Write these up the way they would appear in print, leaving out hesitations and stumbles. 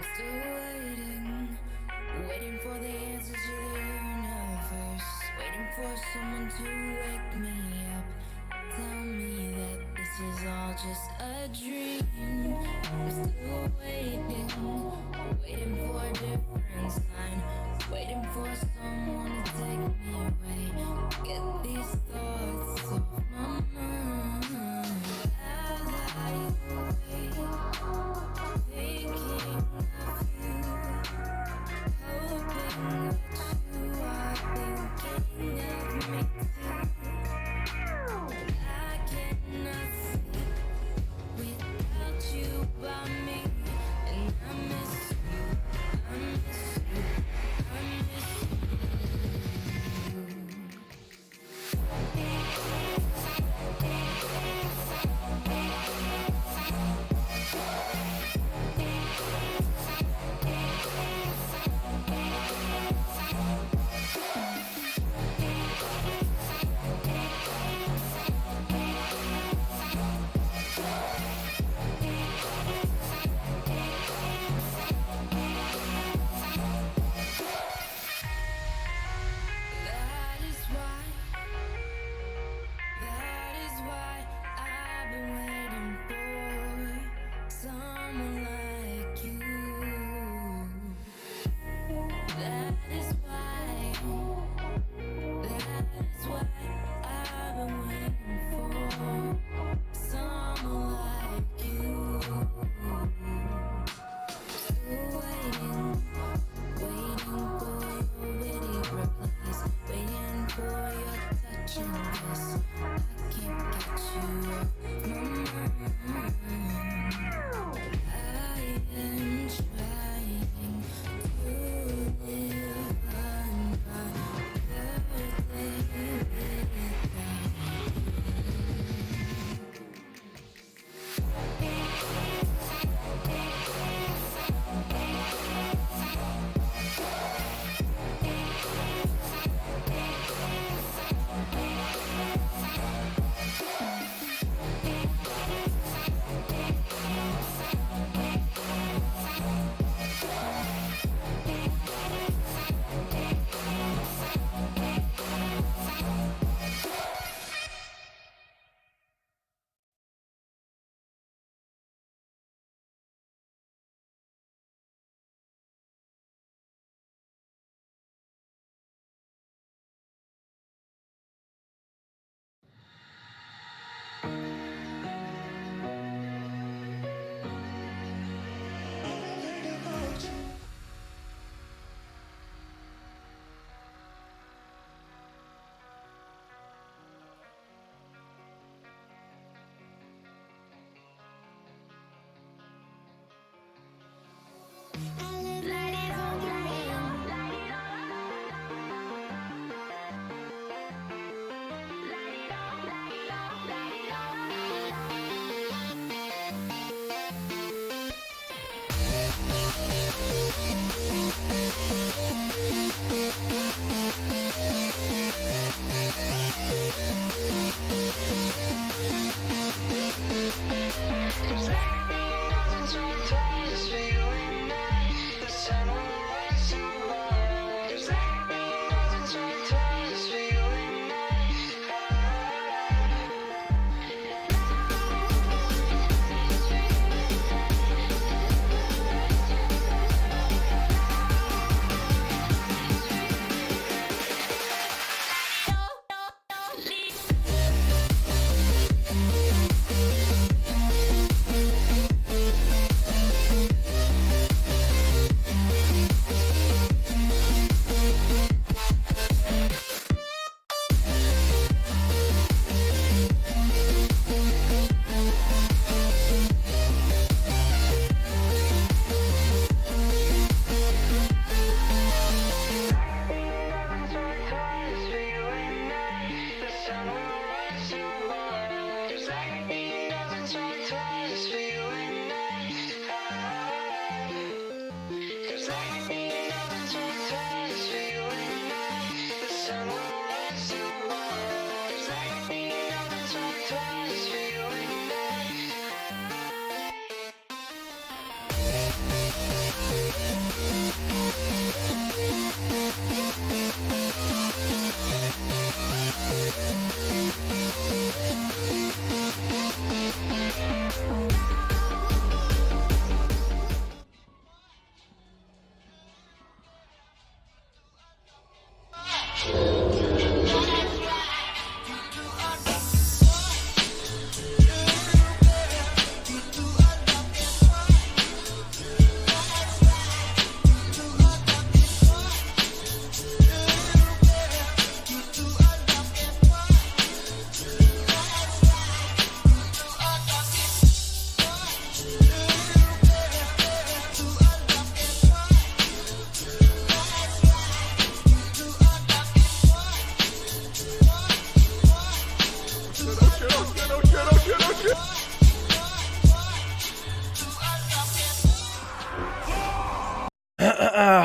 Still waiting, waiting for the answers to the universe, waiting for someone to wake me up, tell me that this is all just a dream. I'm still waiting, waiting for a different sign, waiting for someone to take me away, get these thoughts off my mind. As I wait, thinking of you, hoping that you are thinking of me too. I cannot sleep without you by me, and I miss you, I miss you, I miss you. That is why I've been waiting for someone like you. That is why I've been waiting for someone like you. Still waiting, waiting for your witty replies, waiting for your touch and kiss. I can't get you off my mind. I am trying to live another day without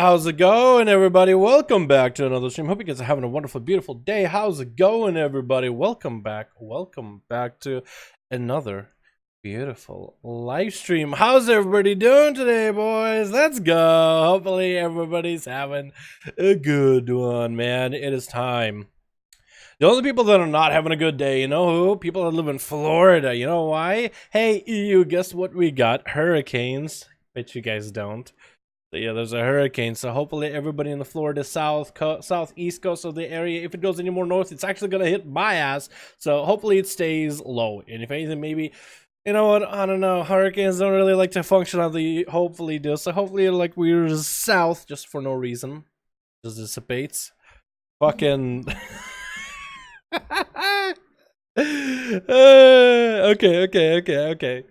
How's it going, everybody? Welcome back to another stream. Hope you guys are having a wonderful, beautiful day. How's it going, everybody? Welcome back to another beautiful live stream. How's everybody doing today, boys? Let's go. Hopefully everybody's having a good one, man. It is time. The only people that are not having a good day, you know who? People that live in Florida. You know why? Hey, EU, guess what we got? Hurricanes. Bet you guys don't. So yeah, there's a hurricane, so hopefully everybody in the Florida southeast coast of the area, if it goes any more north, it's actually going to hit my ass. So hopefully it stays low. And if anything, maybe, you know what, I don't know, hurricanes don't really like to function how they hopefully do. So hopefully like we're south just for no reason. Just dissipates. Fucking... okay.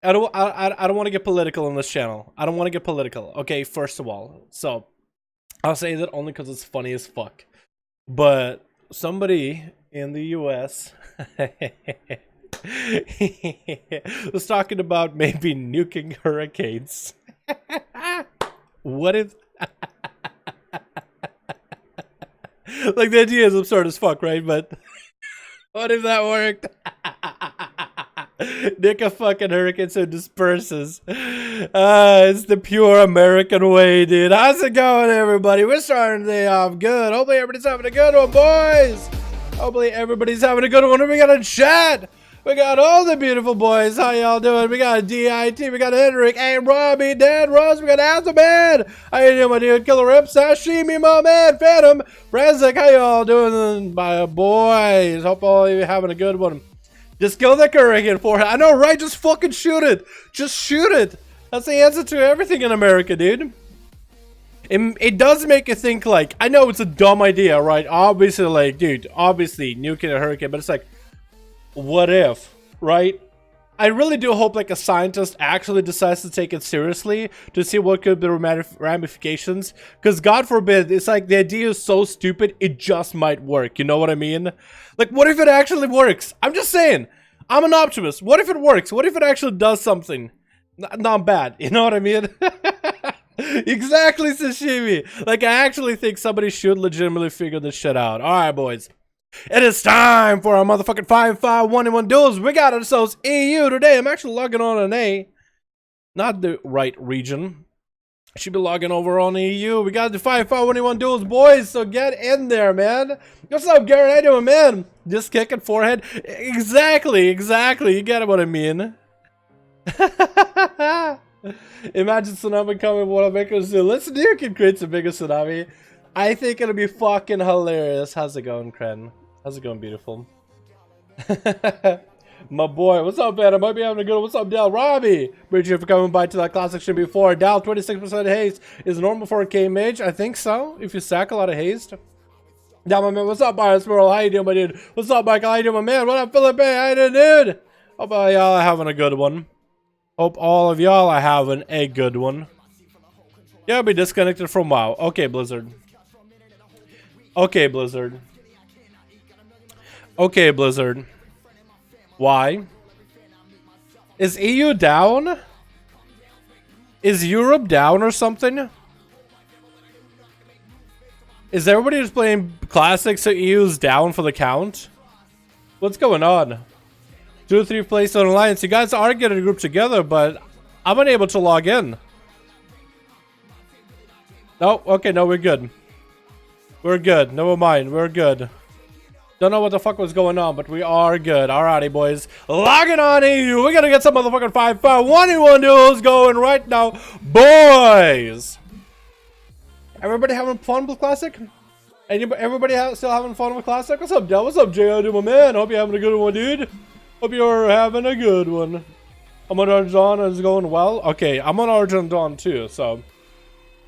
I don't want to get political on this channel. I don't want to get political. Okay, first of all. So, I'll say that only because it's funny as fuck. But somebody in the US was talking about maybe nuking hurricanes. What if... like, the idea is absurd as fuck, right? But what if that worked? Nick a fucking hurricane so it disperses. It's the pure American way, dude. How's it going, everybody? We're starting the day off good. Hopefully everybody's having a good one, boys. Hopefully everybody's having a good one. We got a chat. We got all the beautiful boys. How y'all doing? We got DIT. We got Henrik. Hey, Robbie, Dan, Ross. We got Azaman. How you doing, my dude? Killer Rip, Sashimi, my man, Phantom, Franzik. How y'all doing, my boys? Hope all of you having a good one. Just kill that hurricane for her. I know, right? Just fucking shoot it. Just shoot it. That's the answer to everything in America, dude. It does make you think, like, I know it's a dumb idea, right? Obviously, like, dude, obviously nuking a hurricane, but it's like, what if, right? I really do hope, like, a scientist actually decides to take it seriously to see what could be the ramifications. Because, God forbid, it's like the idea is so stupid, it just might work. You know what I mean? Like, what if it actually works? I'm just saying. I'm an optimist. What if it works? What if it actually does something? Not bad. You know what I mean? Exactly, Sashimi. Like, I actually think somebody should legitimately figure this shit out. Alright, boys. It is time for our motherfucking 5V5 1v1 duels. We got ourselves EU today. I'm actually logging on NA. Not the right region. I should be logging over on EU. We got the 5V5 1v1 duels, boys. So get in there, man. What's up, Garrett? How you doing, man? Just kicking forehead. Exactly. You get what I mean. Imagine tsunami coming. What I'll make us do. Let's do it. Can create some bigger tsunami. I think it'll be fucking hilarious. How's it going, Kren? How's it going, beautiful? My boy, what's up, man? I might be having a good one. What's up, Dal? Robbie, appreciate you for coming by to that classic stream before. Dal, 26% haste is normal for a K mage. I think so. If you sack a lot of haste. Dal, my man, what's up, Byron Smurl? How you doing, my dude? What's up, Michael? How you doing, my man? What up, Philip? Hey, how you doing, dude? Hope all y'all are having a good one. Hope all of y'all are having a good one. Yeah, I'll be disconnected from WoW. Okay, Blizzard. Okay, Blizzard. Okay, Blizzard. Why? Is EU down? Is Europe down or something? Is everybody just playing classic so EU's down for the count? What's going on? 2 or 3 places on Alliance. You guys are getting a group together, but I'm unable to log in. No, okay, no, we're good. We're good. Never mind. We're good. Don't know what the fuck was going on, but we are good. Alrighty, boys. Logging on EU. We're gonna get some motherfucking 5v5 1v1 duels going right now. Boys! Everybody having fun with Classic? Everybody still having fun with Classic? What's up, Del? What's up, Jay? My man? Hope you're having a good one, dude. Hope you're having a good one. I'm on Argent. Is going well? Okay, I'm on Argent Dawn too, so...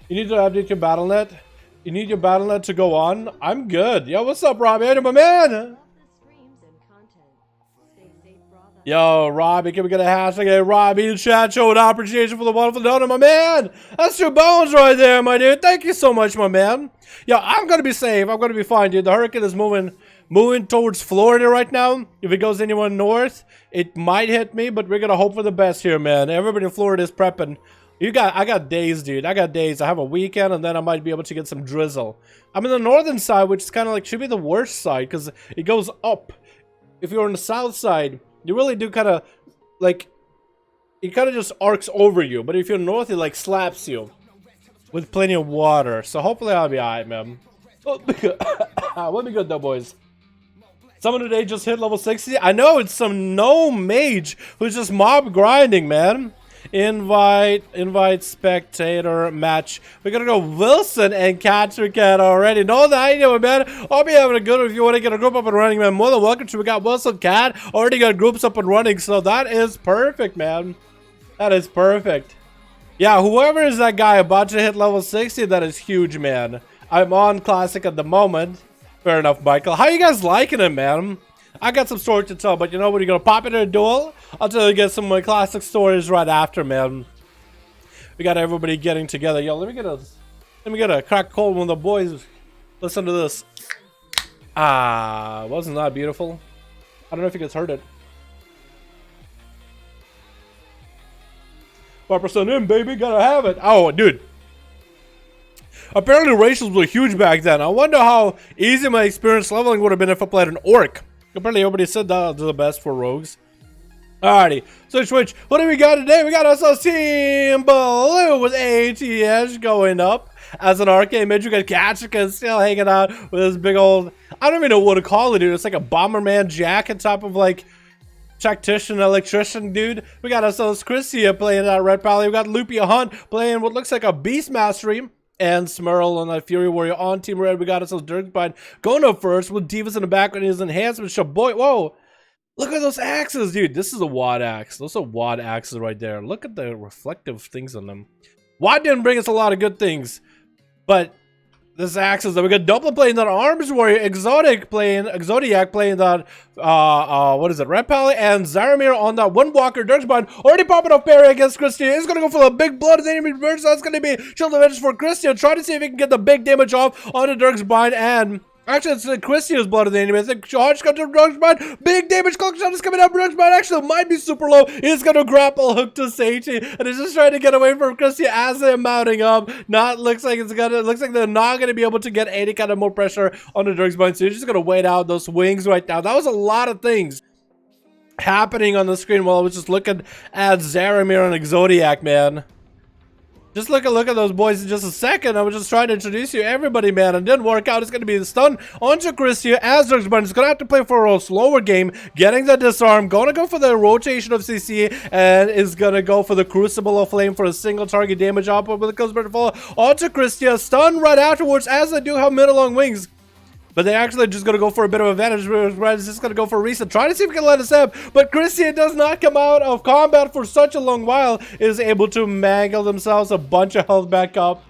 You need to update your BattleNet. You need your BattleNet to go on? I'm good. Yo, what's up, Robbie? Hey, my man! Yo, Robbie, can we get a hashtag? Hey, Robbie in chat, show an appreciation for the wonderful donut, my man! That's 2 bones right there, my dude. Thank you so much, my man. Yo, I'm gonna be safe. I'm gonna be fine, dude. The hurricane is moving towards Florida right now. If it goes anywhere north, it might hit me, but we're gonna hope for the best here, man. Everybody in Florida is prepping. I got days, dude. I got days. I have a weekend, and then I might be able to get some drizzle. I'm in the northern side, which is kind of like, should be the worst side, because it goes up. If you're on the south side, you really do kind of, like, it kind of just arcs over you. But if you're north, it, like, slaps you with plenty of water. So hopefully I'll be alright, man. Let me go, though, boys. Someone today just hit level 60. I know it's some no mage who's just mob grinding, man. Invite spectator match. We're gonna go Wilson and Catcher Cat already. Know that I know, man. I'll be having a good one. If you want to get a group up and running, man, more than welcome to. We got Wilson Cat already got groups up and running, so that is perfect, man. That is perfect. Yeah, whoever is that guy about to hit level 60, that is huge, man. I'm on classic at the moment. Fair enough, Michael. How you guys liking it, man? I got some stories to tell, but you know what? You're gonna pop into a duel. I'll tell you guys some of my classic stories right after, man. We got everybody getting together. Yo, let me get a crack cold one of the boys. Listen to this. Ah, wasn't that beautiful? I don't know if you guys heard it. 5% in, baby. Gotta have it. Oh, dude. Apparently racials were huge back then. I wonder how easy my experience leveling would have been if I played an orc. Apparently everybody said that was the best for rogues. Alrighty, switch. What do we got today? We got ourselves Team Blue with ATS going up. As an arcade mage, we got Katchika still hanging out with this big old, I don't even know what to call it, dude. It's like a Bomberman jacket top of like tactician, electrician, dude. We got ourselves Christia playing that Red Pally. We got Loopy Hunt playing what looks like a Beast Mastery. And Smurl on that Fury Warrior on Team Red. We got ourselves Dirkbine going up first with Divas in the back and his enhancement. Shaboy, whoa. Look at those axes, dude. This is a WAD axe. Those are WAD axes right there. Look at the reflective things on them. WAD didn't bring us a lot of good things. But this axes that we got Dublin playing that Arms Warrior, Exotic playing, Exodiac playing that, what is it, Red Pally, and Zaramir on that Windwalker, Dirkbine already popping off parry against Christian. He's gonna go for the big blood of the enemy burst. That's gonna be Shield of Vengeance for Christian. Try to see if he can get the big damage off onto Dirkbine, and actually it's Christian's blood of the enemy. I think Hodge comes to Dirkbine. Big damage, clock shot is coming up. Dirkbine actually might be super low. He's gonna grapple hook to Seichi, and he's just trying to get away from Christian as they're mounting up. Looks like they're not gonna be able to get any kind of more pressure on the Dirkbine, so he's just gonna wait out those wings right now. That was a lot of things happening on the screen while I was just looking at Zaramir and Exodiac, man. Just look at those boys in just a second. I was just trying to introduce you to everybody, man. It didn't work out. It's going to be the stun onto Christia as Dirkbine is going to have to play for a slower game, getting the disarm, going to go for the rotation of CC, and is going to go for the Crucible of Flame for a single target damage output with the Cosmo fall onto Christia. Stun right afterwards as they do have mid-long wings. But they actually just going to go for a bit of advantage. Red is just going to go for a reset. Try to see if we can let us have. But Christian does not come out of combat for such a long while. Is able to mangle themselves a bunch of health back up.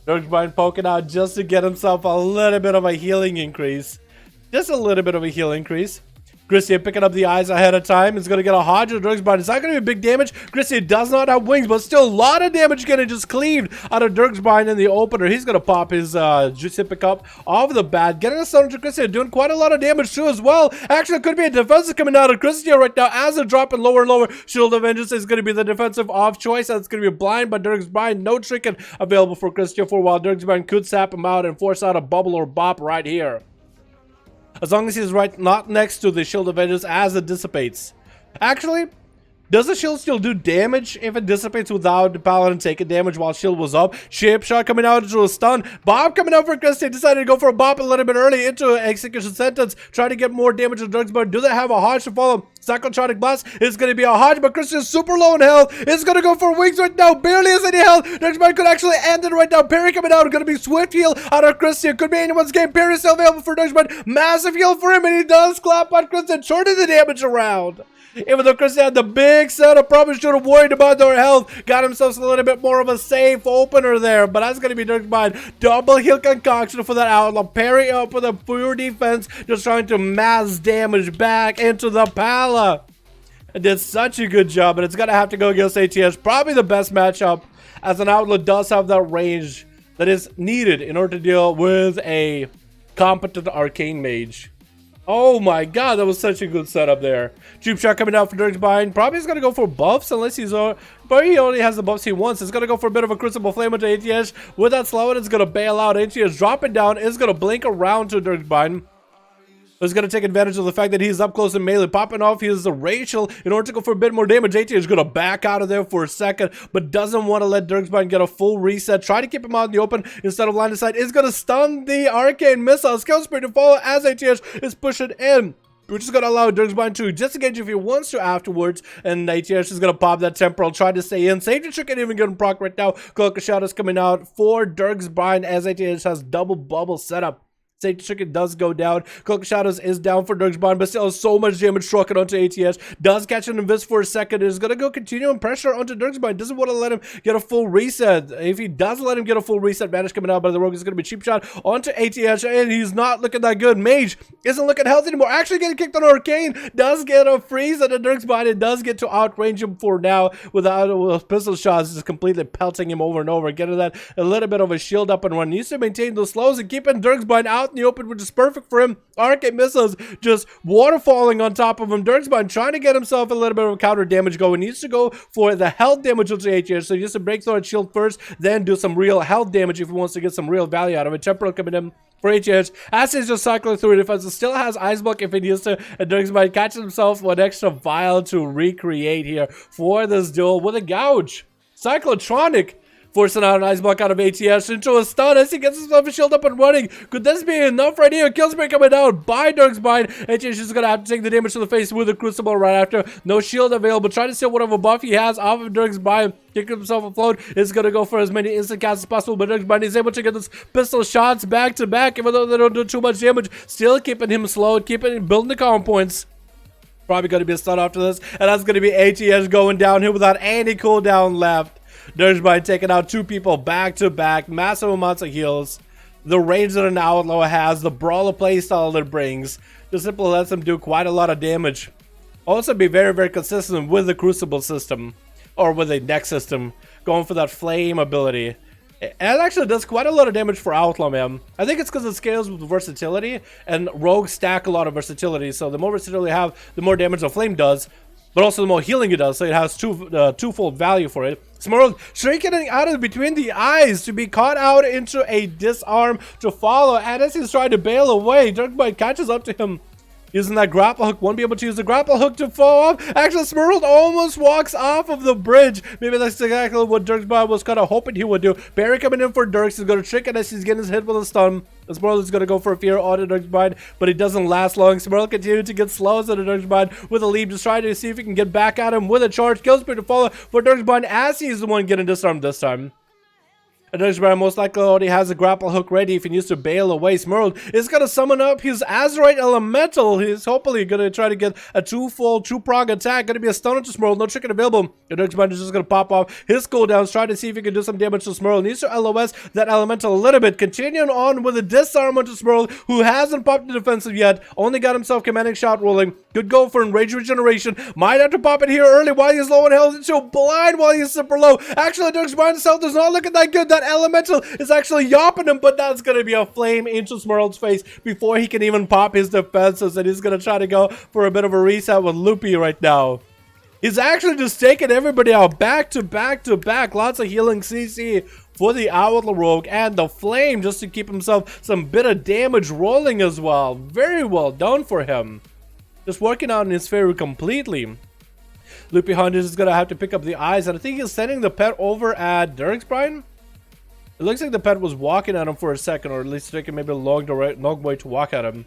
Dirkbine poking out just to get himself a little bit of a healing increase. Just a little bit of a heal increase. Christian picking up the eyes ahead of time. Is going to get a Hodge of Dirkbine. It's not going to be big damage. Christian does not have wings, but still a lot of damage getting just cleaved out of Dirkbine in the opener. He's going to pop his Juicy pick up off the bat. Getting a stun to Christian, doing quite a lot of damage too as well. Actually, it could be a defensive coming out of Christian right now as they're dropping lower and lower. Shield of Vengeance is going to be the defensive off choice. That's going to be blind by Dirkbine. No tricking available for Christian for a while. Dirkbine could sap him out and force out a bubble or bop right here. As long as he's right, not next to the Shield of Vengeance as it dissipates. Actually, does the shield still do damage if it dissipates without the paladin taking damage while shield was up? Shape shot coming out into a stun. Bob coming out for Christian. Decided to go for a bop a little bit early into an execution sentence. Trying to get more damage to drugs, but do they have a Hodge to follow? Psychotronic Blast is going to be a Hodge, but Christian's super low in health. It's going to go for wings right now. Barely has any health. Dirkbine could actually end it right now. Parry coming out. Going to be swift heal out of Christian. Could be anyone's game. Parry still available for Dirkbine. Massive heal for him, and he does clap on Christian, shorting the damage around. Even though Christian had the big setup, probably should have worried about their health. Got himself a little bit more of a safe opener there. But that's going to be Dirkbine. Double heal concoction for that outlaw. Parry up with a pure defense. Just trying to mass damage back into the Pala. It did such a good job. And it's going to have to go against ATS. Probably the best matchup. As an outlaw does have that range that is needed in order to deal with a competent arcane mage. Oh my god, that was such a good setup there. Tube shot coming out for Dirkbine. Probably is going to go for buffs unless he's but he only has the buffs he wants. It's gonna go for a bit of a Crucible Flame into ATH. With that slow, it's gonna bail out. ATH dropping down. It's gonna blink around to Dirkbind. Is going to take advantage of the fact that he's up close and melee, popping off his racial in order to go for a bit more damage. AT is going to back out of there for a second, but doesn't want to let Dirkbind get a full reset. Try to keep him out in the open instead of line of sight. Is going to stun the arcane missile. Skill Spirit to follow as AT is pushing in. Which is going to allow Dirkbind to disengage if he wants to afterwards. And ATH is going to pop that temporal, try to stay in. Safety trick ain't even getting proc right now. Cloak of Shadows coming out for Dirkbind as ATH has double bubble setup. Safety Chicken does go down. Cloak of Shadows is down for Dirkbind, but still has so much damage trucking onto ATH. Does catch an invis for a second. Is going to go continuing pressure onto Dirkbind. Doesn't want to let him get a full reset. If he does let him get a full reset, Vanish coming out by the Rogue is going to be cheap shot onto ATH, and he's not looking that good. Mage isn't looking healthy anymore. Actually getting kicked on Arcane. Does get a freeze on the Dirkbind. It does get to outrange him for now with pistol shots, just completely pelting him over and over. Getting that a little bit of a shield up and run. Needs to maintain those slows and keeping Dirkbind out in the open, which is perfect for him. Arcane missiles just waterfalling on top of him. Dirkbind trying to get himself a little bit of counter damage going. He needs to go for the health damage onto ATH, so he needs to break through that shield first, then do some real health damage if he wants to get some real value out of it. Temporal coming in for ATH. As he's just cycling through defense, still has Ice Block if he needs to, and Dirkbind catches himself one extra vial to recreate here for this duel with a gouge. Cyclotronic forcing out an Ice Block out of ATH into a stun as he gets himself a shield up and running. Could this be enough right here? Killspray coming down by Dirkbind. ATH is going to have to take the damage to the face with a Crucible right after. No shield available. Trying to steal whatever buff he has off of Dirkbind. Kicking himself afloat. Is going to go for as many instant casts as possible, but Dirkbind is able to get those pistol shots back to back, even though they don't do too much damage. Still keeping him slow, building the calm points. Probably going to be a stun after this, and that's going to be ATH going down here without any cooldown left. Dirkbind taking out two people back to back, massive amounts of heals. The range that an Outlaw has, the brawler playstyle that it brings, just simply lets him do quite a lot of damage. Also be very, very consistent with the Crucible system, or with a neck system, going for that flame ability. It actually does quite a lot of damage for Outlaw, man. I think it's because it scales with versatility, and Rogues stack a lot of versatility, so the more versatility you have, the more damage the flame does. But also the more healing it does, so it has twofold value for it. Smarl shrinking out of between the eyes to be caught out into a disarm to follow. And as he's trying to bail away, Dirkbind catches up to him. Using that grapple hook, won't be able to use the grapple hook to fall off. Actually, Smirl almost walks off of the bridge. Maybe that's exactly what Dirkbind was kind of hoping he would do. Barry coming in for Dirks. He's going to trick it as he's getting his hit with a stun. Smirl is going to go for a fear on Dirkbind, but it doesn't last long. Smirl continues to get slows on Dirkbind with a leap, just trying to see if he can get back at him with a charge. Killspray to follow for Dirkbind as he's the one getting disarmed this time. And Dirkbind most likely already has a grapple hook ready if he needs to bail away. Smurl is going to summon up his Azeroth Elemental. He's hopefully going to try to get a two-fold, two-prong attack. Going to be a stun to Smurl. No tricking available. And Dirkbind is just going to pop off his cooldowns, trying to see if he can do some damage to Smurl. Needs to LOS that Elemental a little bit. Continuing on with a disarm onto Smurl, who hasn't popped the defensive yet. Only got himself commanding shot rolling. Could go for Enrage Regeneration. Might have to pop it here early while he's low on health. Into blind while he's super low. Actually, Dirkbind himself does not looking that good. That Elemental is actually yopping him, but that's going to be a flame into Smurl's face before he can even pop his defenses, and he's going to try to go for a bit of a reset with Loopy right now. He's actually just taking everybody out back to back to back. Lots of healing CC for the Outlaw Rogue and the Flame just to keep himself some bit of damage rolling as well. Very well done for him. Just working out in his favor completely. Loopy Hunt is going to have to pick up the eyes, and I think he's sending the pet over at Dirkbind. It looks like the pet was walking at him for a second, or at least taking maybe a long way to walk at him.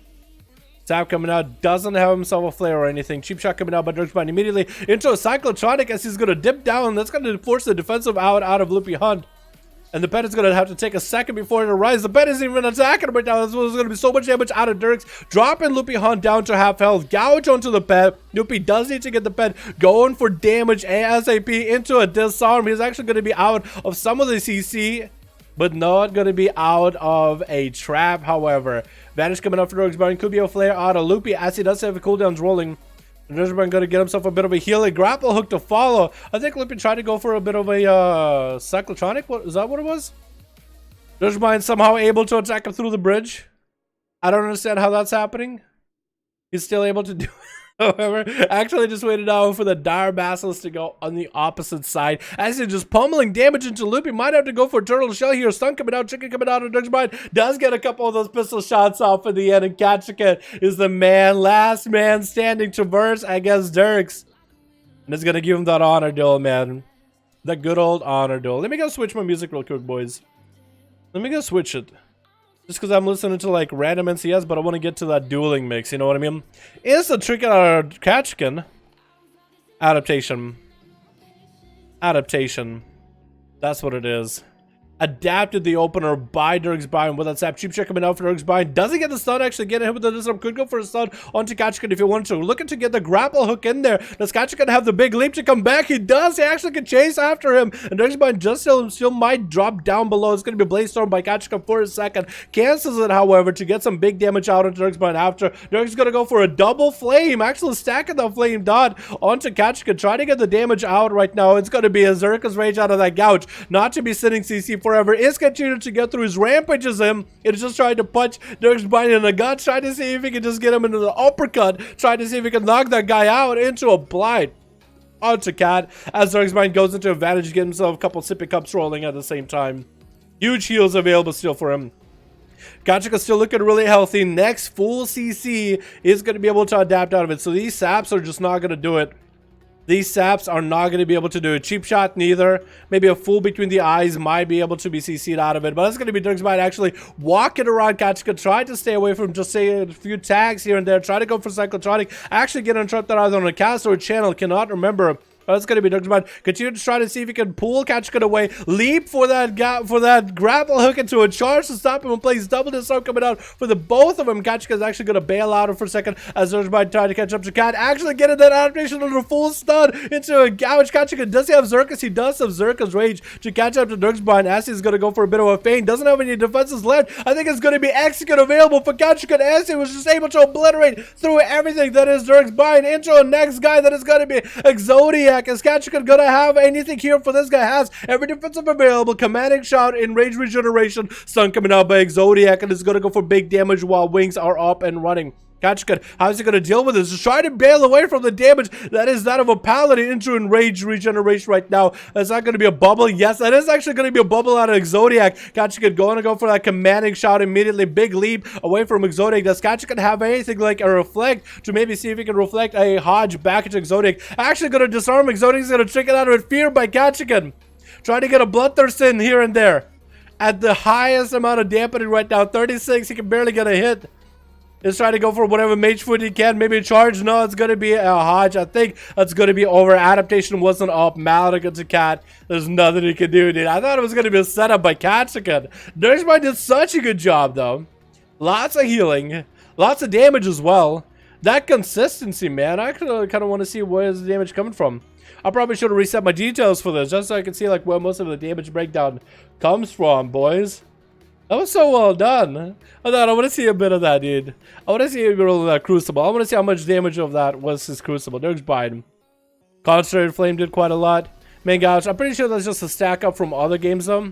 Tap coming out, doesn't have himself a flare or anything. Cheap shot coming out by Dirkbind immediately into a Cyclotronic as he's going to dip down. That's going to force the defensive out of Loopy Hunt. And the pet is going to have to take a second before it arrives. The pet isn't even attacking him right now. There's going to be so much damage out of Dirks. Dropping Loopy Hunt down to half health. Gouge onto the pet. Loopy does need to get the pet going for damage ASAP into a disarm. He's actually going to be out of some of the CC, but not going to be out of a trap, however. Vanish coming up for Dirkbind. Could be a flare out of Loopy as he does have the cooldowns rolling. Dirkbind going to get himself a bit of a healing grapple hook to follow. I think Loopy tried to go for a bit of a Cyclotronic. What is that what it was? Dirkbind somehow able to attack him through the bridge. I don't understand how that's happening. He's still able to do However, actually just waited out for the Dire Basilisk to go on the opposite side. As he's just pummeling damage into Loop, he might have to go for a Turtle Shell here. Stun coming out, Chicken coming out of Dirk's Mind. Does get a couple of those pistol shots off in the end, and Katchika is the man, last man standing, traverse against Dirks. And it's gonna give him that honor duel, man. That good old honor duel. Let me go switch my music real quick, boys. Let me go switch it. Just because I'm listening to like random NCS, but I want to get to that dueling mix, you know what I mean? It's a trick out of Katchkin. Adaptation. Adaptation. That's what it is. Adapted the opener by Dirk's Bind with that sap. Cheap check coming out for Dirk's Bind. Doesn't get the stun, actually getting hit with the disarm. Could go for a stun onto Katchkin if you wanted to. Looking to get the grapple hook in there. Does Katchkin have the big leap to come back? He does. He actually can chase after him. And Dirk's Bind just still might drop down below. It's going to be Blaze Storm by Katchkin for a second. Cancels it, however, to get some big damage out of Dirk's Bind after. Dirk's going to go for a double flame. Actually stacking the flame dot onto Katchkin. Trying to get the damage out right now. It's going to be a Zerka's Rage out of that gouge. Not to be sitting CC forever. It's continuing to get through his rampages him. It's just trying to punch Dirk's Bind in the gut, trying to see if he can just get him into the uppercut, trying to see if he can knock that guy out into a blind onto Cat as Dirk's Bind goes into advantage, getting himself a couple sippy cups rolling at the same time. Huge heals available still for him. Katchika's still looking really healthy. Next full CC is going to be able to adapt out of it. So these saps are just not going to do it. These saps are not going to be able to do a cheap shot neither. Maybe a fool between the eyes might be able to be CC'd out of it. But it's going to be Dirk's Mind actually walking around Katchika, trying to stay away from just say a few tags here and there. Try to go for Cyclotronic. Actually get interrupted either on a cast or a channel. Cannot remember. But it's going to be Dirk's Mind. Continue to try to see if he can pull Katchika away. Leap for that grapple hook into a charge to stop him and plays double disarm coming out for the both of them. Katchika is actually going to bail out for a second as Dirk's Mind trying to catch up to Cat. Actually getting that adaptation under full stun into a gouge. Katchika does he have Zerkas? He does have Zerka's Rage to catch up to Dirk's Mind. As he's going to go for a bit of a feint. Doesn't have any defenses left. I think it's going to be Execute available for Katchika. As he was just able to obliterate through everything that is Dirk's Mind into a next guy that is going to be Exodiac. Is Katchika gonna have anything here for this guy? Has every defensive available. Commanding Shout in Rage Regeneration. Stun coming out by Exodiac, and is gonna go for big damage while wings are up and running. Katchika, how is he going to deal with this? Just try to bail away from the damage that is that of a Paladin into Enraged Regeneration right now. Is that going to be a bubble? Yes, that is actually going to be a bubble out of Exodiac. Katchika going to go for that Commanding Shout immediately. Big leap away from Exodiac. Does Katchika have anything like a Reflect to maybe see if he can reflect a Hodge back into Exodiac? Actually going to disarm Exodiac. Is going to trick it out of it. Fear by Katchika. Trying to get a Bloodthirst in here and there. At the highest amount of dampening right now. 36. He can barely get a hit. Is trying to go for whatever mage foot he can. Maybe a charge. No, it's going to be a Hodge. I think that's going to be over. Adaptation wasn't up. Maledict to Cat. There's nothing he can do, dude. I thought it was going to be a setup by Katchika. Dirk's Mind did such a good job, though. Lots of healing. Lots of damage as well. That consistency, man. I kind of want to see where is the damage coming from. I probably should have reset my details for this, just so I can see like where most of the damage breakdown comes from, boys. That was so well done. I want to see a bit of that, dude. I want to see a bit of that Crucible. I want to see how much damage of that was his Crucible. Dirk's Biden. Concentrated Flame did quite a lot. Main Gouge. I'm pretty sure that's just a stack up from other games, though.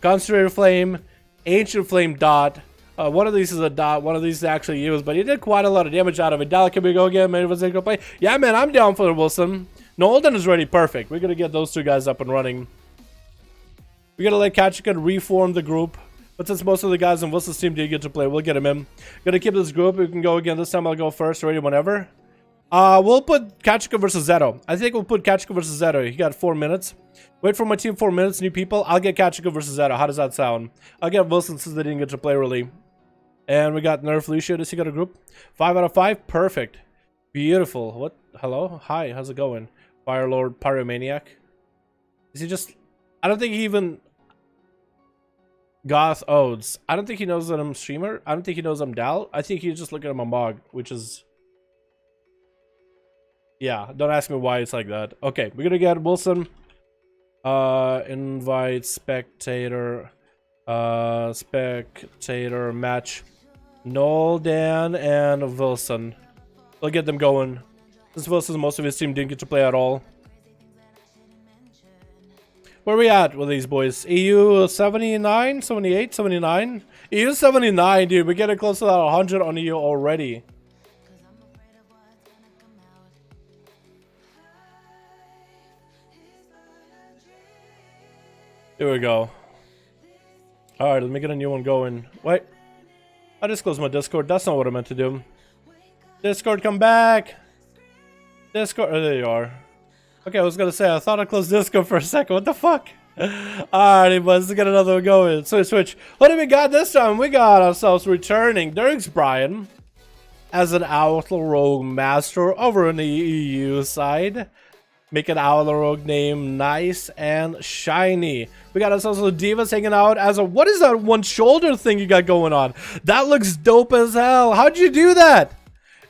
Concentrated Flame. Ancient Flame Dot. One of these is a dot. One of these is actually used. But he did quite a lot of damage out of it. Dalek, can we go again? Man, was it going to play? Yeah, man, I'm down for Wilson. Nolden is ready. Perfect. We're going to get those two guys up and running. We're going to let Katchika reform the group. But since most of the guys on Wilson's team did get to play, we'll get him in. Going to keep this group. We can go again. This time I'll go first. Ready whenever. We'll put Katchika versus Zeto. I think we'll put Katchika versus Zeto. He got 4 minutes. Wait for my team 4 minutes. New people. I'll get Katchika versus Zeto. How does that sound? I'll get Wilson since they didn't get to play really. And we got Nerf Lucio. Does he got a group? 5 out of 5. Perfect. Beautiful. What? Hello? Hi. How's it going? Firelord Pyromaniac. Is he just... I don't think he even... Goth Odes. I don't think he knows that I'm a streamer. I don't think he knows I'm Dal. I think he's just looking at my mog, which is... Yeah, don't ask me why it's like that. Okay, we're gonna get Wilson. Invite spectator. Spectator match. Noel, Dan, and Wilson. We'll get them going. Since Wilson, most of his team didn't get to play at all. Where are we at with these boys? EU 79, 78, 79? EU 79, dude. We're getting close to that 100 on EU already. Here we go. Alright, let me get a new one going. Wait. I just closed my Discord. That's not what I meant to do. Discord, come back! Discord. Oh, there you are. Okay, I was gonna say, I thought I closed Discord for a second. What the fuck? Alrighty, boys, let's get another one going. Switch. What do we got this time? We got ourselves returning Dirks Brian as an Outlaw Rogue Master over on the EU side. Making Outlaw Rogue name nice and shiny. We got ourselves the Divas hanging out as a... What is that one shoulder thing you got going on? That looks dope as hell. How'd you do that?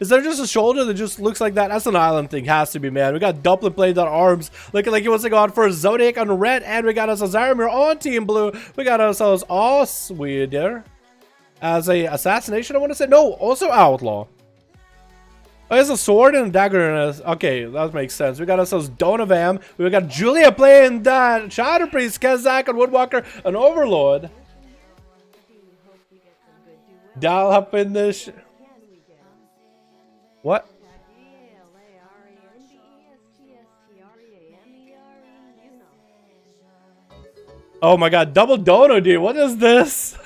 Is there just a shoulder that just looks like that? That's an island thing. Has to be, man. We got Dumpling playing on arms. Looking like he wants to go out for a Zodiac on red. And we got ourselves Zaromir on Team Blue. We got ourselves all sweet there. As a assassination, I want to say. No, also Outlaw. Oh, there's a sword and a dagger in us. Okay, that makes sense. We got ourselves Donovan. We got Julia playing that. Shadow Priest, Kazak, and Woodwalker, and Overlord. Dial up in this. What? Oh my god, double dono, dude. What is this?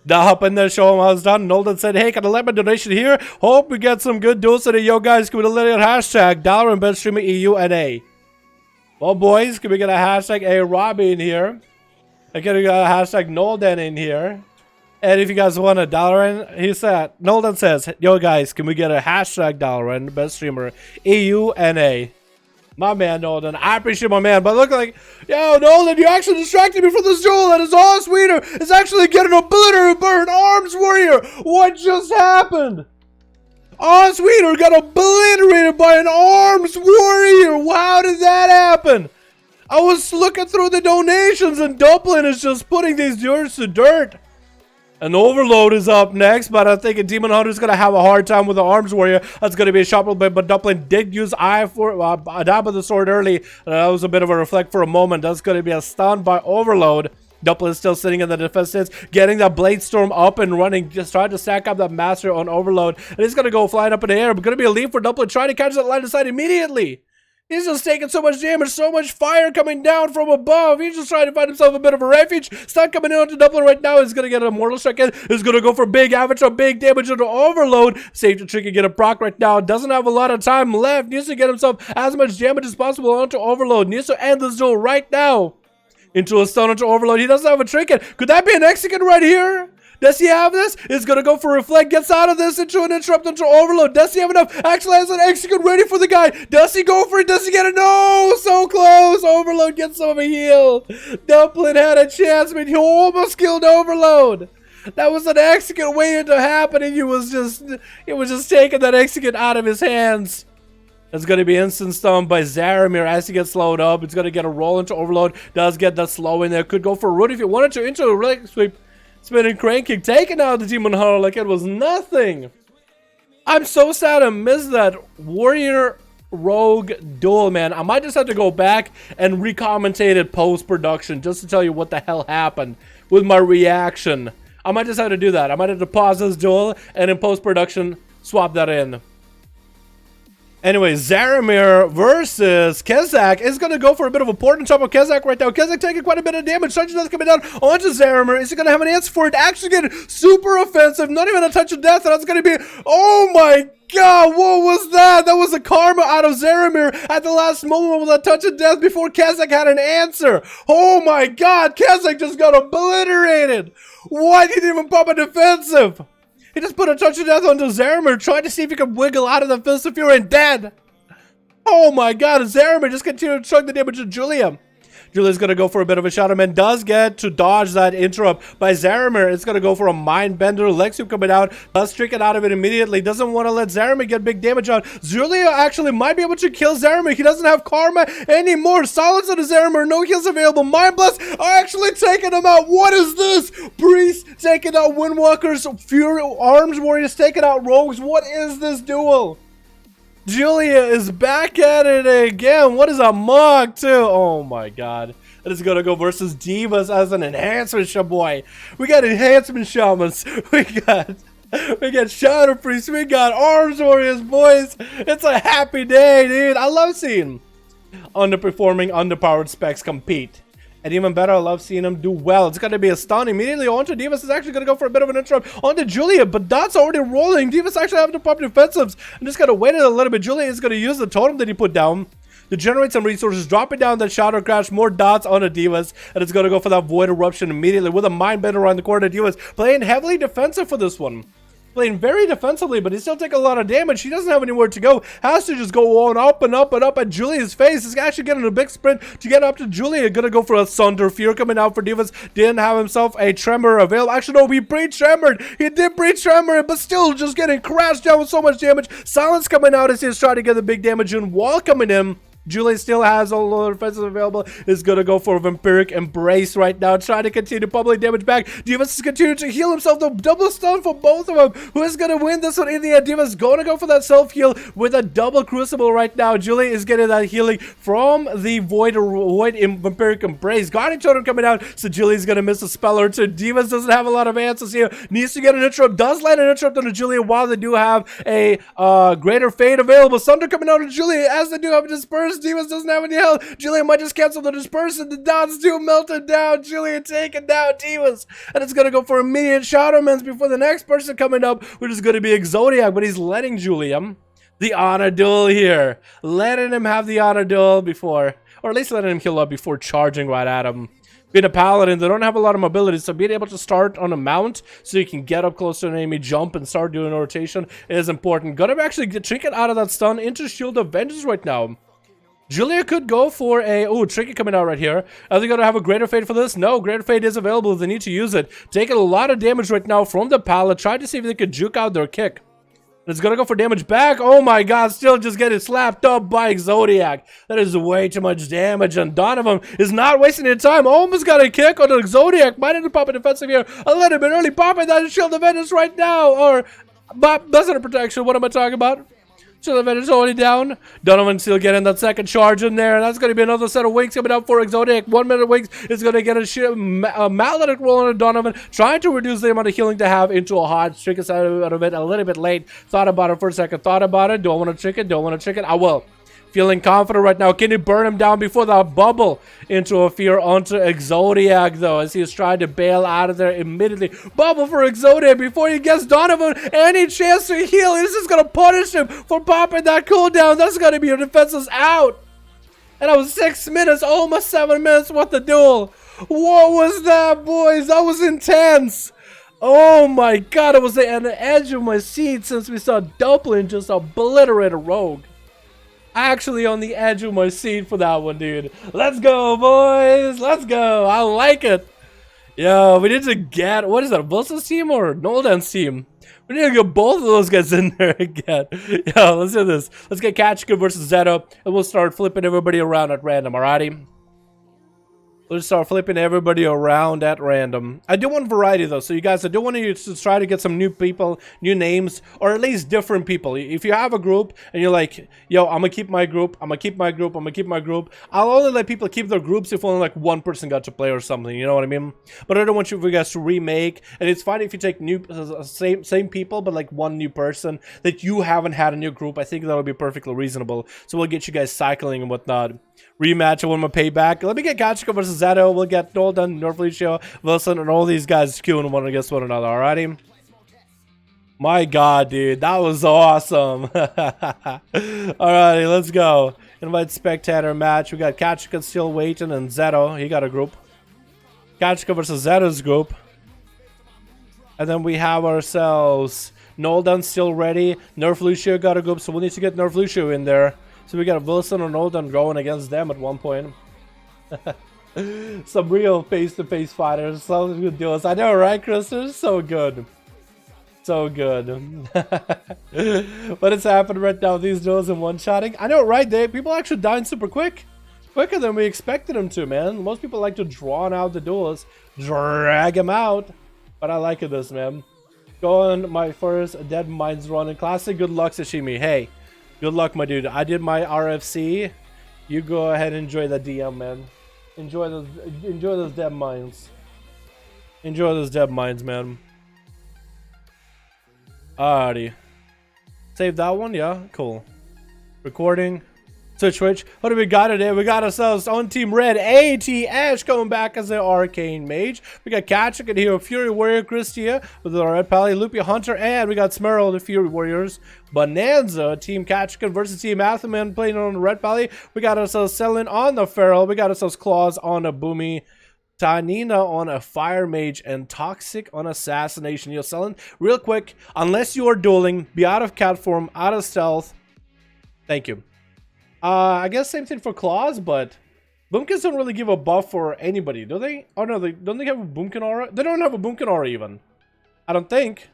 Now hop in there, show him how it's done. Nolden said, hey, can I let my donation here? Hope we get some good duels today. Yo, guys, can we let it hashtag Dalaran Livestream EU NA? Well, boys, can we get a hashtag A Robbie in here? Again, we got a hashtag Nolden in here. And if you guys want a Dalaran, he said, Nolden says, yo, guys, can we get a hashtag Dalaran Best Streamer EU NA? My man, Nolden. I appreciate my man, but look like, yo, Nolden, you actually distracted me from this duel, and his all sweeter is actually getting obliterated by an arms warrior. What just happened? All sweeter got obliterated by an arms warrior. How did that happen? I was looking through the donations, and Dumpling is just putting these duels to dirt. An Overload is up next, but I think a Demon Hunter is going to have a hard time with the Arms Warrior. That's going to be a sharp little bit, but Dumpling did use Eye for a dab of the sword early. That was a bit of a reflect for a moment. That's going to be a stun by Overload. Dumpling is still sitting in the defense stance, getting that Blade Storm up and running, just trying to stack up that Master on Overload. And he's going to go flying up in the air, but going to be a leap for Dumpling, trying to catch that line of sight immediately. He's just taking so much damage, so much fire coming down from above. He's just trying to find himself a bit of a refuge. Stun coming in onto Dumpling right now. He's going to get an Immortal Strike in. He's going to go for big average or big damage into Overload. Save the trick and get a proc right now. Doesn't have a lot of time left. Needs to get himself as much damage as possible onto Overload. Needs to end this duel right now. Into a stun onto Overload. He doesn't have a trinket. Could that be an execute right here? Does he have this? He's going to go for Reflect. Gets out of this into an interrupt into Overload. Does he have enough? Actually has an execute ready for the guy. Does he go for it? Does he get it? No! So close. Overload gets some of a heal. Dumpling had a chance, but he almost killed Overload. That was an execute waiting to happen, and he was just taking that execute out of his hands. It's going to be instant stun by Zaromir as he gets slowed up. It's going to get a roll into Overload. Does get that slow in there. Could go for a root if you wanted to into a leg sweep. Spinning Crane Kick, taking out the Demon Hunter like it was nothing. I'm so sad I missed that Warrior Rogue duel, man. I might just have to go back and re-commentate it post-production just to tell you what the hell happened with my reaction. I might just have to do that. I might have to pause this duel and in post-production swap that in. Anyway, Zaromir versus Kezak is going to go for a bit of a port on top of Kezak right now. Kezak taking quite a bit of damage. Touch of Death coming down onto Zaromir. Is he going to have an answer for it? Actually getting super offensive. Not even a Touch of Death. That's going to be... Oh my god, what was that? That was a karma out of Zaromir at the last moment with a Touch of Death before Kezak had an answer. Oh my god, Kezak just got obliterated. What? He didn't even pop a defensive. He just put a Touch of Death onto Zaromir, trying to see if he could wiggle out of the Fist of Fury and dead. Oh my god, Zaromir just continued to chug the damage to Julia. Julia's going to go for a bit of a shot. Man does get to dodge that interrupt by Zaromir. It's going to go for a Mind Bender. Leg sweep coming out. Does trick it out of it immediately. Doesn't want to let Zaromir get big damage on. Julia actually might be able to kill Zaromir. He doesn't have karma anymore. Silence on Zaromir. No heals available. Mind Blast are actually taking him out. What is this? Priest taking out Windwalkers. Fury Arms Warriors taking out Rogues. What is this duel? Julia is back at it again. What is a mug too? Oh my god. It is gonna go versus Divas as an enhancement boy. We got enhancement shamans. We got Shadow Priests. We got Arms Warriors, boys. It's a happy day, dude. I love seeing underperforming, underpowered specs compete. And even better, I love seeing him do well. It's going to be a stun immediately onto Divas. Is actually going to go for a bit of an interrupt onto Julia, but that's already rolling. Divas actually have to pop defensives. I'm just going to wait it a little bit. Julia is going to use the totem that he put down to generate some resources, dropping down that Shadow Crash, more dots on the Divas, and it's going to go for that Void Eruption immediately with a Mind Bender around the corner. Divas playing heavily defensive for this one. Playing very defensively, but he's still taking a lot of damage. He doesn't have anywhere to go. Has to just go on up and up and up at Julia's face. He's actually getting a big sprint to get up to Julia. Gonna go for a Thunder Fear coming out for Divas. Didn't have himself a Tremor available. Actually, no, he pre-tremored. He did pre-tremor, but still just getting crashed down with so much damage. Silence coming out as he's trying to get the big damage in. Wall coming in. Julie still has a lot of defenses available. Is going to go for a Vampiric Embrace right now. Trying to continue public damage back. Divas is continuing to heal himself. The double stun for both of them. Who is going to win this one in the end? Divas going to go for that self-heal with a double Crucible right now. Julie is getting that healing from the Void Vampiric Embrace. Guardian Totem coming out. So Julie's going to miss a spell or two. Divas doesn't have a lot of answers here. Needs to get an interrupt. Does land an interrupt on Julia while they do have a Greater Fate available. Thunder coming out of Julia as they do have a Disperse. Divas doesn't have any health. Julia might just cancel the Disperse, and the dots do melt it down. Julia taking down Divas, and it's gonna go for immediate Shadowmans before the next person coming up, which is gonna be Exodiac, but he's letting Julia the honor duel here, letting him have the honor duel before, or at least letting him heal up before charging right at him. Being a paladin, they don't have a lot of mobility, so being able to start on a mount so you can get up close to an enemy, jump, and start doing a rotation is important. Gotta actually get Trinket out of that stun into Shield of Vengeance right now. Julia could go for a... Oh, Trinket coming out right here. Are they going to have a Greater Fate for this? No, Greater Fate is available. They need to use it. Taking a lot of damage right now from the pallet. Trying to see if they could juke out their kick. It's going to go for damage back. Oh my god, still just getting slapped up by Zodiac. That is way too much damage, and Donovan is not wasting any time. Almost got a kick on the Zodiac. Might have to pop a defensive here a little bit early. Popping that Shield of Vengeance right now. Or, that's not a protection. What am I talking about? Shield of Vengeance already down. Donovan still getting that second charge in there. That's going to be another set of wings coming out for Exodiac. 1 minute wings is going to get a Maledict roll on Donovan. Trying to reduce the amount of healing to have into a hard trick us out of it a little bit late. Thought about it for a second. Thought about it. Do I want to trick it? Do I want to trick it? I will. Feeling confident right now. Can he burn him down before that bubble into a fear onto Exodiac, though, as he is trying to bail out of there immediately. Bubble for Exodiac before he gets Donovan any chance to heal. This is going to punish him for popping that cooldown. That's going to be your defenses out. And that was 6 minutes, almost 7 minutes worth of duel. What was that, boys? That was intense. Oh my god, it was on the edge of my seat since we saw Dublin just obliterate a rogue. Actually on the edge of my seat for that one, dude. Let's go, boys. Let's go. I like it. Yo, we need to get... What is that? Wilson's team or Noldan's team? We need to get both of those guys in there again. Yo, let's do this. Let's get Kachika versus Zeta, and we'll start flipping everybody around at random, alrighty? Let's start flipping everybody around at random. I do want variety though, so you guys, I do want you to try to get some new people, new names, or at least different people. If you have a group and you're like, yo, I'm gonna keep my group, I'm gonna keep my group, I'm gonna keep my group, I'll only let people keep their groups if only like one person got to play or something, you know what I mean? But I don't want you guys to remake, and it's fine if you take new, same people, but like one new person that you haven't had in your group. I think that would be perfectly reasonable. So we'll get you guys cycling and whatnot. Rematch, I want my payback. Let me get Kachika versus Zato. We'll get Noldan, Norfelicio, Wilson, and all these guys queuing one against one another, alrighty? My god, dude, that was awesome. Alrighty, let's go. Invite spectator match. We got Kachika still waiting, and Zato, he got a group. Kachika versus Zato's group. And then we have ourselves Noldan still ready. Norfelicio got a group, so we'll need to get Norfelicio in there. So we got Wilson and Noldan going against them at one point. Some real face-to-face fighters. Some good duels. I know, right, Chris? They're so good. So good. What is happening right now? These duels and one-shotting. I know, right? People actually dying super quick. Quicker than we expected them to, man. Most people like to draw out the duels. Drag them out. But I like this, man. Going my first Dead Minds run in Classic. Good luck, Sashimi. Hey. Good luck, my dude. I did my RFC. You go ahead and enjoy the DM, man. Enjoy those dead mines. Enjoy those dead mines, man. Alrighty. Save that one, yeah? Cool. Recording. Switch. What do we got today? We got ourselves on Team Red, ATS coming back as the Arcane Mage. We got Kachik here, Fury Warrior Christia with the Red Pally, Loopy Hunter, and we got Smerald, the Fury Warriors. Bonanza, Team Kachik versus Team Athaman playing on the Red Pally. We got ourselves Selin on the Feral. We got ourselves Claws on a Boomy. Tanina on a Fire Mage and Toxic on Assassination. You're selling real quick. Unless you are dueling, be out of cat form, out of stealth. Thank you. I guess same thing for Claws, but Boomkins don't really give a buff for anybody, do they? Oh no, don't they have a Boomkin aura? They don't have a Boomkin aura even. I don't think.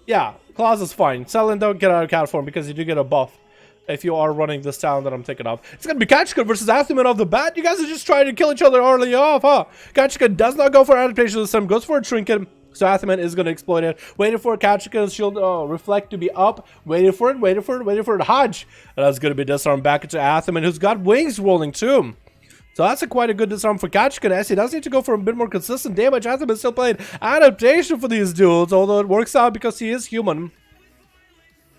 Yeah, Claws is fine. Selin, don't get out of cat form because you do get a buff if you are running this town that I'm thinking of. It's gonna be Kachika versus Athaman off the bat. You guys are just trying to kill each other early off, huh? Kachika does not go for adaptation this time, goes for a trinket. So Athaman is going to exploit it. Waiting for Kachika's shield reflect to be up. Waiting for it. Hodge. And that's going to be disarmed back into Athaman, who's got wings rolling too. So that's quite a good disarm for Kachika. As he does need to go for a bit more consistent damage. Athaman still playing adaptation for these duels, although it works out because he is human.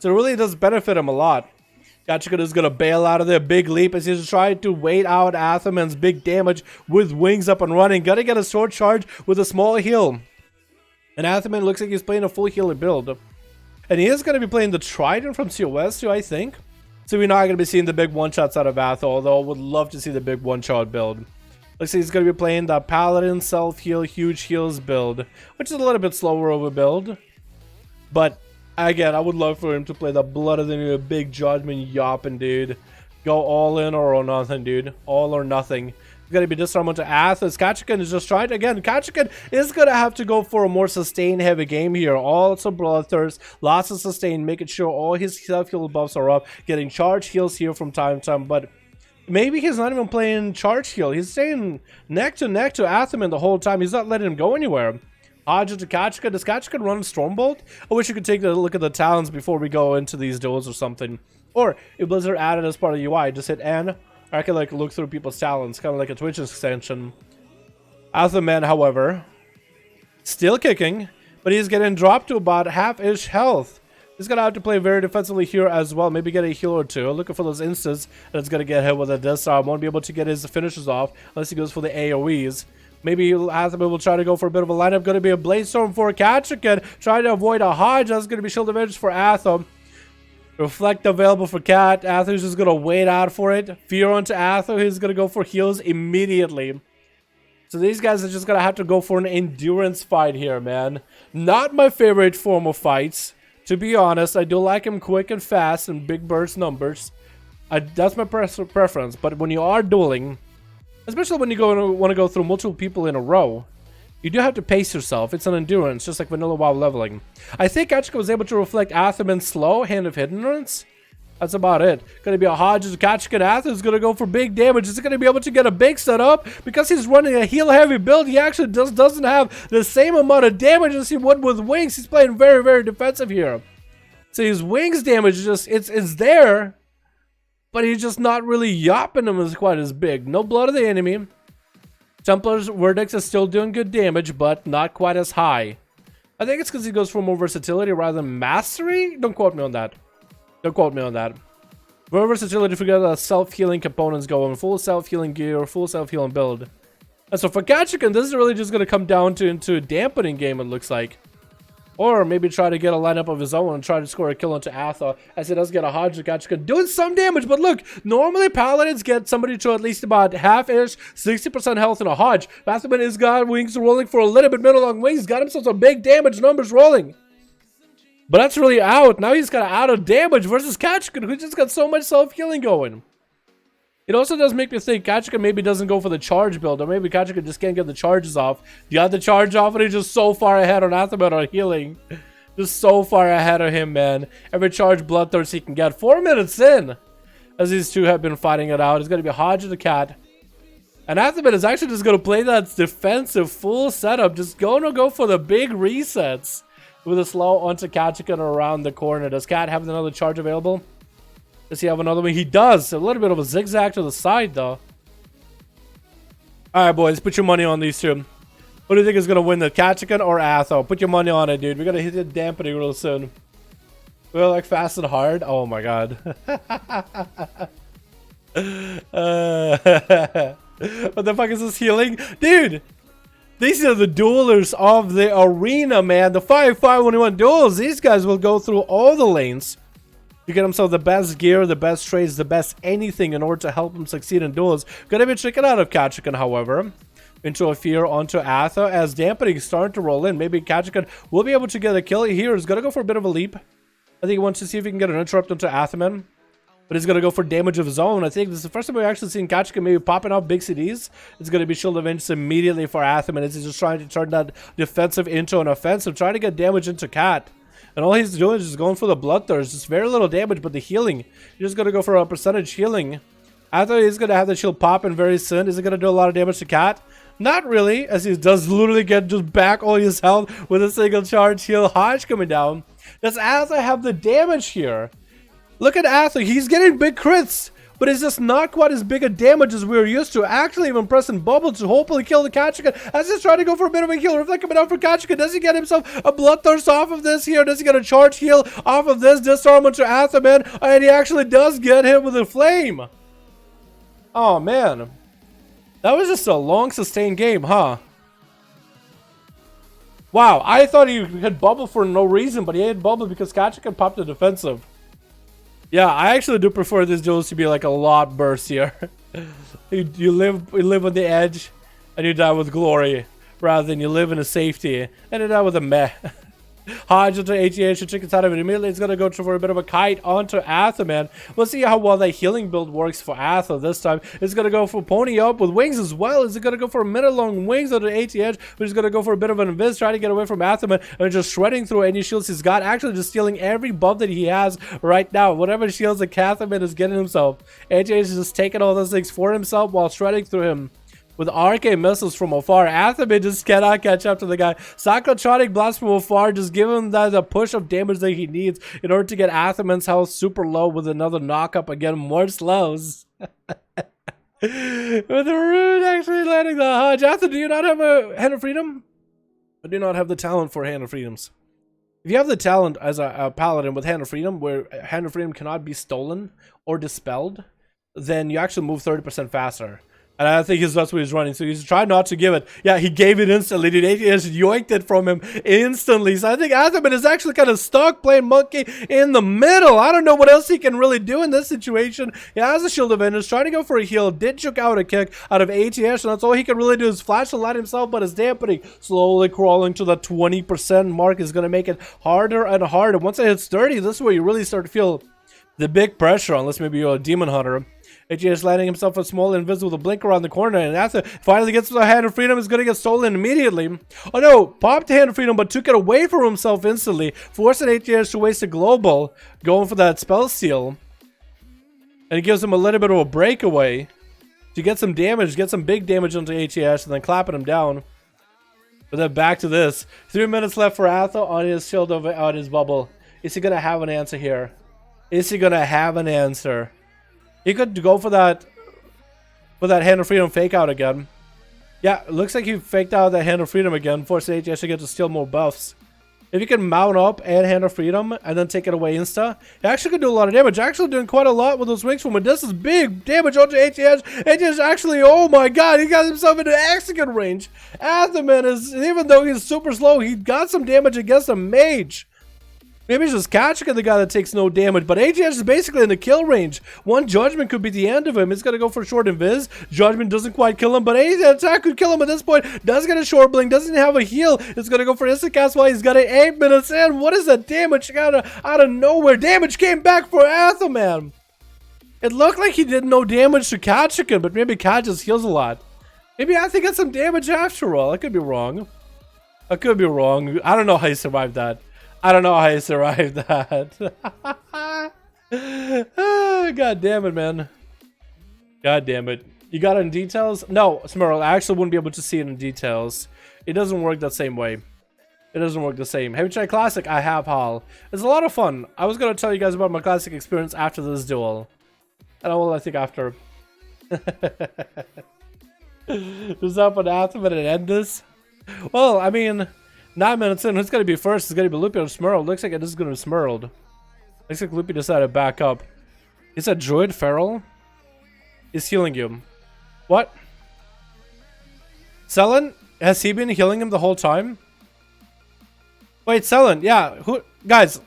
So it really does benefit him a lot. Kachika is going to bail out of there. Big leap as he's trying to wait out Athaman's big damage with wings up and running. Gonna get a short charge with a small heal. And Athaman looks like he's playing a full healer build. And he is going to be playing the Trident from COS too, I think. So we're not going to be seeing the big one-shots out of Atha, although I would love to see the big one-shot build. Looks like he's going to be playing the Paladin self-heal, huge heals build, which is a little bit slower of a build. But again, I would love for him to play the Blood of the New Big Judgment Yoppin', dude. Go all in or nothing, dude. All or nothing. Going to be disarmed to Athos. Kachika is just trying again. Kachika is going to have to go for a more sustained heavy game here. Also Bloodthirst, lots of sustain, making sure all his self-heal buffs are up, getting charge heals here from time to time, but maybe he's not even playing charge heal. He's staying neck to Athaman the whole time. He's not letting him go anywhere. Hodge to Kachika. Does Kachika run Stormbolt? I wish you could take a look at the talents before we go into these duels or something. Or if Blizzard added as part of the UI, just hit N. I can like look through people's talents, kind of like a Twitch extension. Athaman, however, still kicking, but he's getting dropped to about half-ish health. He's gonna have to play very defensively here as well. Maybe get a heal or two. Looking for those instants that's gonna get hit with a disarm. Won't be able to get his finishes off unless he goes for the AoEs. Maybe Athaman will try to go for a bit of a lineup. Gonna be a Blaze Storm for Kachika, trying to avoid a Hodge. That's gonna be Shield of Edge for Atham. Reflect available for Cat. Atho's just gonna wait out for it. Fear onto Atho. He's gonna go for heals immediately. So these guys are just gonna have to go for an endurance fight here, man. Not my favorite form of fights. To be honest, I do like him quick and fast and big burst numbers. That's my preference. But when you are dueling, especially when you want to go through multiple people in a row, you do have to pace yourself. It's an endurance, just like vanilla WoW leveling. I think Kachika was able to reflect Athaman's slow Hand of Hindrance. That's about it. Gonna be a Hodge. Kachika and Athaman's gonna go for big damage. Is he gonna be able to get a big setup? Because he's running a heal heavy build, he actually doesn't have the same amount of damage as he would with wings. He's playing very, very defensive here. So his wings damage is just it's there, but he's just not really yopping him as quite as big. No blood of the enemy. Templar's Vertex is still doing good damage, but not quite as high. I think it's because he goes for more versatility rather than mastery. Don't quote me on that. Don't quote me on that. For versatility, forget the self-healing components going. Full self-healing gear, full self-healing build. And so for Kachika, this is really just going to come down to into a dampening game, it looks like. Or maybe try to get a lineup of his own and try to score a kill into Atha, as he does get a Hodge Kachika doing some damage. But look, normally Paladins get somebody to at least about half-ish, 60% health in a Hodge. Athaman has got wings rolling for a little bit, middle long wings. He's got himself some big damage numbers rolling. But that's really out. Now he's got out of damage versus Kachika, who just got so much self-healing going. It also does make me think Kachika maybe doesn't go for the charge build, or maybe Kachika just can't get the charges off. You got the charge off, and he's just so far ahead on Athaman on healing. Just so far ahead of him, man. Every charge Bloodthirst he can get. 4 minutes in, as these two have been fighting it out. It's going to be Hodge the Cat. And Athaman is actually just going to play that defensive full setup. Just go for the big resets. With a slow onto Kachika and around the corner. Does Cat have another charge available? Does he have another one? He does. A little bit of a zigzag to the side, though. Alright, boys. Put your money on these two. Who do you think is going to win, the Kachika or Atho? Put your money on it, dude. We're going to hit the dampening real soon. We're like fast and hard. Oh, my God. What the fuck is this healing? Dude! These are the duelers of the arena, man. The 5V5 1v1 Duels. These guys will go through all the lanes to get themselves the best gear, the best trades, the best anything in order to help them succeed in duels. Gonna be checking out of Kachikan, however. Into a fear onto Atha as dampening is starting to roll in. Maybe Kachikan will be able to get a kill here. He's gonna go for a bit of a leap. I think he wants to see if he can get an interrupt onto Athaman. But he's going to go for damage of his own. I think this is the first time we've actually seen Kachikan maybe popping off big CDs. It's going to be Shield of Vengeance immediately for Athaman as he's just trying to turn that defensive into an offensive, trying to get damage into Cat. And all he's doing is just going for the Bloodthirst. Just very little damage, but the healing. He's just going to go for a percentage healing. I thought he's going to have the shield pop in very soon. Is it going to do a lot of damage to Cat? Not really, as he does literally get just back all his health with a single charge heal. Hodge coming down. Does Atha have the damage here? Look at Atha, he's getting big crits, but it's just not quite as big a damage as we were used to. Actually, even pressing bubble to hopefully kill the Kachikan. As he's trying to go for a bit of a heal. Reflect coming out for Kachikan. Does he get himself a Bloodthirst off of this here? Does he get a charge heal off of this? Disarm onto Athaman, and he actually does get hit with a flame. Oh, man. That was just a long, sustained game, huh? Wow, I thought he had bubble for no reason, but he had bubble because Kachikan popped the defensive. Yeah, I actually do prefer these duels to be like a lot burstier. you live on the edge and you die with glory, rather than you live in a safety and you die with a meh. Hodge into HDH and chickens out of it. Immediately it's going to go for a bit of a kite onto Atha, man. We'll see how well that healing build works for Atha this time. It's going to go for Pony up with wings as well. Is it going to go for a minute long wings onto HDH? But he's going to go for a bit of an invis, trying to get away from Athaman and just shredding through any shields he's got. Actually just stealing every buff that he has right now. Whatever shields that Athaman is getting himself. HDH is just taking all those things for himself while shredding through him with arcane missiles from afar. Athaman just cannot catch up to the guy. Psychotronic blast from afar, just give him the push of damage that he needs in order to get Athaman's health super low with another knock up again. More slows. With the rune actually landing the Hodge. Atha, do you not have a Hand of Freedom? I do not have the talent for Hand of Freedoms. If you have the talent as a paladin with Hand of Freedom, where Hand of Freedom cannot be stolen or dispelled, then you actually move 30% faster. And I think that's what he's running. So he's trying not to give it. Yeah, he gave it instantly. Dude, he just yoinked it from him instantly. So I think Athaman is actually kind of stuck playing monkey in the middle. I don't know what else he can really do in this situation. He has a Shield of Vengeance, trying to go for a heal. Did juke out a kick out of ATS. And that's all he can really do is flash the light himself. But his dampening slowly crawling to the 20% mark is going to make it harder and harder. Once it hits 30, this is where you really start to feel the big pressure. Unless maybe you're a Demon Hunter. HGS landing himself a small invis with a blink around the corner, and Atha finally gets the Hand of Freedom. Is going to get stolen immediately. Oh no, popped the Hand of Freedom, but took it away from himself instantly, forcing HGS to waste a global, going for that spell steal. And it gives him a little bit of a breakaway to get some damage, get some big damage onto HGS, and then clapping him down. But then back to this. 3 minutes left for Atha on his shield on his bubble. Is he going to have an answer here? Is he going to have an answer? He could go for that Hand of Freedom fake out again. Yeah, it looks like he faked out that Hand of Freedom again, forcing HGS to get to steal more buffs. If you can mount up and Hand of Freedom and then take it away insta, it actually could do a lot of damage. Actually doing quite a lot with those wings from it. This is big damage onto HGS. HGS actually, oh my god, he got himself into execute range. Athaman is, even though he's super slow, he got some damage against a mage. Maybe it's just Kachikan, the guy that takes no damage, but HGS is basically in the kill range. One Judgment could be the end of him. He's going to go for a short invis. Judgment doesn't quite kill him, but any attack could kill him at this point. Does get a short blink, doesn't have a heal. It's going to go for instant cast while he's got it 8 minutes in. What is that damage out of nowhere? Damage came back for Athaman. It looked like he did no damage to Kachikan, but maybe Kat just heals a lot. Maybe Atha got some damage after all. I could be wrong. I could be wrong. I don't know how he survived that. I don't know how he survived that. God damn it, man. God damn it. You got it in details? No, Smirl, I actually wouldn't be able to see it in details. It doesn't work that same way. It doesn't work the same. Have you tried Classic? I have, Hall. It's a lot of fun. I was going to tell you guys about my Classic experience after this duel. And I will, I think, after. Just up on Athaman and end this? Well, I mean... 9 minutes in, who's going to be first? It's going to be Loopy or Smurl. Looks like it is going to be Smurled. Looks like Loopy decided to back up. Is that Druid Feral? is healing you. What? Selen? Has he been healing him the whole time? Wait, Selen, yeah. Who? Guys,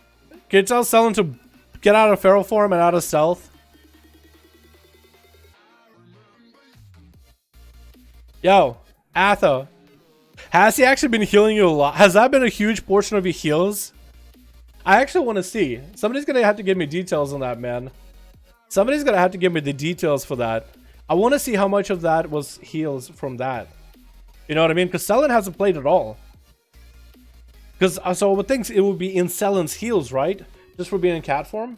can you tell Selen to get out of feral form and out of stealth? Yo, Atho. Has he actually been healing you a lot? Has that been a huge portion of your heals? I actually want to see. Somebody's going to have to give me details on that, man. Somebody's going to have to give me the details for that. I want to see how much of that was heals from that. You know what I mean? Because Selen hasn't played at all. Because so I would think it would be in Selen's heals, right? Just for being in cat form.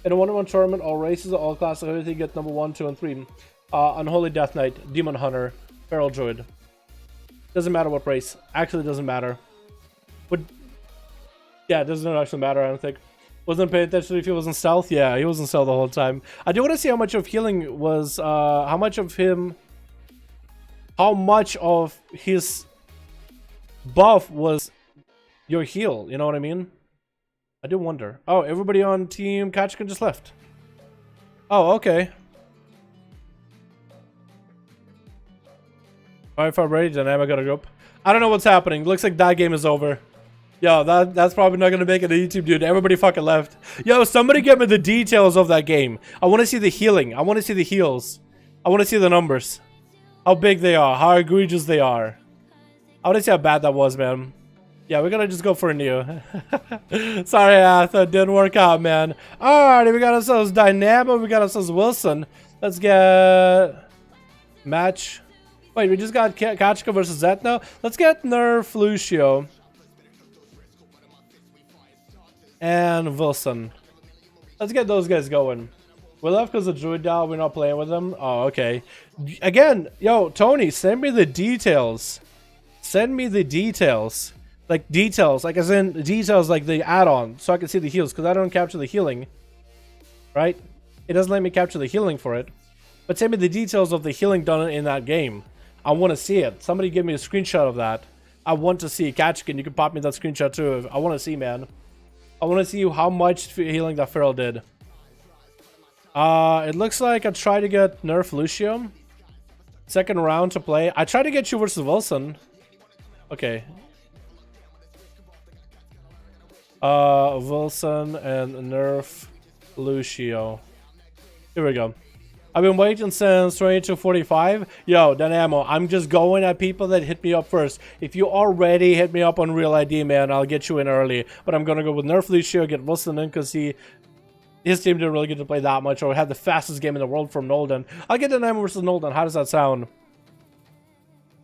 In a 1v1 tournament, all races, all classes, everything get number 1, 2, and 3. Unholy Death Knight, Demon Hunter, Feral Druid. Doesn't matter what race. Actually, doesn't matter. But yeah, it doesn't actually matter, I don't think. Wasn't paying attention if he was in stealth? Yeah, he was in stealth the whole time. I do want to see how much of healing was, how much of his buff was your heal, you know what I mean? I do wonder. Oh, everybody on Team Kachkan just left. Oh, okay. Alright, if I'm ready, then I'm gonna go. I don't know what's happening. Looks like that game is over. Yo, that's probably not gonna make it to YouTube, dude. Everybody fucking left. Yo, somebody get me the details of that game. I want to see the healing. I want to see the heals. I want to see the numbers. How big they are. How egregious they are. I want to see how bad that was, man. Yeah, we're gonna just go for a new. Sorry, that didn't work out, man. Alrighty, we got ourselves Dynamo. We got ourselves Wilson. Let's get match. Wait, we just got Kachka versus Zetna. Let's get Nerf Lucio. And Wilson. Let's get those guys going. We left because of Druid Dow. We're not playing with them. Oh, okay. Again, yo, Tony, send me the details. Send me the details. Like details, like as in details like the add-on, so I can see the heals, because I don't capture the healing. Right? It doesn't let me capture the healing for it. But send me the details of the healing done in that game. I want to see it. Somebody give me a screenshot of that. I want to see. Kachkin, you can pop me that screenshot too. I want to see, man. I want to see how much healing that Feral did. It looks like I tried to get Nerf Lucio. Second round to play. I tried to get you versus Wilson. Okay. Wilson and Nerf Lucio. Here we go. I've been waiting since 22:45. Yo, Dynamo, I'm just going at people that hit me up first. If you already hit me up on Real ID, man, I'll get you in early. But I'm gonna go with Nerf Lucio, get Wilson in because his team didn't really get to play that much, or had the fastest game in the world from Nolden. I'll get Dynamo versus Nolden. How does that sound?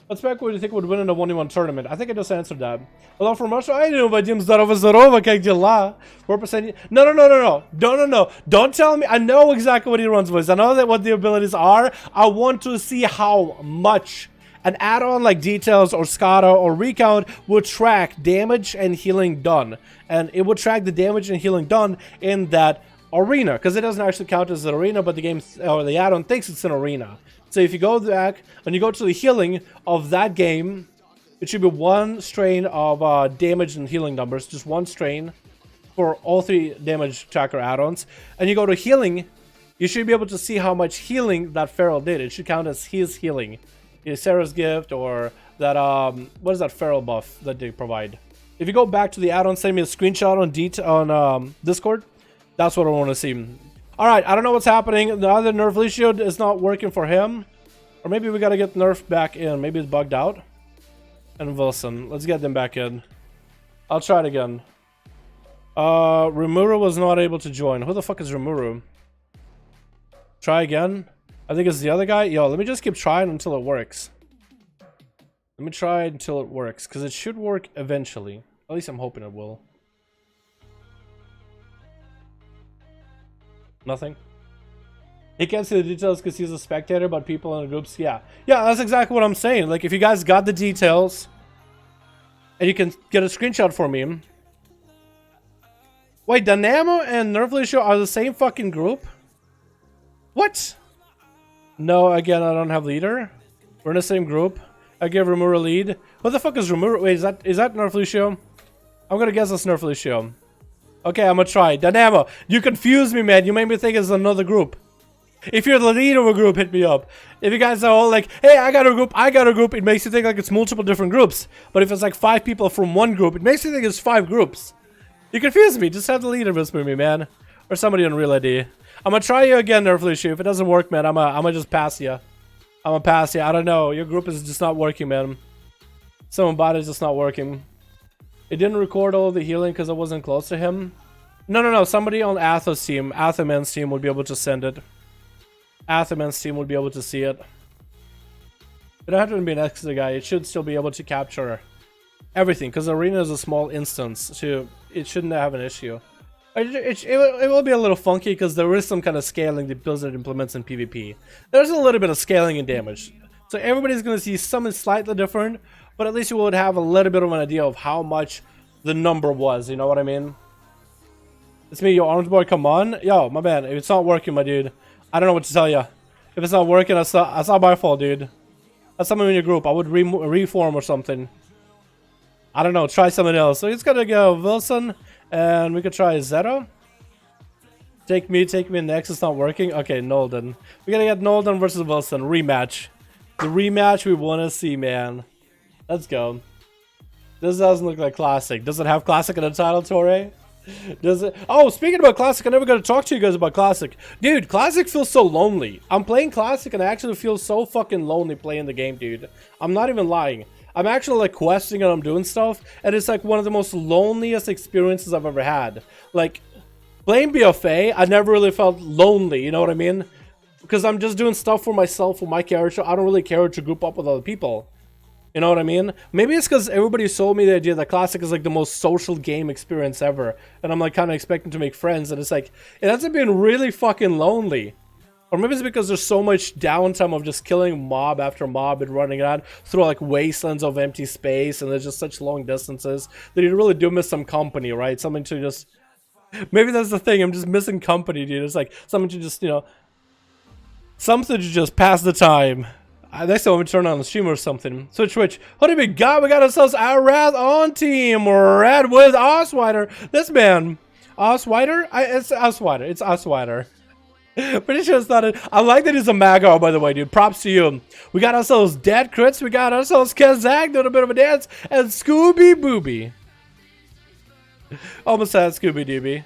What spec would you think would win in a 1v1 tournament? I think I just answered that. Hello from Russia. I know, Vadim Zdorova, как дела? 4%. No. Don't tell me. I know exactly what he runs with. I know that what the abilities are. I want to see how much an add-on like Details or SATA or Recount would track damage and healing done. And it would track the damage and healing done in that arena, because it doesn't actually count as an arena, but the game or the add-on thinks it's an arena. So if you go back and you go to the healing of that game, it should be one strain of damage and healing numbers, just one strain for all three damage tracker add-ons. And you go to healing, you should be able to see how much healing that Feral did. It should count as his healing. Either Sarah's gift or that what is that Feral buff that they provide? If you go back to the add-on, send me a screenshot on Discord. That's what I want to see. Alright, I don't know what's happening. The other Nerf Lucio is not working for him. Or maybe we gotta get Nerf back in. Maybe it's bugged out. And Wilson. Let's get them back in. I'll try it again. Rimuru was not able to join. Who the fuck is Rimuru? Try again. I think it's the other guy. Yo, let me just keep trying until it works. Let me try until it works. Because it should work eventually. At least I'm hoping it will. Nothing. He can't see the details because he's a spectator, but people in the groups, yeah, that's exactly what I'm saying. Like, if you guys got the details and you can get a screenshot for me. Wait, Dynamo and Nerf Lucio are the same fucking group? What? No, again, I don't have leader. We're in the same group. I give Rimuru a lead. What the fuck is Rimuru? Wait, is that Nerf Lucio? I'm gonna guess it's Nerf Lucio. Okay, I'm gonna try. Dynamo, you confused me, man. You made me think it's another group. If you're the leader of a group, hit me up. If you guys are all like, hey, I got a group, it makes you think like it's multiple different groups. But if it's like 5 people from one group, it makes you think it's 5 groups. You confuse me. Just have the leader whisper me, man. Or somebody on Real ID. I'm gonna try you again, Nerfly. If it doesn't work, man, I'm gonna just pass you. I'm gonna pass you. I don't know. Your group is just not working, man. Someone bot is just not working. It didn't record all of the healing because I wasn't close to him. No. Somebody on Athos team, Athaman's team would be able to send it. Athaman's team would be able to see it. It don't have to be an extra guy. It should still be able to capture everything because Arena is a small instance, so it shouldn't have an issue. It will be a little funky because there is some kind of scaling that Blizzard implements in PvP. There's a little bit of scaling and damage. So everybody's going to see something slightly different, but at least you would have a little bit of an idea of how much the number was, you know what I mean? It's me, yo, Orange Boy, come on. Yo, my man, if it's not working, my dude, I don't know what to tell you. If it's not working, that's not my fault, dude. That's someone in your group. I would reform or something. I don't know, try something else. So it's gonna go Wilson, and we could try Zero. Take me next. It's not working. Okay, Nolden. We gotta get Nolden versus Wilson. Rematch. The rematch we want to see, man. Let's go. This doesn't look like Classic. Does it have Classic in the title, Torre? Does it? Oh, speaking about Classic, I never got to talk to you guys about Classic. Dude, Classic feels so lonely. I'm playing Classic and I actually feel so fucking lonely playing the game, dude. I'm not even lying. I'm actually like questing and I'm doing stuff, and it's like one of the most loneliest experiences I've ever had. Like, playing BFA, I never really felt lonely, you know what I mean? Because I'm just doing stuff for myself, for my character. I don't really care to group up with other people. You know what I mean? Maybe it's because everybody sold me the idea that Classic is like the most social game experience ever. And I'm like kind of expecting to make friends. And it's like, it ends up being really fucking lonely. Or maybe it's because there's so much downtime of just killing mob after mob and running around through like wastelands of empty space. And there's just such long distances that you really do miss some company, right? Something to just... Maybe that's the thing. I'm just missing company, dude. It's like something to just, you know... Something to just pass the time. Next time we turn on the stream or something. Switch. What do we got? We got ourselves Arath on team. Red with Oswider. This man. Oswider? It's Oswider. It's Oswider. Pretty sure it's not it. I like that he's a Mago, by the way, dude. Props to you. We got ourselves Dead Crits. We got ourselves Kazak doing a bit of a dance. And Scooby Booby. Almost said Scooby Dooby.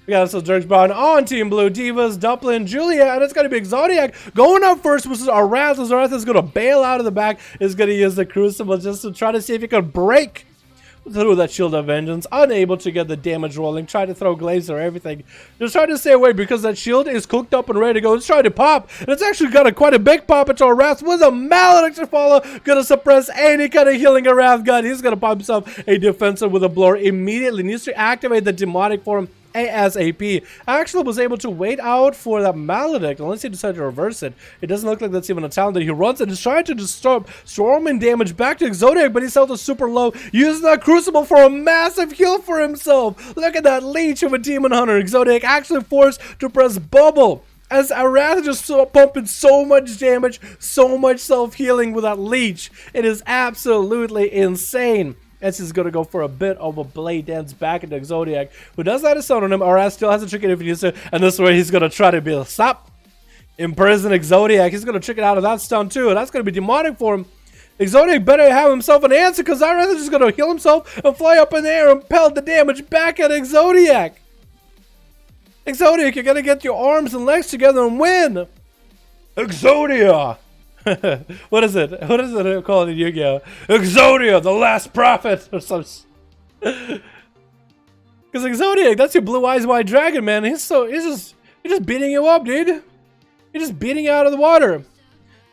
We got ourselves Dirk Brown on Team Blue, Divas, Duplin, Julia, and it's going to be Zodiac going up first versus Arath. Arath is going to bail out of the back, is going to use the Crucible just to try to see if he can break through that Shield of Vengeance. Unable to get the damage rolling, try to throw Glazer, everything. Just trying to stay away because that shield is cooked up and ready to go. It's trying to pop, and it's actually got quite a big pop into Arath with a Maledict to follow. Going to suppress any kind of healing Arath gun. He's going to pop himself a defensive with a blower immediately. Needs to activate the demonic form ASAP. Actually was able to wait out for that Maledict unless he decided to reverse it. It doesn't look like that's even a talent that he runs, and is trying to disturb Storming damage back to Zodiac, but he's held super low. Using that Crucible for a massive heal for himself. Look at that leech of a Demon Hunter. Zodiac actually forced to press bubble as Arath just pumping so much damage, so much self-healing with that leech. It is absolutely insane. S is going to go for a bit of a blade dance back into Zodiac, who does have a stun on him. Arath still has a trick if he needs to, and this way he's going to try to be a stop. Imprison Zodiac. He's going to trick it out of that stun too, and that's going to be demonic for him. Zodiac better have himself an answer, because Arath is just going to heal himself and fly up in the air and pelt the damage back at Zodiac. Zodiac, you're going to get your arms and legs together and win. Exodia. What is it? What is it called in Yu-Gi-Oh? Exodia, the last prophet, or some. Because Exodia, that's your blue eyes white dragon, man. He's just beating you up, dude. He's just beating you out of the water.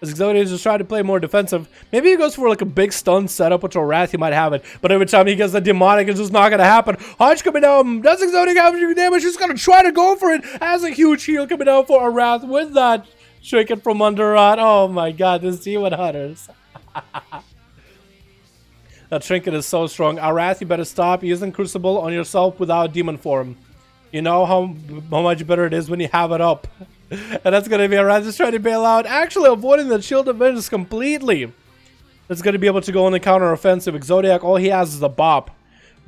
As Exodia is just trying to play more defensive. Maybe he goes for like a big stun setup, which Arath he might have it. But every time he gets the demonic, it's just not gonna happen. Hodge coming down. Does Exodia have damage? He's gonna try to go for it. Has a huge heal coming down for Arath with that. Shaken from under on. Oh my god, this Demon Hunters. That trinket is so strong. Arath, you better stop using Crucible on yourself without demon form. You know how much better it is when you have it up. And that's going to be Arath just trying to bail out. Actually avoiding the Shield of Vengeance completely. It's going to be able to go on the counter offensive. Zodiac, all he has is a bop.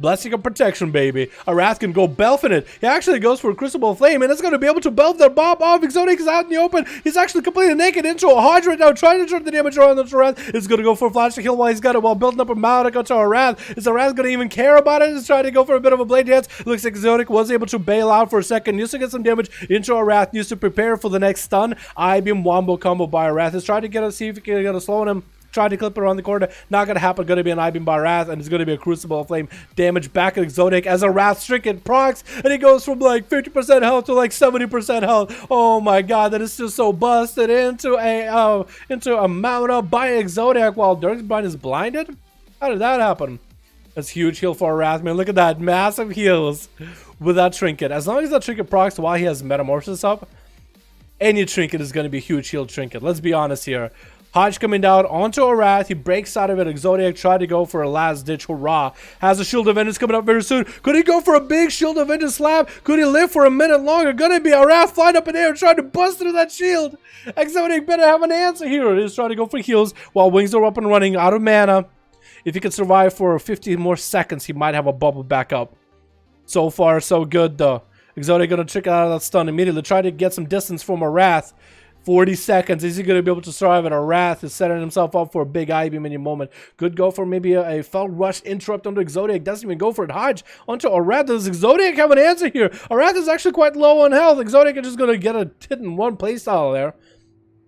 Blessing of protection, baby. Arath can go belfing it. He actually goes for a Crucible Flame, and it's going to be able to belf that bomb off. Exotic is out in the open. He's actually completely naked into a Hodge right now, trying to turn the damage around the Arath. Is going to go for a flash to kill while he's got it, while building up a Maledict onto Arath. Is Arath going to even care about it? He's trying to go for a bit of a blade dance. Looks like Exotic was able to bail out for a second. Used to get some damage into Arath. Used to prepare for the next stun. I-beam wombo combo by Arath. Is trying to get a see if he can get a slow on him. Tried to clip it around the corner. Not going to happen. Going to be an I-beam by Wrath, and it's going to be a Crucible of Flame damage back at Exotic as a Wrath stricken procs, and he goes from like 50% health to like 70% health. Oh my god, that is just so busted into a mount up by Exotic while Dirk's Blind is blinded. How did that happen? That's huge heal for Wrath, man. Look at that, massive heals with that trinket. As long as that trinket procs while he has Metamorphosis up, any trinket is going to be a huge heal trinket. Let's be honest here. Hodge coming down onto Arath. He breaks out of it. Exotic tried to go for a last ditch hurrah. Has a Shield of Vengeance coming up very soon. Could he go for a big Shield of Vengeance slap? Could he live for a minute longer? Gonna be Arath flying up in the air trying to bust through that shield. Exotic better have an answer here. He's trying to go for heals while wings are up and running out of mana. If he can survive for 15 more seconds, he might have a bubble back up. So far, so good though. Exotic gonna trick out of that stun immediately. Try to get some distance from Arath. 40 seconds. Is he going to be able to survive it? Arath is setting himself up for a big I-beam any moment. Could go for maybe a fell rush interrupt onto Exotic. Doesn't even go for it. Hodge onto Arath. Does Exotic have an answer here? Arath is actually quite low on health. Exotic is just going to get a hit in one playstyle there.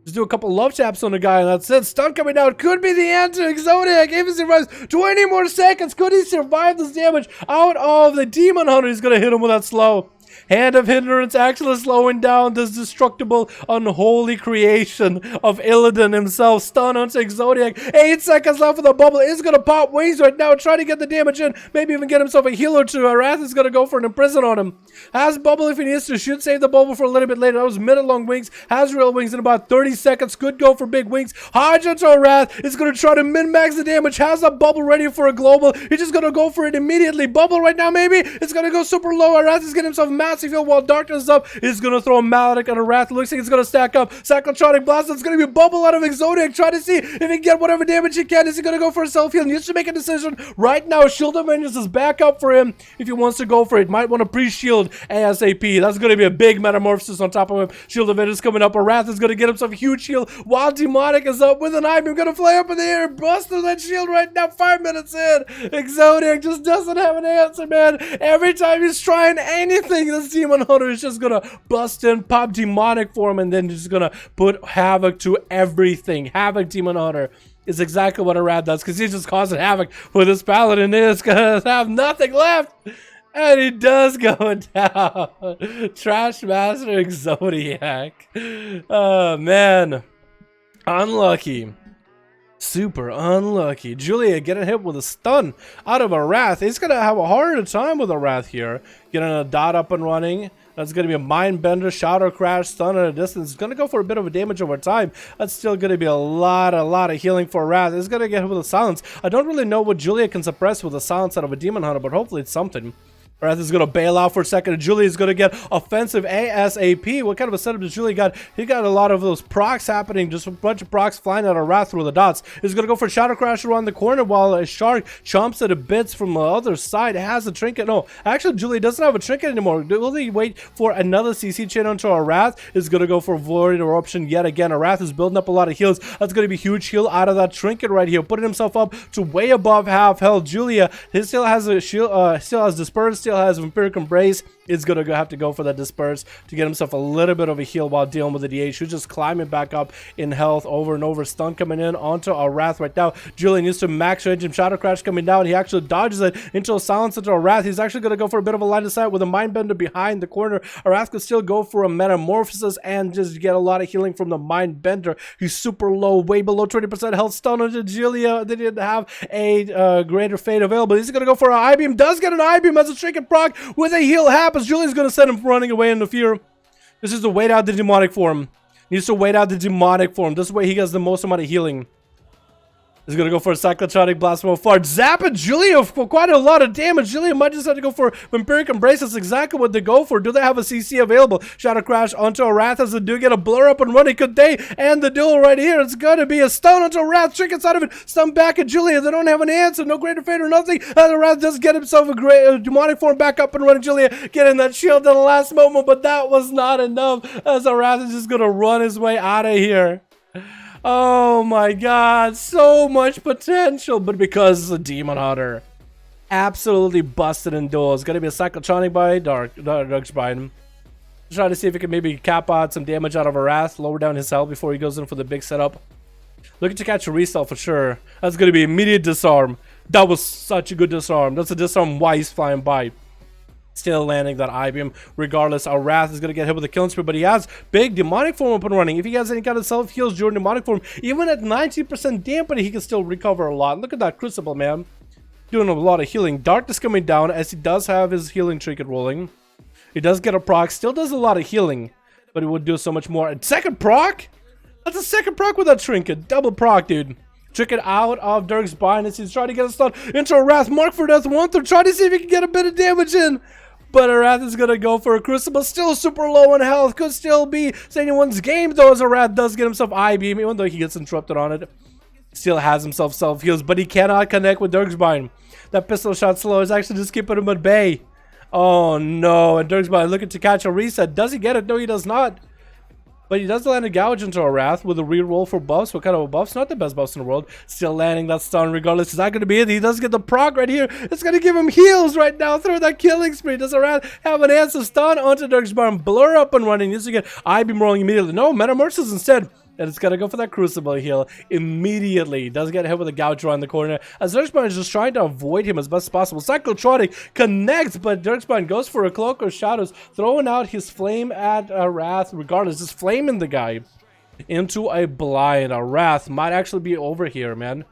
Just do a couple love taps on the guy, and that's it. Stun coming down could be the answer. Exotic, if he survives 20 more seconds, could he survive this damage out of the Demon Hunter? He's going to hit him with that slow. Hand of Hindrance actually slowing down this destructible, unholy creation of Illidan himself. Stun onto Exotic. 8 seconds left for the bubble. Is going to pop wings right now. Try to get the damage in. Maybe even get himself a heal or two. Arath is going to go for an imprison on him. Has bubble if he needs to. Should save the bubble for a little bit later. That was mid-long wings. Has real wings in about 30 seconds. Could go for big wings. Hodge onto Arath is going to try to min-max the damage. Has a bubble ready for a global. He's just going to go for it immediately. Bubble right now maybe. It's going to go super low. Arath is getting himself massive heal while darkness is up. He's going to throw a Maledict on Arath. Looks like it's going to stack up. Cyclotronic Blast. It's going to be a bubble out of Exotic. Try to see if he can get whatever damage he can. Is he going to go for a self-heal? He needs to make a decision right now. Shield of Vengeance is back up for him if he wants to go for it. Might want to pre-shield ASAP. That's going to be a big Metamorphosis on top of him. Shield of Vengeance coming up. Arath is going to get himself a huge heal while Demonic is up with an I-beam. Going to fly up in the air. Bust through that shield right now. 5 minutes in. Exotic just doesn't have an answer, man. Every time he's trying anything, this Demon Hunter is just going to bust in, pop Demonic for him, and then just going to put havoc to everything. Havoc Demon Hunter is exactly what Arath does, because he's just causing havoc with his Paladin. Is going to have nothing left. And he does go down. Trash Master Zodiac. Oh, man. Unlucky. Super unlucky. Julia getting hit with a stun out of Arath. He's going to have a harder time with Arath here. Getting a dot up and running. That's going to be a Mind Bender, Shadow Crash, stun at a distance. It's going to go for a bit of a damage over time. That's still going to be a lot of healing for Arath. It's going to get hit with a silence. I don't really know what Julia can suppress with a silence out of a Demon Hunter, but hopefully it's something. Arath is going to bail out for a second. Julie is going to get offensive ASAP. What kind of a setup does Julie got? He got a lot of those procs happening. Just a bunch of procs flying at Arath through the dots. He's going to go for Shadow Crash around the corner while a Shark chomps at a bits from the other side. Has a trinket. No, actually, Julie doesn't have a trinket anymore. Will he wait for another CC chain onto Arath? Is going to go for Void Eruption yet again. Arath is building up a lot of heals. That's going to be huge heal out of that trinket right here. Putting himself up to way above half health. Julia, he still has a shield, still has Disperse, still has Vampiric Embrace. Is going to have to go for that Disperse to get himself a little bit of a heal while dealing with the DH, who's just climbing back up in health over and over. Stun coming in onto Arath right now. Julian used to max range him. Shadow Crash coming down. He actually dodges it into a silence into Arath. He's actually going to go for a bit of a line of sight with a Mind Bender behind the corner. Arath could still go for a Metamorphosis and just get a lot of healing from the Mind Bender. He's super low, way below 20% health. Stun onto Julia. They didn't have a greater fate available. He's going to go for an I-beam. Does get an I-beam as a trinket proc with a heal happens. Julian's going to send him running away in the fear. This is to wait out the demonic form. Needs to wait out the demonic form. This way he gets the most amount of healing. He's gonna go for a cyclotronic blast from afar. Zapping Julia for quite a lot of damage. Julia might just have to go for Vampiric Embrace. That's exactly what they go for. Do they have a CC available? Shadow Crash onto a Wrath as they do get a blur up and running. Could they end the duel right here? It's gonna be a stun onto a Wrath. Trick inside of it. Stun back at Julia. They don't have an answer. No greater fate or nothing. The Wrath does get himself a great demonic form back up and running. Julia getting that shield at the last moment, but that was not enough as the Wrath is just gonna run his way out of here. Oh my god, so much potential, but because the Demon Hunter absolutely busted in duels. Gonna be a Cyclotronic by Darkspine. Trying to see if he can maybe cap out some damage out of a Wrath, lower down his health before he goes in for the big setup. Looking to catch a resell for sure. That's gonna be immediate disarm. That was such a good disarm. That's a disarm while he's flying by. Still landing that I-beam. Regardless, our Wrath is going to get hit with a killing spree, but he has big demonic form up and running. If he has any kind of self-heals during demonic form, even at 90% dampening, he can still recover a lot. Look at that Crucible, man. Doing a lot of healing. Darkness coming down as he does have his healing trinket rolling. He does get a proc. Still does a lot of healing, but he would do so much more. And second proc? That's a second proc with that trinket. Double proc, dude. Trick it out of Dirk's bind as he's trying to get a stun into a Wrath. Mark for death. One through. Trying to see if he can get a bit of damage in. But a Wrath is going to go for a Crucible. Still super low on health. Could still be anyone's game, though, as a Wrath does get himself I-beam, even though he gets interrupted on it. Still has himself self-heals, but he cannot connect with Dirk's bind. That pistol shot slow is actually just keeping him at bay. Oh, no. And Dirk's bind looking to catch a reset. Does he get it? No, he does not. But he does land a gouge into a Wrath with a reroll for buffs. What kind of buffs? Not the best buffs in the world. Still landing that stun regardless. Is that going to be it? He does get the proc right here. It's going to give him heals right now through that killing spree. Does a Wrath have an answer? Stun onto Dirk's barn. Blur up and running. Needs to get I-beam rolling immediately. No, Metamorphosis instead. And it's going to go for that Crucible heal immediately. Does get hit with a gouge around the corner. As Dirkspine is just trying to avoid him as best as possible. Cyclotronic connects, but Dirkspine goes for a Cloak of Shadows, throwing out his flame at a Wrath regardless. Just flaming the guy into a blind. A Wrath might actually be over here, man.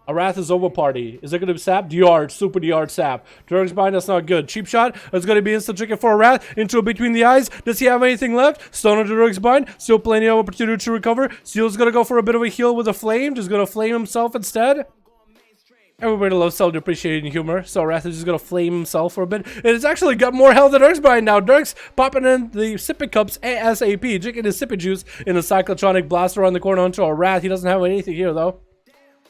A Wrath is over party. Is it going to be sap? DR, super DR sap. Dirk's bind, that's not good. Cheap shot. It's going to be instant trinket for a Wrath. Into between the eyes. Does he have anything left? Stone into Dirk's bind. Still plenty of opportunity to recover. Seal's going to go for a bit of a heal with a flame. Just going to flame himself instead. Everybody loves self-depreciating humor. So Wrath is just going to flame himself for a bit. It's actually got more health than Dirk's bind now. Dirk's popping in the sippy cups ASAP. Drinking his sippy juice in a Cyclotronic blast around the corner onto a Wrath. He doesn't have anything here though.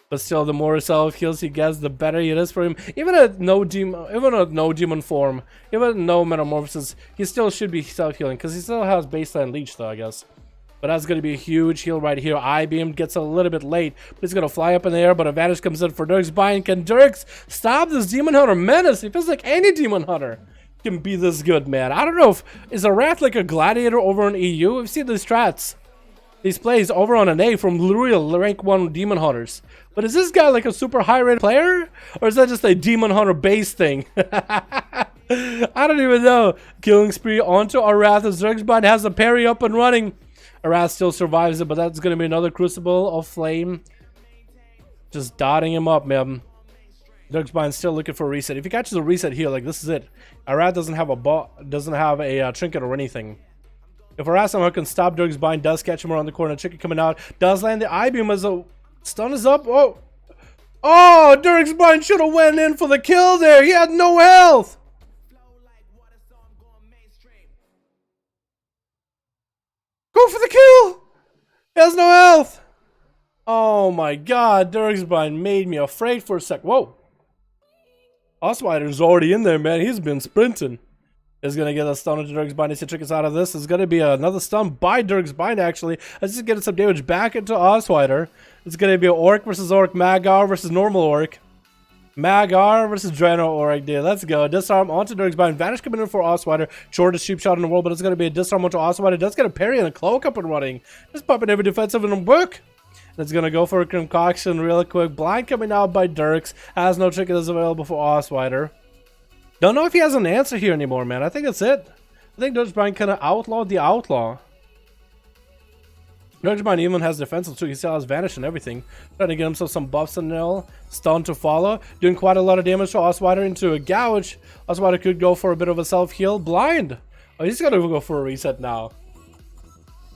But still, the more self-heals he gets, the better it is for him. Even at no demon form, even no metamorphosis, he still should be self-healing because he still has baseline leech, though, I guess. But that's going to be a huge heal right here. I-beam gets a little bit late, but he's going to fly up in the air. But Advantage comes in for Dirk's bind. Can Dirks stop this Demon Hunter menace? It feels like any Demon Hunter can be this good, man. I don't know if is a Wrath like a Gladiator over on EU. We've seen these strats. These plays over on NA from real rank 1 Demon Hunters. But is this guy like a super high rated player? Or is that just a Demon Hunter base thing? I don't even know. Killing spree onto a Wrath as Dirksbind has a parry up and running. A Wrath still survives it, but that's going to be another Crucible of Flame. Just dotting him up, man. Dirksbind still looking for a reset. If he catches a reset here, like this is it. A Wrath doesn't have a trinket or anything. If a Wrath somehow can stop Dirk's bind, does catch him around the corner. Chicken coming out, does land the I-beam as a stun is up. Oh, oh! Dirk's bind should have went in for the kill there. He had no health. Go for the kill. He has no health. Oh my God! Dirk's bind made me afraid for a sec. Whoa! Oswider's already in there, man. He's been sprinting. Is going to get a stun into Dirk's bind. He trick us out of this. It's going to be another stun by Dirk's bind, actually. Let's just get some damage back into Oswider. It's going to be an Orc versus Orc. Magar versus normal Orc. Magar versus Drano Orc, dude. Let's go. Disarm onto Dirk's bind. Vanish coming in for Oswider. Shortest cheap shot in the world, but it's going to be a disarm onto Oswider. Does get a parry and a cloak up and running. Just popping every defensive in the book. It's going to go for a concoction real quick. Blind coming out by Dirks. Has no trinket is available for Oswider. Don't know if he has an answer here anymore, man. I think that's it. I think Dirksbind kind of outlawed the outlaw. Dirksbind even has defensive too. He still has Vanish and everything. Trying to get himself some buffs and nil. Stun to follow. Doing quite a lot of damage to Oswider into a gouge. Oswider could go for a bit of a self-heal. Blind. Oh, he's going to go for a reset now.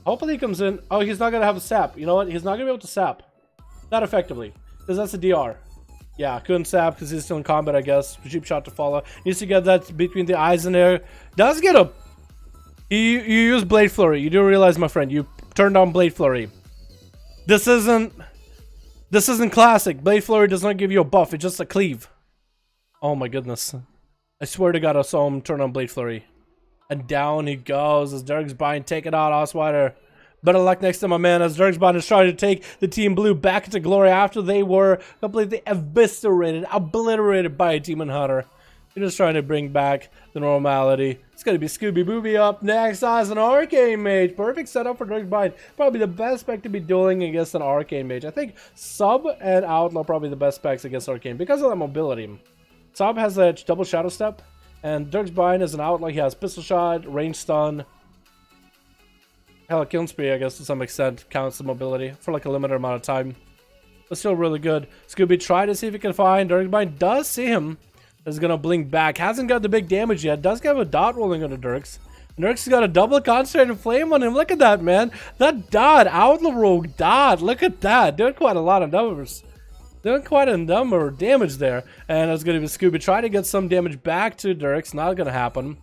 Hopefully he comes in. Oh, he's not going to have a sap. You know what? He's not going to be able to sap. Not effectively. Because that's a DR. Yeah, couldn't sap because he's still in combat, I guess. Cheap shot to follow. Needs to get that between the eyes in there. Does get a... You use Blade Flurry. You do realize, my friend, you turned on Blade Flurry. This isn't classic. Blade Flurry does not give you a buff. It's just a cleave. Oh my goodness. I swear to God I saw him turn on Blade Flurry. And down he goes as Dirksbine taking out Oswider. Better luck next to my man as Dirksbine is trying to take the Team Blue back into glory after they were completely eviscerated, obliterated by a Demon Hunter. You're just trying to bring back the normality. It's going to be Scooby Booby up next as an Arcane Mage. Perfect setup for Dirksbine. Probably the best spec to be dueling against an Arcane Mage. I think Sub and Outlaw probably the best specs against Arcane because of that mobility. Sub has a double Shadow Step, and Dirksbine is an Outlaw. He has Pistol Shot, Range Stun. Hell, Killing Spree, I guess, to some extent, counts the mobility for like a limited amount of time. But still really good. Scooby try to see if he can find. Dirksbine does see him. Is going to blink back. Hasn't got the big damage yet. Does have a dot rolling on the Dirks. Dirks has got a double concentrated flame on him. Look at that, man. That dot. Outlaw Rogue dot. Look at that. Doing quite a lot of numbers. Doing quite a number of damage there. And it's going to be Scooby trying to get some damage back to Dirks. Not going to happen.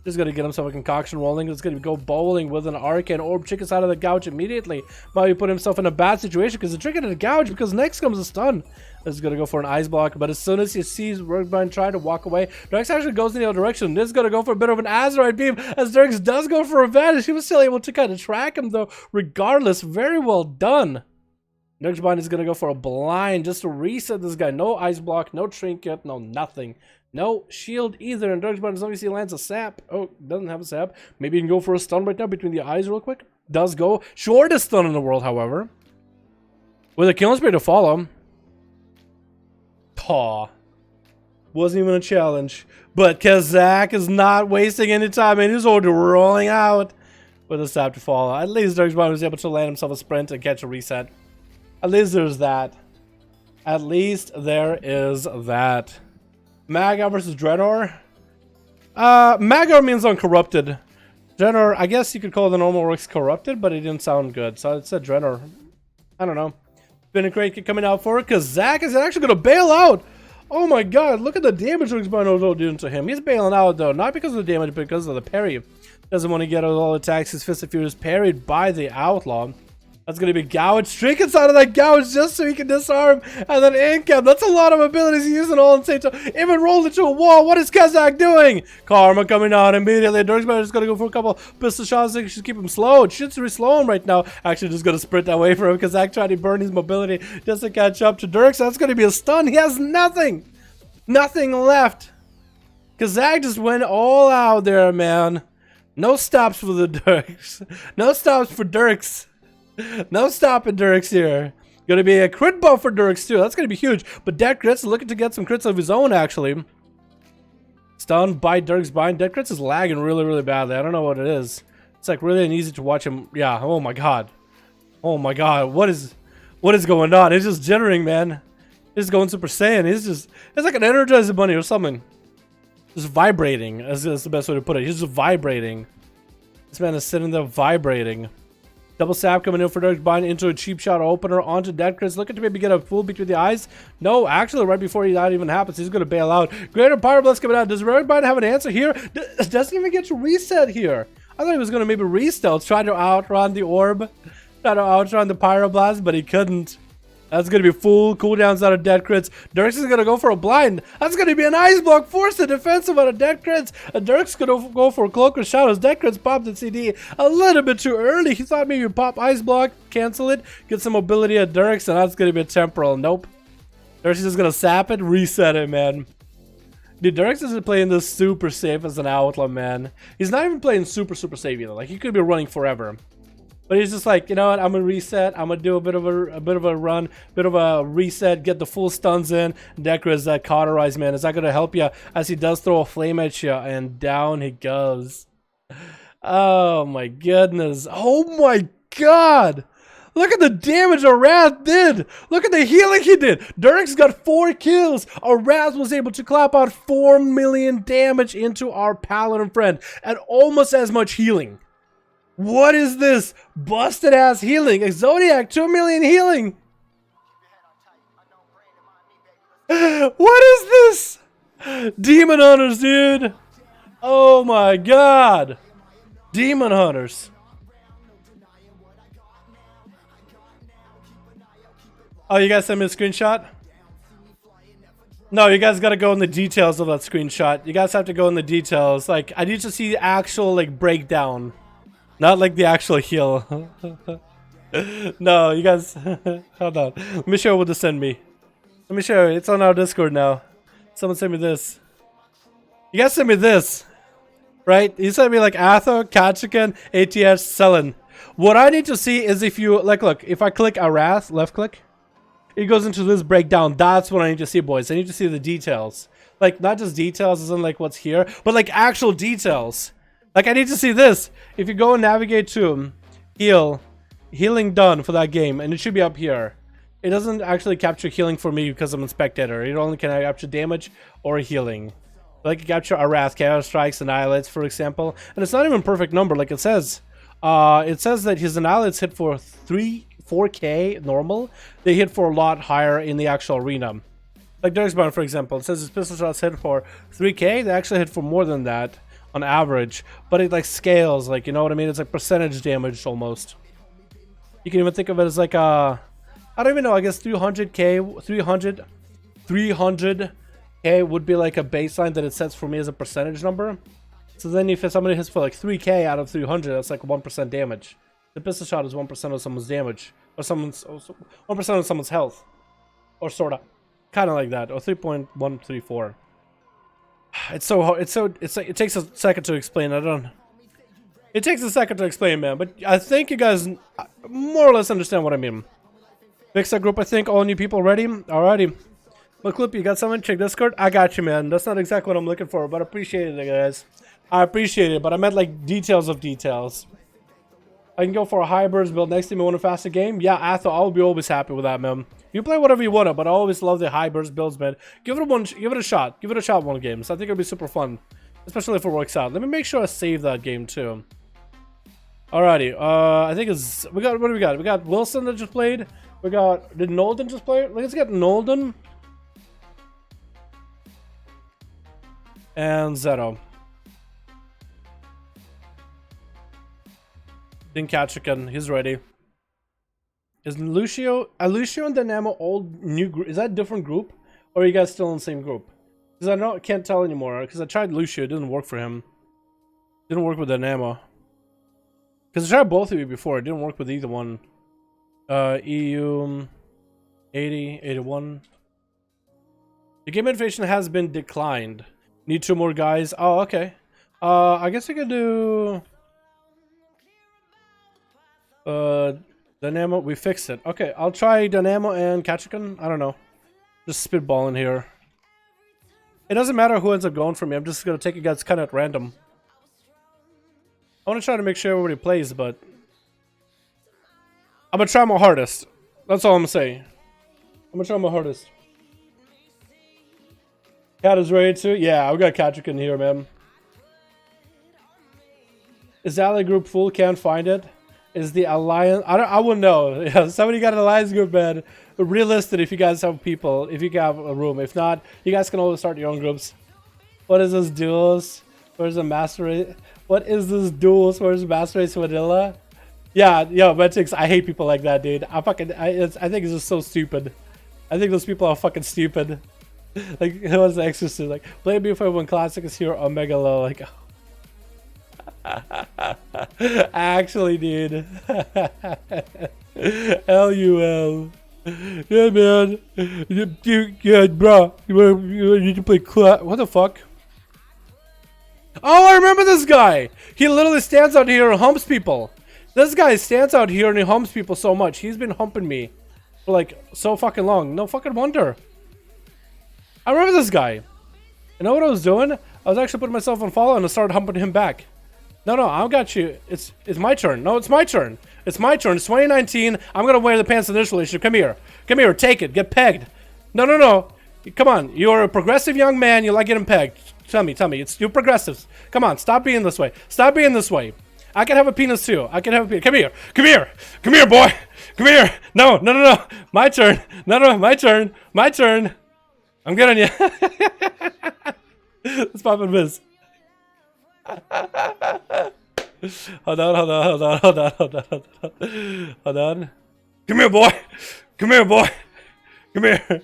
Just going to get himself a concoction rolling. It's going to go bowling with an Arcane Orb. Chickens out of the gouge immediately. Might put himself in a bad situation because the trigger to the gouge because next comes a stun. This is going to go for an ice block, but as soon as he sees Dirksbine try to walk away, Dirks actually goes in the other direction. This is going to go for a bit of an Azeroth beam as Dirks does go for advantage. He was still able to kind of track him though, regardless. Very well done. Dirksbine is going to go for a blind just to reset this guy. No ice block, no trinket, no nothing. No shield either, and Dirksbine as long as he lands a sap. Oh, doesn't have a sap. Maybe he can go for a stun right now between the eyes real quick. Does go. Shortest stun in the world, however. With a Killing Spree to follow. Aw. Wasn't even a challenge. But Kazak is not wasting any time, and he's already rolling out with a sap to follow. At least Dirksbine was able to land himself a sprint and catch a reset. At least there's that. At least there is that. Magar versus Draenor. Magar means uncorrupted. Draenor, I guess you could call the normal orcs corrupted, but it didn't sound good, so it said Draenor. I don't know. Been a great kick coming out for it, because Zach is actually going to bail out. Oh my god, look at the damage Dirksbine doing to him. He's bailing out, though, not because of the damage, but because of the parry. Doesn't want to get all attacks. His Fist of Fury is parried by the Outlaw. That's going to be Gouge. Straight inside of that Gouge just so he can disarm. And then Incap. That's a lot of abilities. He's using all insane to even roll into a wall. What is Kazak doing? Karma coming out immediately. Dirksbine is going to go for a couple pistol shots. They should keep him slow. It should slow him right now. Actually, just going to sprint away from him. Kazak trying to burn his mobility just to catch up to Dirks. That's going to be a stun. He has nothing. Nothing left. Kazak just went all out there, man. No stops for the Dirks. No stops for Dirks. No stopping Dirks here. Gonna be a crit buff for Dirks too. That's gonna be huge. But Dead Crits looking to get some crits of his own actually. Stunned by Dirksbine. Dead Crits is lagging really badly. I don't know what it is. It's like really uneasy to watch him. Yeah, oh my god. Oh my god. What is going on? It's just jittering, man. It's going Super Saiyan. It's like an Energizer Bunny or something. Just vibrating. That's the best way to put it. He's just vibrating. This man is sitting there vibrating. Double sap coming in for Dirksbine into a cheap shot opener onto Dead Crits. Looking to maybe get a fool between the eyes. No, actually, right before that even happens, he's going to bail out. Greater Pyroblast coming out. Does Dirksbine have an answer here? Doesn't even get to reset here. I thought he was going to maybe re-stealth, try to outrun the orb, try to outrun the Pyroblast, but he couldn't. That's going to be full cooldowns out of Dead Crits. Dirks is going to go for a blind. That's going to be an ice block. Force the defensive out of Dead Crits. Dirks going to go for a Cloak of Shadows. Dead Crits popped the CD a little bit too early. He thought maybe pop ice block, cancel it, get some mobility at Dirks, and that's going to be a temporal. Nope. Dirks is just going to sap it, reset it, man. Dude, Dirks isn't playing this super safe as an outlaw, man. He's not even playing super safe either. Like, he could be running forever. But he's just like, you know what, I'm gonna reset, I'm gonna do a bit of a run, bit of a reset, get the full stuns in. Decker is that cauterize, man. Is that gonna help you as he does throw a flame at you, and down he goes. Oh my goodness. Oh my god! Look at the damage Arath did! Look at the healing he did! Dirks got 4 kills! Arath was able to clap out 4 million damage into our paladin friend, and almost as much healing. What is this? Busted ass healing. Zodiac, 2 million healing. What is this? Demon Hunters, dude. Oh my god. Demon Hunters. Oh, you guys sent me a screenshot? No, you guys gotta go in the details of that screenshot. You guys have to go in the details. Like, I need to see the actual, like, breakdown. Not like the actual heal. No, you guys... Hold on. Let me show you what to send me. Let me show you. It's on our Discord now. Someone sent me this. You guys sent me this. Right? You sent me, like, Atho, Kachikan, ATS, Selen. What I need to see is if you... Like, look. If I click Arath, left click... It goes into this breakdown. That's what I need to see, boys. I need to see the details. Like, not just details as in, like, what's here, but, like, actual details. Like, I need to see this. If you go and navigate to healing done for that game, and it should be up here. It doesn't actually capture healing for me because I'm a spectator. It only can capture damage or healing. Like, it capture Arath, Chaos Strikes, Annihilates, for example. And it's not even a perfect number, like it says. It says that his Annihilates hit for 4K normal. They hit for a lot higher in the actual arena. Like Darksbound, for example, it says his pistol shots hit for 3K. They actually hit for more than that on average, but it like scales, like, you know what I mean? It's like percentage damage almost. You can even think of it as like I don't even know. I guess 300k would be like a baseline that it sets for me as a percentage number. So then if somebody hits for like 3k out of 300, that's like 1% damage. The pistol shot is 1% of someone's damage, or 1% of someone's health, or sorta, kind of like that, or 3.134. It's so hard. It takes a second to explain. It takes a second to explain, man. But I think you guys more or less understand what I mean. Fix that group. I think all new people ready. Alrighty. Look, Clip, you got someone? Check Discord. I got you, man. That's not exactly what I'm looking for, but I appreciate it, guys. I appreciate it, but I meant like details of details. I can go for a high burst build next time you want a faster game. Yeah, Atho, I'll be always happy with that, man. You play whatever you want, but I always love the high burst builds, man. Give it a shot. Give it a shot one game. So I think it'll be super fun, especially if it works out. Let me make sure I save that game too. Alrighty, I think it's what do we got? We got Wilson that just played. Did Nolden just play? Let's get Nolden and Zero. Dinkachikan, he's ready. Is Lucio and Dynamo old new group? Is that a different group, or are you guys still in the same group? Because I can't tell anymore. Because I tried Lucio, it didn't work for him. Didn't work with Dynamo. Because I tried both of you before, it didn't work with either one. EU 80, 81. The game innovation has been declined. Need 2 more guys. Oh, okay. I guess I could do. Dynamo, we fixed it. Okay, I'll try Dynamo and Kachikan. I don't know. Just spitballing here. It doesn't matter who ends up going for me. I'm just gonna take you guys kind of at random. I want to try to make sure everybody plays, but I'm gonna try my hardest. That's all I'm gonna say. I'm gonna try my hardest. Cat is ready too? Yeah, we got Kachikan here, man. Is the ally group full? Can't find it. Is the alliance? I wouldn't know. Yeah, somebody got an alliance group, man. Relist it if you guys have people. If you have a room. If not, you guys can always start your own groups. What is this duels? Where's the master race? What is this duels? Where's master race vanilla? Yeah, yo, Metix, I hate people like that, dude. I think it's just so stupid. I think those people are fucking stupid. Like, it was the exorcist. Like, play BFA 1 classic is here. Omega low. Like. Actually, dude. LUL. Yeah, man. Yeah, bro. You need to play what the fuck? Oh, I remember this guy. He literally stands out here and humps people. This guy stands out here and he humps people so much. He's been humping me for like so fucking long. No fucking wonder. I remember this guy. You know what I was doing? I was actually putting myself on follow and I started humping him back. No, I got you. It's my turn. No, it's my turn. It's my turn. It's 2019. I'm gonna wear the pants in this relationship. Come here. Come here. Take it. Get pegged. No. Come on. You're a progressive young man. You like getting pegged. Tell me. You're progressives. Come on. Stop being this way. Stop being this way. I can have a penis too. I can have a penis. Come here. Come here, boy. Come here. No. My turn. No, my turn. I'm getting you. Let's pop in Viz. Hold on. Come here, boy. Come here, boy. Come here.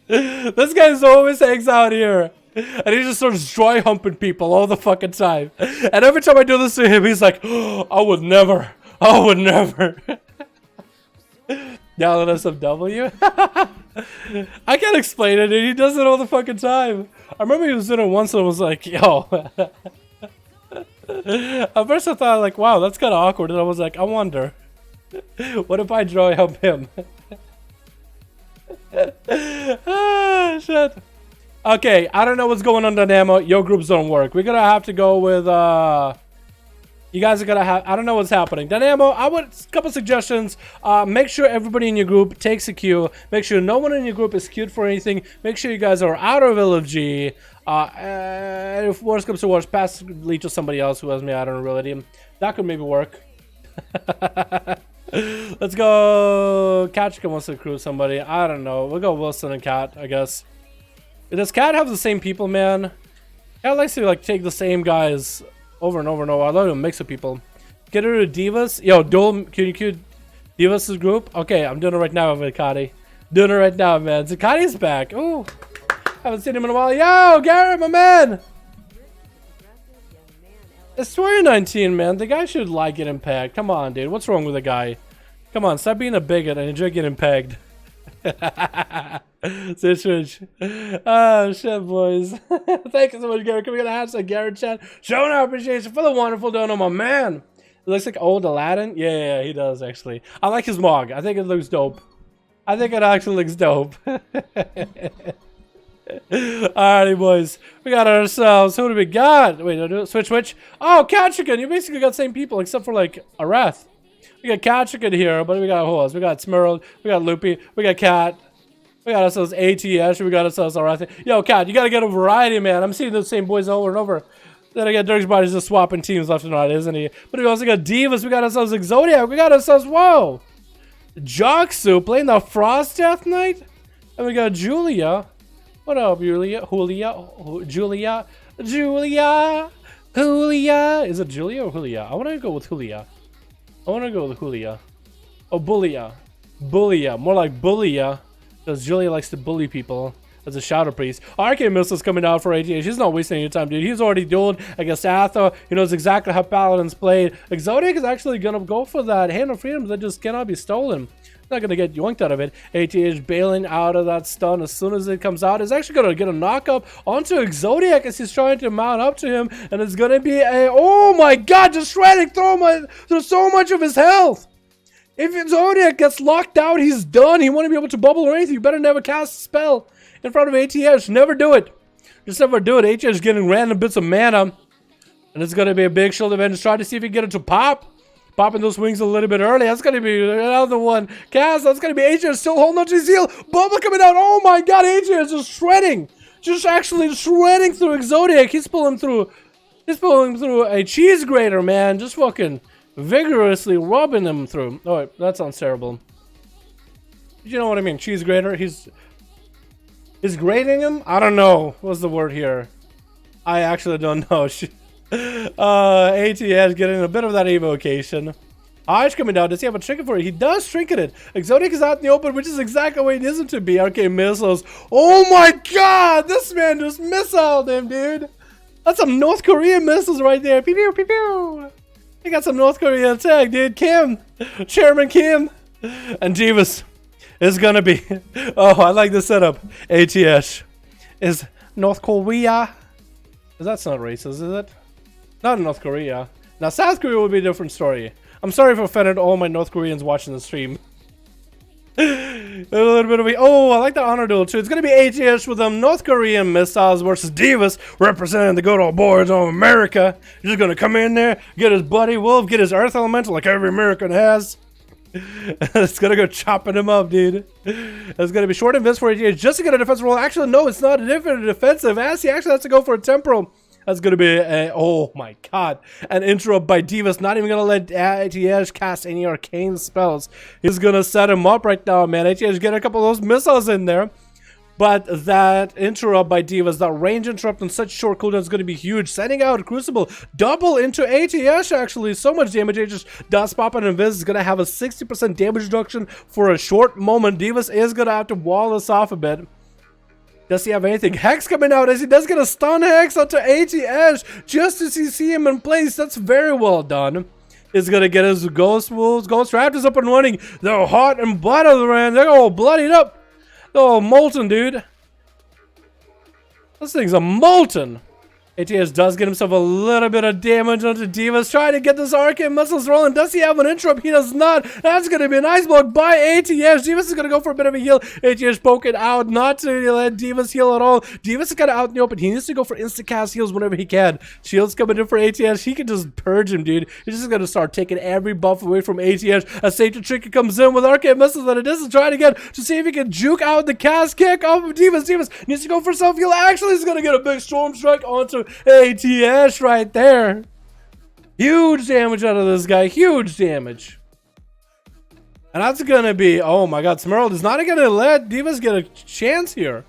This guy always hangs out here. And he just starts dry humping people all the fucking time. And every time I do this to him, he's like, oh, I would never. I would never. Yelling at some W. I can't explain it, dude. He does it all the fucking time. I remember he was doing it once and I was like, yo. At first I thought like, wow, that's kind of awkward. And I was like, I wonder. What if I dry hump him? Ah, shit. Okay, I don't know what's going on, Dynamo. Your groups don't work. We're gonna have to go with you guys are gonna have, I don't know what's happening. Dynamo, I would, a couple suggestions. Make sure everybody in your group takes a queue. Make sure no one in your group is queued for anything. Make sure you guys are out of LFG. And if worst comes to worst, pass lead to somebody else who has me out on ability. That could maybe work. Let's go. Katchka wants to recruit somebody. I don't know. We'll go Wilson and Kat, I guess. Does Kat have the same people, man? Kat likes to like take the same guys over and over and over. I love to mix of people. Get her to Divas. Yo, dual QQ Divas' group. Okay, I'm doing it right now with Zakati. Doing it right now, man. Zakati's back. Ooh. Haven't seen him in a while. Yo, Garrett, my man. It's 2019, man. The guy should like getting pegged. Come on, dude. What's wrong with the guy? Come on, stop being a bigot and enjoy getting pegged. Switch. Oh, shit, boys. Thank you so much, Garrett. Can we get a hashtag Garrett chat? Showing our appreciation for the wonderful dono, my man. It looks like old Aladdin. Yeah, he does, actually. I like his mog. I think it looks dope. I think it actually looks dope. Alrighty, boys. We got ourselves. Who do we got? Wait, do it. Switch. Oh, Katchikan. You basically got the same people except for like Arath. We got Katchikan here, but we got who else? We got Smirl. We got Loopy. We got Cat. We got ourselves ATS. We got ourselves Arath. Yo, Cat, you gotta get a variety, man. I'm seeing those same boys over and over. Then I got Dirk's body's just swapping teams left and right, isn't he? But we also got Divas. We got ourselves Exodiac. We got ourselves whoa, Jocksu playing the Frost Death Knight, and we got Julia. What up, Julia? Julia. Is it Julia or Julia? I want to go with Julia. Oh, Bullia. More like Bullia. Because Julia likes to bully people as a Shadow Priest. Arcane Missile's coming out for ATH. He's not wasting any time, dude. He's already dueled against Atha. He knows exactly how Paladins played. Exodic is actually going to go for that Hand of Freedom that just cannot be stolen. Not going to get yoinked out of it. ATH bailing out of that stun as soon as it comes out. Is actually going to get a knock up onto Exodiac as he's trying to mount up to him. And it's going to be a... Oh my god, just shredding through so much of his health. If Exodiac gets locked out, he's done. He won't be able to bubble or anything. You better never cast a spell in front of ATH. Never do it. Just never do it. ATH is getting random bits of mana. And it's going to be a big shield event. Just try to see if he can get it to pop. Popping those wings a little bit early. That's going to be another one. Cass, that's going to be AJ still holding on to his heel. Bubba coming out. Oh my god, AJ is just shredding. Just actually shredding through Exodiac. He's pulling through a cheese grater, man. Just fucking vigorously rubbing him through. Oh, wait, that sounds terrible. You know what I mean? Cheese grater. He's grating him? I don't know. What's the word here? I actually don't know. ATS getting a bit of that evocation. Ash coming down. Does he have a trinket for it? He does trinket it. Exodic is out in the open, which is exactly what it isn't to be. Okay, missiles. Oh my god! This man just missiled him, dude. That's some North Korean missiles right there. Pew pew pew pew. He got some North Korean attack, dude. Kim. Chairman Kim. And Divas is gonna be... Oh, I like the setup. ATS is North Korea. That's not racist, is it? Not in North Korea. Now, South Korea would be a different story. I'm sorry if I offended all my North Koreans watching the stream. A little bit of oh, I like the honor duel too. It's gonna be ATS with them North Korean missiles versus Divas representing the good old boys of America. He's just gonna come in there, get his buddy Wolf, get his Earth Elemental like every American has. It's gonna go chopping him up, dude. It's gonna be short and Vince for ATH just to get a defensive roll. Actually, no, it's not a defensive. As he actually has to go for a temporal. That's going to be a, oh my god, an interrupt by Divas. Not even going to let ATH cast any arcane spells. He's going to set him up right now, man. ATH get a couple of those missiles in there. But that interrupt by Divas, that range interrupt on such short cooldown is going to be huge. Sending out Crucible double into ATH, actually. So much damage. ATH does pop an Invis. Is going to have a 60% damage reduction for a short moment. Divas is going to have to wall this off a bit. Does he have anything? Hex coming out as he does get a stun Hex onto ATH just as you see him in place. That's very well done. He's going to get his Ghost Wolves. Ghost Raptors up and running. They're hot and Dalaran. They're all bloodied up. Oh, molten, dude. This thing's a molten. ATH does get himself a little bit of damage onto Divas. Trying to get this arcane missiles rolling. Does he have an interrupt? He does not. That's going to be a nice block by ATH. Divas is going to go for a bit of a heal. ATH poking out. Not to let Divas heal at all. Divas is kind of out in the open. He needs to go for insta-cast heals whenever he can. Shields coming in for ATH. He can just purge him, dude. He's just going to start taking every buff away from ATH. A Satan Tricky comes in with arcane missiles that it is trying again to see if he can juke out the cast kick off of Divas. Divas needs to go for self-heal. Actually, he's going to get a big storm strike onto ATH right there. Huge damage out of this guy. Huge damage. And that's gonna be, oh my god, Smerald is not gonna let Divas get a chance here.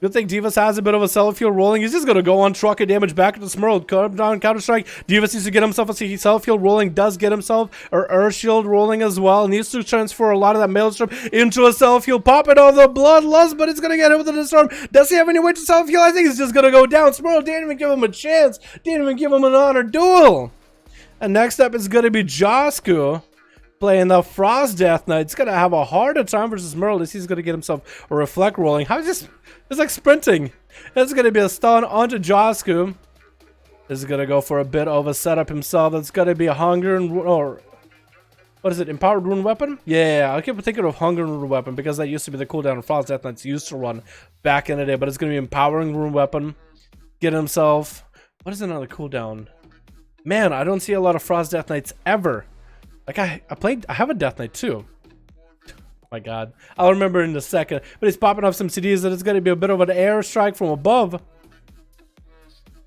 Good thing Divas has a bit of a self-heal rolling. He's just gonna go on truck and damage back into Smerald. Come down, counter strike. Divas needs to get himself a self-heal rolling. Does get himself or Earth Shield rolling as well. Needs to transfer a lot of that Maelstrom into a self-heal. Popping all the bloodlust, but it's gonna get hit with the storm. Does he have any way to self-heal? I think he's just gonna go down. Smerald didn't even give him a chance. Didn't even give him an honor duel. And next up is gonna be Josku playing the Frost Death Knight. It's gonna have a harder time versus Merle as he's gonna get himself a reflect rolling. How is this? It's like sprinting. It's gonna be a stun onto Josku. This is gonna go for a bit of a setup himself. It's gonna be a hunger and or what is it? Empowered rune weapon? Yeah, I keep thinking of hunger and rune weapon because that used to be the cooldown Frost Death Knights used to run back in the day. But it's gonna be empowering rune weapon. Get himself. What is another cooldown? Man, I don't see a lot of Frost Death Knights ever. Like I have a Death Knight too. Oh my god. I'll remember in a second. But he's popping off some CDs that it's going to be a bit of an air strike from above.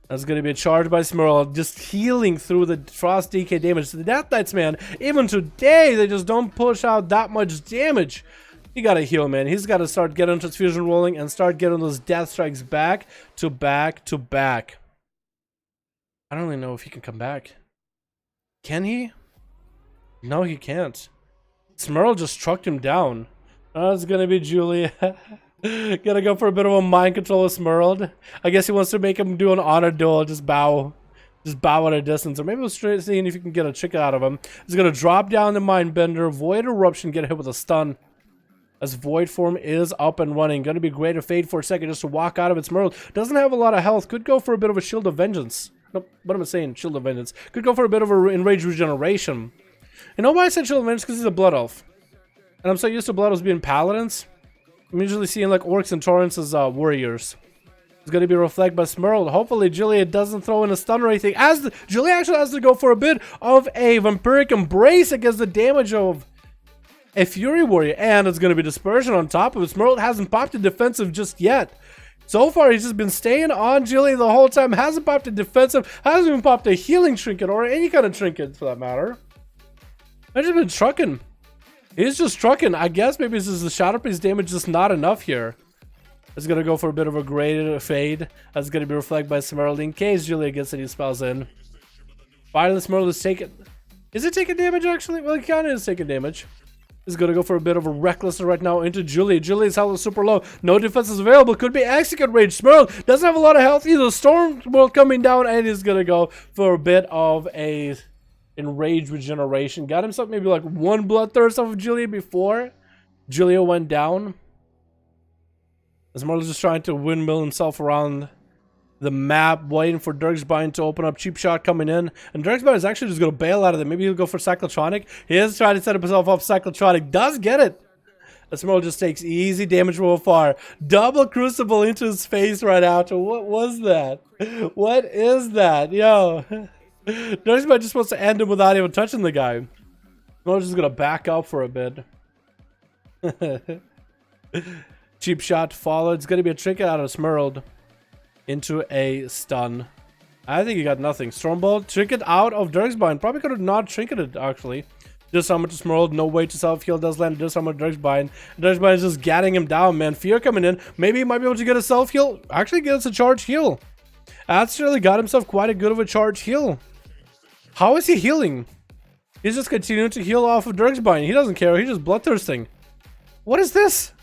That's going to be a charge by Smerald. Just healing through the Frost DK damage. The Death Knights, man, even today, they just don't push out that much damage. You got to heal, man. He's got to start getting transfusion rolling and start getting those death strikes back to back to back. I don't really know if he can come back. Can he? No, he can't. Smerald just trucked him down. That's gonna be Julia. Gonna go for a bit of a mind control of Smerald. I guess he wants to make him do an honor duel. Just bow. Just bow at a distance. Or maybe we'll straight seeing if you can get a trick out of him. He's gonna drop down the Mindbender. Void Eruption. Get hit with a stun. As Void Form is up and running. Gonna be great to fade for a second just to walk out of it. Smerald doesn't have a lot of health. Could go for a bit of a Shield of Vengeance. Nope, what am I saying? Shield of Vengeance. Could go for a bit of a Enraged Regeneration. You know why I said Shield of Vengeance? Because he's a Blood Elf. And I'm so used to Blood Elves being Paladins. I'm usually seeing like Orcs and Torrents as warriors. It's going to be Reflect by Smerald. Hopefully Julia doesn't throw in a stun or anything. Julia actually has to go for a bit of a Vampiric Embrace against the damage of a Fury Warrior. And it's going to be Dispersion on top of it. Smerald hasn't popped a defensive just yet. So far, he's just been staying on Julia the whole time. Hasn't popped a defensive. Hasn't even popped a healing trinket or any kind of trinket for that matter. I've just been trucking. He's just trucking. I guess maybe this is the Shadow Priest damage just not enough here. It's going to go for a bit of a graded fade. That's going to be Reflect by Smerald in case Julia gets any spells in. Finally, Smerald is taking... Is it taking damage actually? Well, it kind of is taking damage. He's going to go for a bit of a Reckless right now into Julia. Julia's health is super low. No defenses available. Could be Execute Rage. Smerald doesn't have a lot of health either. Storm World coming down and he's going to go for a bit of a... Enraged Regeneration. Got himself maybe like one Bloodthirst off of Julia before Julia went down. Smerald just trying to windmill himself around the map, waiting for Dirksbind to open up. Cheap Shot coming in. And Dirksbind is actually just going to bail out of it. Maybe he'll go for Cyclotronic. He is trying to set himself up. Cyclotronic does get it. Smerald just takes easy damage from afar. Double Crucible into his face right after. What was that? What is that? Yo. Dirksbind just wants to end him without even touching the guy. Smerald's just gonna back up for a bit. Cheap Shot followed. It's gonna be a trick out of Smerald. into a stun. I think he got nothing. Stormbolt, trinket out of Dirksbind. Probably could have not trinketed, actually. Just summon to Smurl, no way to self-heal, does land, just summon Dirksbind. Dirksbind is just gatting him down, man. Fear coming in. Maybe he might be able to get a self-heal. Actually gets a charge heal. Actually got himself quite a good of a charge heal. How is he healing? He's just continuing to heal off of Dirksbind. He doesn't care, he's just bloodthirsting. What is this?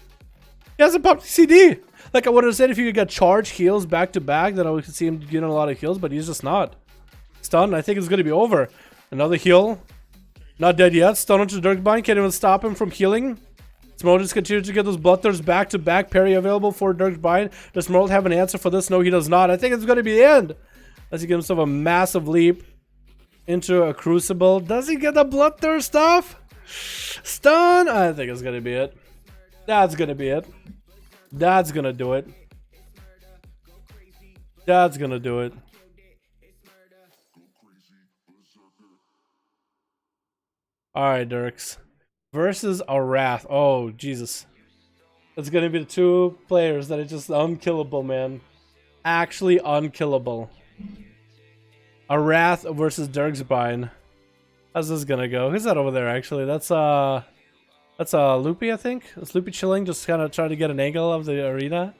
He hasn't popped CD. Like I would have said, if you could get charge heals back to back, then I would see him getting a lot of heals, but he's just not. Stun, I think it's going to be over. Another heal. Not dead yet. Stun onto Dirksbind. Can't even stop him from healing. Smurl just continues to get those bloodthirsts back to back. Parry available for Dirksbind. Does Smurl have an answer for this? No, he does not. I think it's going to be the end. Does he get himself a massive leap into a Crucible? Does he get the bloodthirst stuff? Stun? I think it's going to be it. That's going to be it. That's going to do it. That's going to do it. Alright, Dirks. Versus a Wrath. Oh, Jesus. It's gonna be the two players that are just unkillable, man. Actually unkillable. A Wrath versus Dirksbind. How's this gonna go? Who's that over there, actually? That's Loopy, I think? It's Loopy chilling, just kind of trying to get an angle of the arena.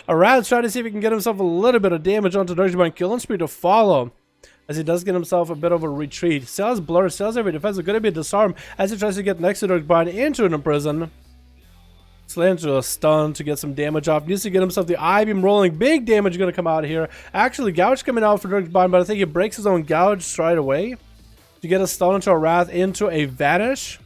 A Wrath's trying to see if he can get himself a little bit of damage onto Dirksbind. Killing spree to follow. As he does get himself a bit of a retreat. Still has blur, still has every defense. It's going to be a disarm as he tries to get next to Dirksbind into an imprison. Slams into a stun to get some damage off. Needs to get himself the I-beam rolling. Big damage going to come out here. Actually, Gouge coming out for Dirksbind, but I think he breaks his own Gouge right away. To get a stun into a Wrath into a Vanish.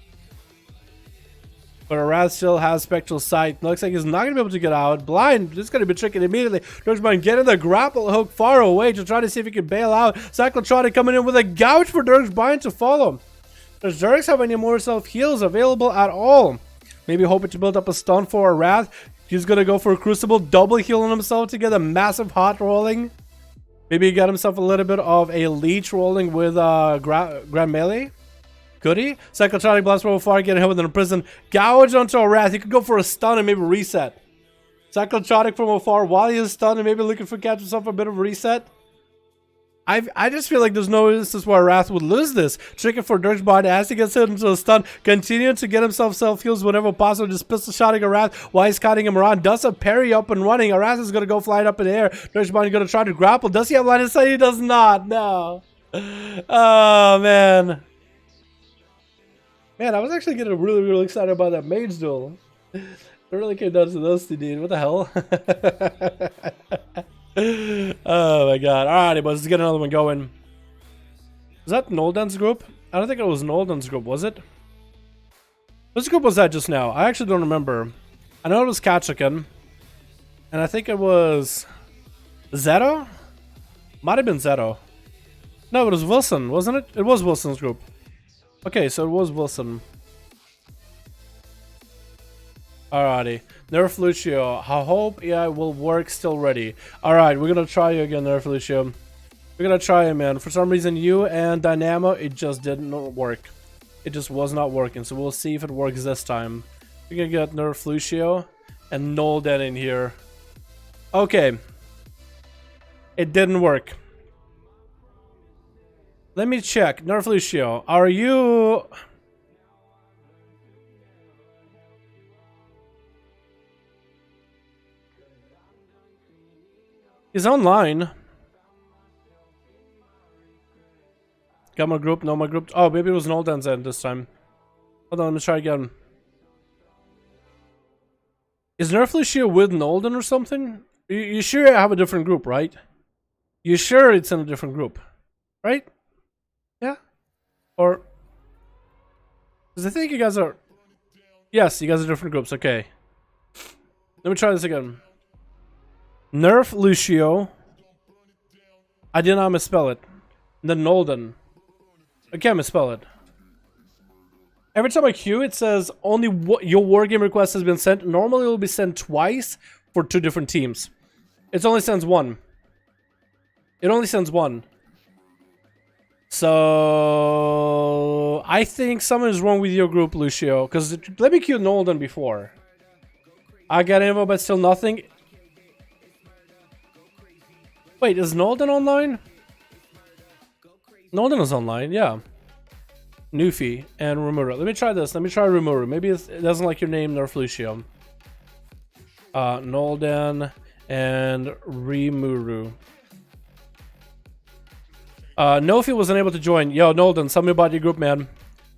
But Wrath still has Spectral Sight. Looks like he's not going to be able to get out. Blind, just going to be tricking immediately. Dirksbind getting the grapple hook far away to try to see if he can bail out. Cyclotronic coming in with a Gouge for Dirksbind to follow. Does Dirks have any more self-heals available at all? Maybe hoping to build up a stun for a Wrath. He's going to go for a Crucible, double healing himself to get a massive hot rolling. Maybe he got himself a little bit of a Leech rolling with Grand Melee. Could he? Cyclotronic Blast from afar, getting hit with an imprison. Gouge onto a Wrath. He could go for a stun and maybe reset. Cyclotronic from afar while he is stunned and maybe looking for catch himself a bit of a reset. I just feel like there's no instance where Wrath would lose this. Tricking for Dirksbind as he gets hit into a stun. Continuing to get himself self-heals whenever possible. Just pistol shotting a Wrath while he's cutting him around. Does a parry up and running. A Wrath is going to go flying up in the air. Dirksbind is going to try to grapple. Does he have line of sight? He does not. No. Oh, man. Man, I was actually getting really excited about that mage duel. It really came down to those two, dude. What the hell? Oh my god. Alrighty, boys, let's get another one going. Was that Noldan's group? I don't think it was Noldan's group, was it? Which group was that just now? I actually don't remember. I know it was Kachikan. And I think it was Zeto? Might have been Zeto. No, it was Wilson, wasn't it? It was Wilson's group. Okay, so it was Wilson. Alrighty. Nerf Lucio. I hope AI will work still ready. Alright, we're gonna try you again, Nerf Lucio. We're gonna try you, man. For some reason, you and Dynamo, it just didn't work. It just was not working, so we'll see if it works this time. We're gonna get Nerf Lucio and Noldan in here. Okay. It didn't work. Let me check. Nerf Lucio, are you... He's online. Got my group, no my group. Oh, maybe it was Noldan's end this time. Hold on, let me try again. Is Nerf Lucio with Noldan or something? You sure I have a different group, right? You sure it's in a different group, right? Yeah? Or... Because I think you guys are... Yes, you guys are different groups, okay. Let me try this again. Nerf Lucio. I did not misspell it. And then Noldan. I can't misspell it. Every time I queue, it says only your wargame request has been sent. Normally it will be sent twice for two different teams. It only sends one. It only sends one. So I think something is wrong with your group, Lucio. Because let me queue Noldan before. I got info, but still nothing. Wait, is Nolden online? Nolden is online, yeah. Nufi and Rimuru. Let me try this. Let me try Rimuru. Maybe it doesn't like your name, Nerf Lucio. Nolden and Rimuru. Nofi wasn't able to join. Yo, Nolden, tell me about your group, man.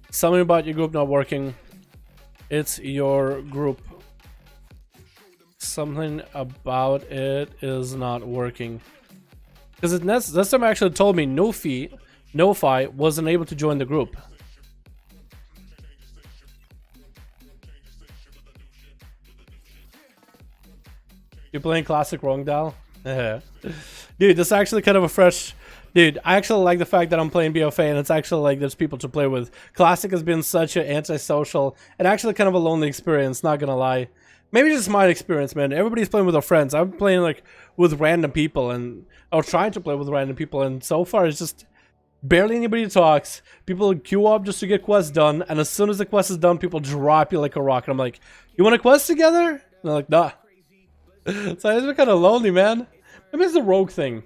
Tell me about your group not working. It's your group. Something about it is not working. Because this time actually told me Nofi wasn't able to join the group. You're playing classic wrong, Dal? Dude, this is actually kind of a fresh... Dude, I actually like the fact that I'm playing BFA and it's actually like there's people to play with. Classic has been such an antisocial and actually kind of a lonely experience, not gonna lie. Maybe just my experience, man. Everybody's playing with their friends. I'm playing like with random people or trying to play with random people, and so far it's just barely anybody talks. People queue up just to get quests done, and as soon as the quest is done, people drop you like a rock. And I'm like, you want a quest together? And they're like, nah. So it's been kind of lonely, man. Maybe it's the rogue thing.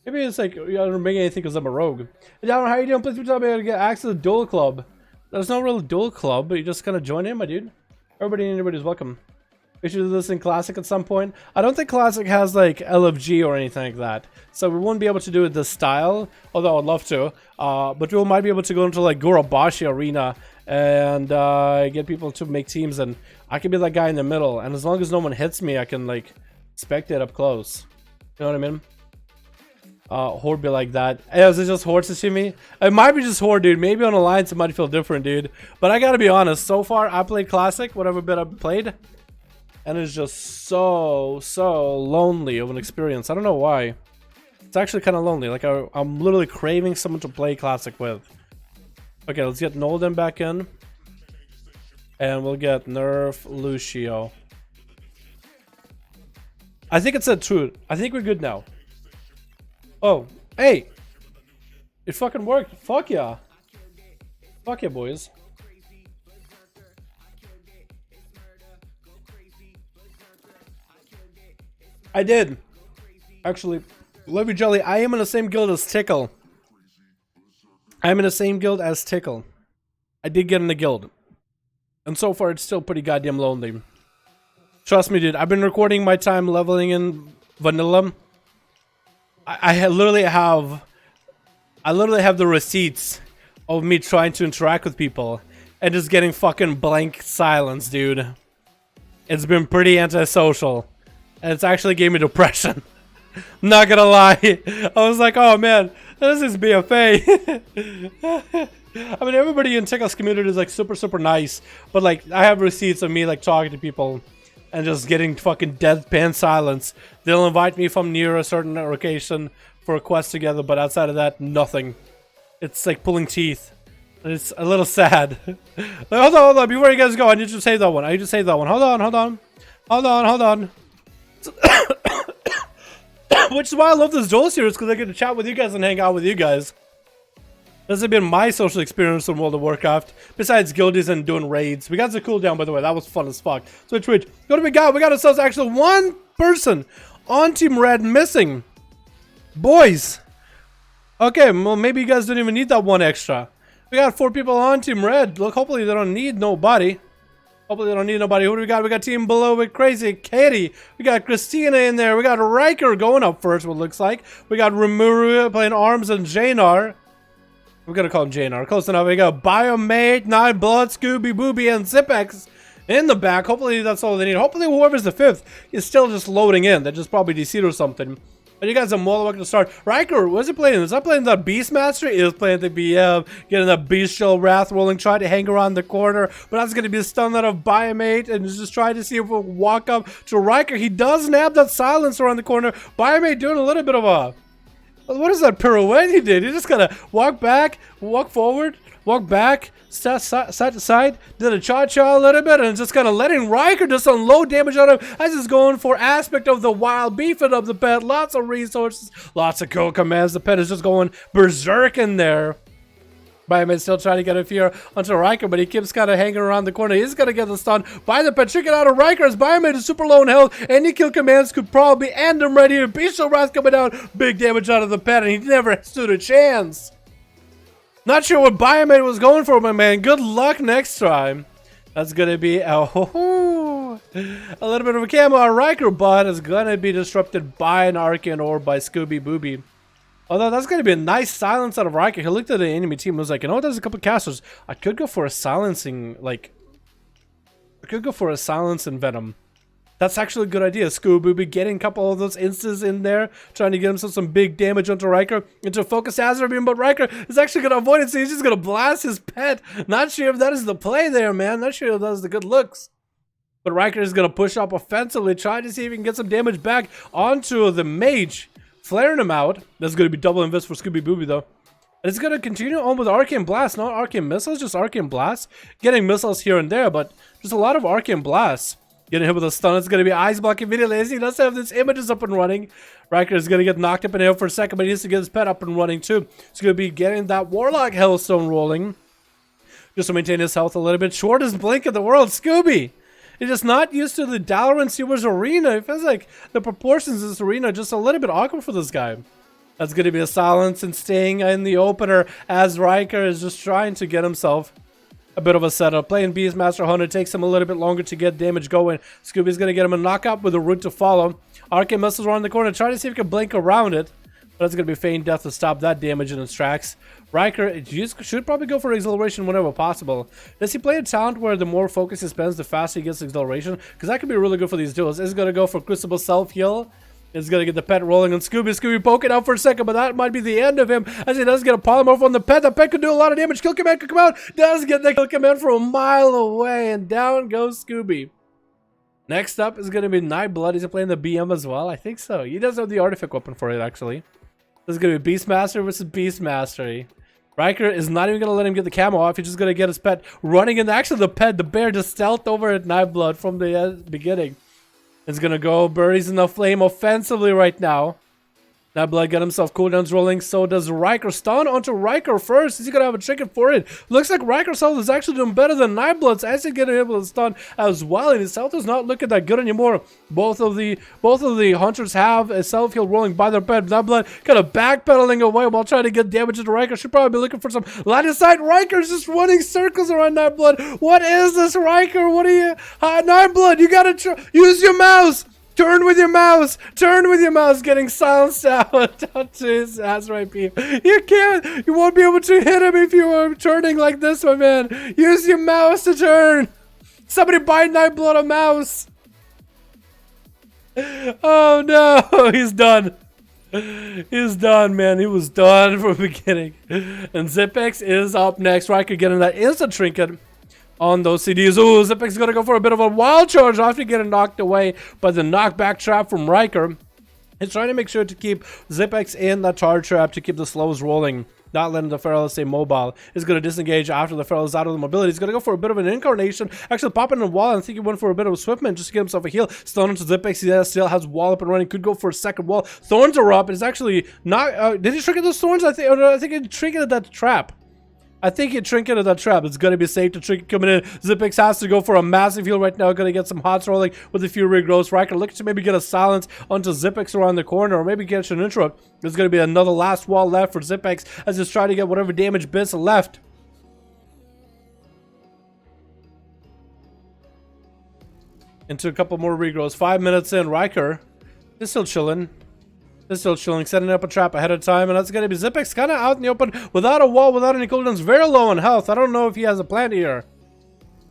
Maybe it's like, I don't make anything because I'm a rogue. Dalaran, how you doing? Please tell me how to get access to the duel club. There's no real duel club, but you just kind of join in, my dude. Everybody and anybody's welcome. We should do this in Classic at some point. I don't think Classic has like LFG or anything like that. So we won't be able to do it this style, although I'd love to. But we might be able to go into like Gorobashi Arena and get people to make teams, and I can be that guy in the middle. And as long as no one hits me, I can like spectate up close. You know what I mean? Horde be like that. Hey, is it just Horde Sashimi? It might be just Horde, dude. Maybe on Alliance it might feel different, dude. But I gotta be honest, so far I played Classic, whatever bit I've played, and it's just so lonely of an experience. I don't know why. It's actually kind of lonely. Like I'm literally craving someone to play Classic with. Okay, let's get Nolden back in. And we'll get Nerf Lucio. I think it said truth. I think we're good now. Oh, hey! It fucking worked. Fuck yeah. Fuck yeah, boys. I did. Actually, Love You Jelly, I am in the same guild as Tickle. I am in the same guild as Tickle. I did get in the guild. And so far, it's still pretty goddamn lonely. Trust me, dude. I've been recording my time leveling in vanilla. I literally have the receipts of me trying to interact with people and just getting fucking blank silence, dude. It's been pretty antisocial, and it's actually gave me depression. I'm not gonna lie. I was like, oh man, this is BFA. I mean, everybody in Tickle's community is like super nice, but like I have receipts of me like talking to people and just getting fucking deadpan silence. They'll invite me from near a certain location for a quest together, but outside of that, nothing. It's like pulling teeth. It's a little sad. Hold on. Before you guys go, I need to save that one. Hold on. Which is why I love this duel series, because I get to chat with you guys and hang out with you guys. This has been my social experience in World of Warcraft, besides guildies and doing raids. We got the cooldown, by the way. That was fun as fuck. So Twitch, what do we got? We got ourselves actually one person on Team Red missing. Boys. Okay, well, maybe you guys didn't even need that one extra. We got 4 people on Team Red. Look, hopefully they don't need nobody. Who do we got? We got Team Below with Crazy Katie. We got Christina in there. We got Riker going up first, what it looks like. We got Rimuru playing Arms and Janar. We're gonna call him Janar. Close enough. We got Biomate, 9 Blood, Scooby Booby, and Zipex in the back. Hopefully that's all they need. Hopefully whoever's the 5th is still just loading in. They just probably DC'd or something. But you guys are more than welcome to start. Riker, what's he playing? Is that playing the Beastmaster? He is playing the BM, getting the Bestial Wrath rolling, trying to hang around the corner. But that's going to be a stun out of Biomate, and just trying to see if we'll walk up to Riker. He does nab that silencer around the corner. Biomate doing a little bit of a... What is that pirouette he did? He just kind of walk back, walk forward, walk back, side to side, did a cha-cha a little bit, and just kind of letting Riker just unload damage on him as he's going for aspect of the wild, beefing up the pet, lots of resources, lots of kill commands. The pet is just going berserk in there. Bioman's still trying to get a fear onto Riker, but he keeps kind of hanging around the corner. He's going to get the stun by the pet. Chicken out of Riker as Bioman is super low in health. Any kill commands could probably end him right here. Bestial Wrath coming down. Big damage out of the pet, and he never stood a chance. Not sure what Bioman was going for, my man. Good luck next time. That's going to be a little bit of a camo on Riker, but it's going to be disrupted by an Arcane Orb by Scooby Booby. Although that's going to be a nice silence out of Riker. He looked at the enemy team and was like, you know what, there's a couple casters. I could go for a silencing, like... I could go for a silence in Venom. That's actually a good idea. Scooby getting a couple of those instants in there, trying to get himself some big damage onto Riker, into focus Azeroth, but Riker is actually going to avoid it, so he's just going to blast his pet. Not sure if that is the play there, man. Not sure if that is the good looks. But Riker is going to push up offensively, trying to see if he can get some damage back onto the mage. Flaring him out. That's going to be double invest for Scooby Booby, though. And it's going to continue on with Arcane Blast, not Arcane Missiles, just Arcane Blast. Getting missiles here and there, but just a lot of Arcane Blasts. Getting hit with a stun. It's going to be Ice Block immediately as he does have this images up and running. Riker is going to get knocked up in air for a second, but he needs to get his pet up and running too. He's going to be getting that Warlock Hellstone rolling. Just to maintain his health a little bit. Shortest blink in the world, Scooby! He's just not used to the Dalaran Sewers arena. It feels like the proportions of this arena are just a little bit awkward for this guy. That's going to be a silence and staying in the opener as Riker is just trying to get himself a bit of a setup. Playing Beastmaster Hunter takes him a little bit longer to get damage going. Scooby's going to get him a knockout with a route to follow. Arcane Missiles around the corner, trying to see if he can blink around it. But it's going to be Feign Death to stop that damage in its tracks. Riker should probably go for Exhilaration whenever possible. Does he play a talent where the more focus he spends, the faster he gets Exhilaration? Because that could be really good for these duels. Is going to go for Crucible Self-Heal. Is going to get the pet rolling on Scooby. Scooby poking out for a second, but that might be the end of him as he does get a polymorph on the pet. The pet could do a lot of damage. Kill command could come out. Does get the kill command from a mile away, and down goes Scooby. Next up is going to be Nightblood. He's playing the BM as well. I think so. He does have the artifact weapon for it, actually. This is going to be Beastmaster versus Beastmaster. Riker is not even going to let him get the camo off. He's just going to get his pet running in. Actually, the pet, the bear, just stealthed over at Nightblood from the beginning. It's going to go Buries in the flame offensively right now. Nightblood got himself cooldowns rolling. So does Riker. Stun onto Riker first. Is he going to have a chicken for it? Looks like Riker's health is actually doing better than Nightblood's. As he's getting able to stun as well. And his health is not looking that good anymore. Both of the hunters have a self-heal rolling by their bed. Nightblood kind of backpedaling away while trying to get damage into Riker. Should probably be looking for some line of sight. Riker's just running circles around Nightblood. What is this, Riker? What are you... Nightblood, you gotta use your mouse! Turn with your mouse! Turn with your mouse! Getting silenced out onto his RMP. You can't! You won't be able to hit him if you are turning like this, my man! Use your mouse to turn! Somebody buy Nightblood a mouse! Oh no! He's done! He's done, man. He was done from the beginning. And Zipex is up next. Riker getting that instant trinket on those CDs. Ooh, Zipex's gonna go for a bit of a wild charge after getting knocked away by the knockback trap from Riker. He's trying to make sure to keep Zipex in that charge trap to keep the slows rolling, not letting the Feral stay mobile. He's gonna disengage after the Feral is out of the mobility. He's gonna go for a bit of an incarnation, actually popping in the wall. I think he went for a bit of a swiftman just to get himself a heal. Stun into Zipex. He still has wall up and running. Could go for a second wall. Thorns are up. It's actually not. Did he trigger those thorns? I think he triggered that trap. I think he trinketed that trap. It's going to be safe to trinket coming in. Zipex has to go for a massive heal right now. Going to get some hots rolling with a few regrowths. Riker looking to maybe get a silence onto Zipex around the corner, or maybe get an interrupt. There's going to be another last wall left for Zipex as he's trying to get whatever damage bits left. Into a couple more regrowths. 5 minutes in. Riker is still chilling. Setting up a trap ahead of time, and that's going to be Zipex kind of out in the open without a wall, without any cooldowns, very low on health. I don't know if he has a plan here.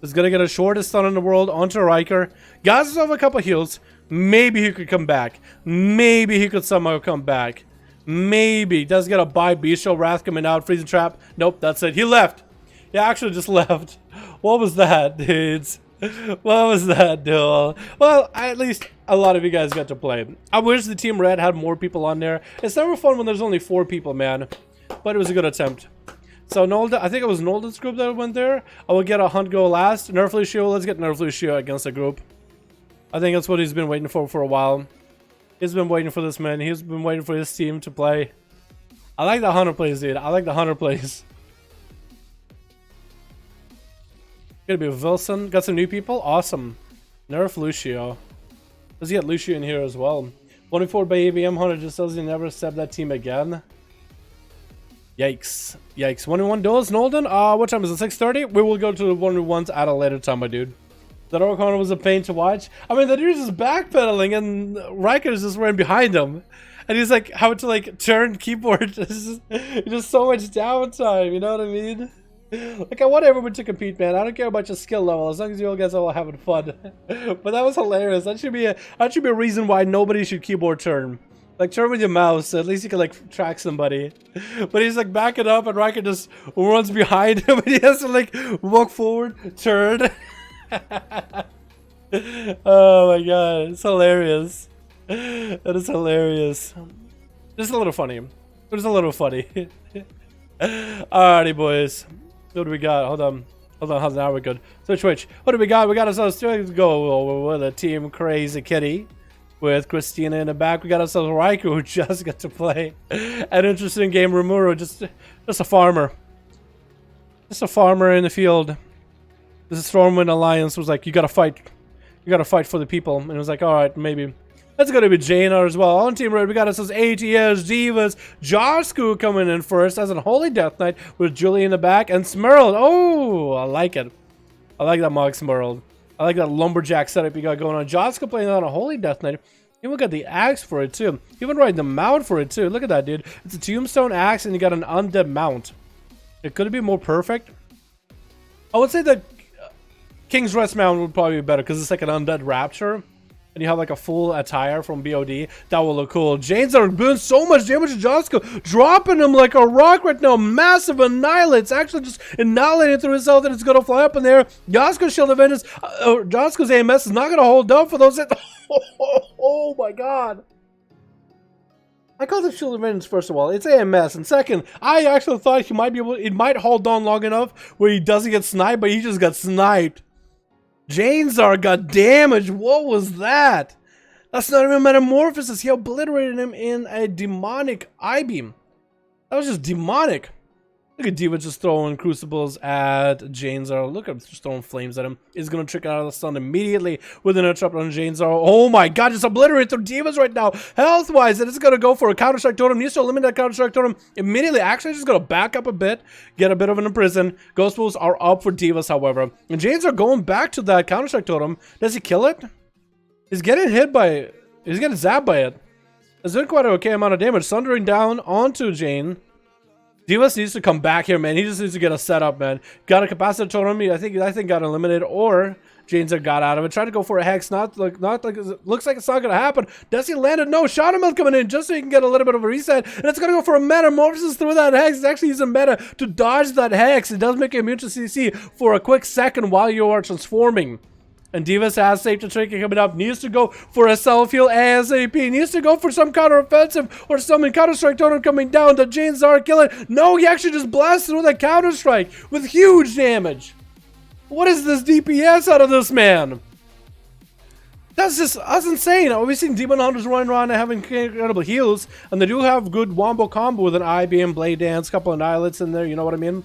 He's going to get a shortest stun in the world onto Riker. Got himself a couple heals. Maybe he could come back. Maybe he could somehow come back. Maybe. Does get a buy. Bestial Wrath coming out. Freezing trap. Nope, that's it. He left. He actually just left. What was that, dudes? What was that, duel? Well, at least a lot of you guys got to play. I wish the Team Red had more people on there. It's never fun when there's only 4 people, man. But it was a good attempt. So Nolda, I think it was Nolda's group that went there. I will get a Hunt go last. Nerf Lucio, let's get Nerf Lucio against the group. I think that's what he's been waiting for a while. He's been waiting for this, man. He's been waiting for his team to play. I like the Hunter plays, dude. I like the Hunter plays. Gonna be Wilson. Got some new people. Awesome. Nerf Lucio. Let's get Lucio in here as well. 24 by AVM. Hunter just tells you never step that team again. Yikes. Yikes. 1v1 duels, Nolden? What time is it? 6:30? We will go to the 1v1s at a later time, my dude. That Orc was a pain to watch. I mean, the dude's just backpedaling and Riker is just running behind him. And he's like, how to like turn keyboard. It's just so much downtime, you know what I mean? Like, I want everyone to compete, man. I don't care about your skill level as long as you all guys are all having fun. But that was hilarious. That should be a reason why nobody should keyboard turn. Like, turn with your mouse, so at least you can like track somebody. But he's like backing up and Riker just runs behind him and he has to like walk forward, turn. Oh my god, it's hilarious. That is hilarious. Just a little funny. Just a little funny. Alrighty, boys. What do we got? Hold on. Now we're good. Switch. What do we got? We got ourselves to go with a team Crazy Kitty with Christina in the back. We got ourselves Riker, who just got to play an interesting game. Rimuru, just a farmer. Just a farmer in the field. This Stormwind Alliance was like, you gotta fight. You gotta fight for the people. And it was like, alright, maybe. That's gonna be Jaina as well. On Team Red, we got us as ATS, Divas, Josku coming in first as a Holy Death Knight with Julie in the back and Smurl. Oh, I like it. I like that Mog Smurl. I like that lumberjack setup you got going on. Josku playing on a Holy Death Knight. Even got the axe for it too. Even riding the mount for it too. Look at that, dude. It's a tombstone axe and you got an undead mount. It could be more perfect. I would say that King's Rest mount would probably be better because it's like an undead rapture. And you have like a full attire from BOD. That will look cool. Janes are doing so much damage to Josco. Dropping him like a rock right now. Massive annihilate. It's actually just annihilating through his health and it's going to fly up in there. Josco's Shield of Vengeance. Josco's AMS is not going to hold up for those. Oh my god. I call it Shield of Vengeance first of all. It's AMS. And second, I actually thought he might be able. It might hold on long enough where he doesn't get sniped, but he just got sniped. Janezar got damaged. What was that? That's not even metamorphosis. He obliterated him in a demonic I-beam. That was just demonic. Look at Diva just throwing crucibles at Janezar. Look at him just throwing flames at him. He's going to trick out of the stun immediately with an interrupt on Janezar. Oh my god, just obliterated through Divas right now. Health-wise, and it's going to go for a Counter-Strike Totem. Needs to eliminate that Counter-Strike Totem immediately. Actually, just going to back up a bit, get a bit of an imprison. Ghost Wolves are up for Divas, however. And Janezar going back to that Counter-Strike Totem. Does he kill it? He's getting hit by it. He's getting zapped by it. It's doing quite an okay amount of damage. Sundering down onto Jane. Divas needs to come back here, man. He just needs to get a setup, man. Got a capacitor totem. I think got eliminated, or Jane's got out of it. Tried to go for a hex. Not like looks like it's not gonna happen. Does he land it? No. Shadow Melt coming in just so he can get a little bit of a reset, and it's gonna go for a metamorphosis through that hex. It's actually using meta to dodge that hex. It does make you immune to CC for a quick second while you are transforming. And Divas has safety trick coming up. Needs to go for a self-heal ASAP. Needs to go for some counter-offensive or some Counter-Strike Totem coming down. The Janezar killing. No, he actually just blasted with a Counter-Strike with huge damage. What is this DPS out of this man? That's insane. We've seen Demon Hunters running around and having incredible heals. And they do have good wombo combo with an IBM, Blade Dance, couple of Annihilates in there. You know what I mean?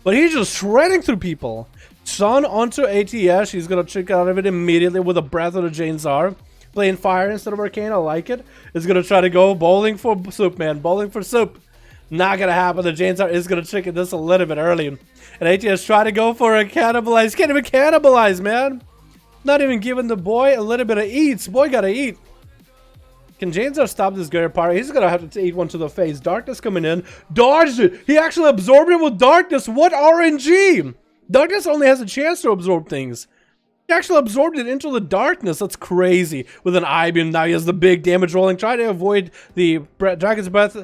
But he's just shredding through people. Sun onto ATS. She's going to check out of it immediately with a Breath of the Janezar. Playing fire instead of Arcane. I like it. Is going to try to go bowling for soup, man. Bowling for soup. Not going to happen. The Janezar is going to chicken this a little bit early. And ATS try to go for a cannibalize. Can't even cannibalize, man. Not even giving the boy a little bit of eats. Boy got to eat. Can Janezar stop this Greater Pyro? He's going to have to eat one to the face. Darkness coming in. Dodged it. He actually absorbed it with Darkness. What RNG? Darkness only has a chance to absorb things. He actually absorbed it into the darkness. That's crazy. With an I-beam, now he has the big damage rolling. Try to avoid the Dragon's Breath,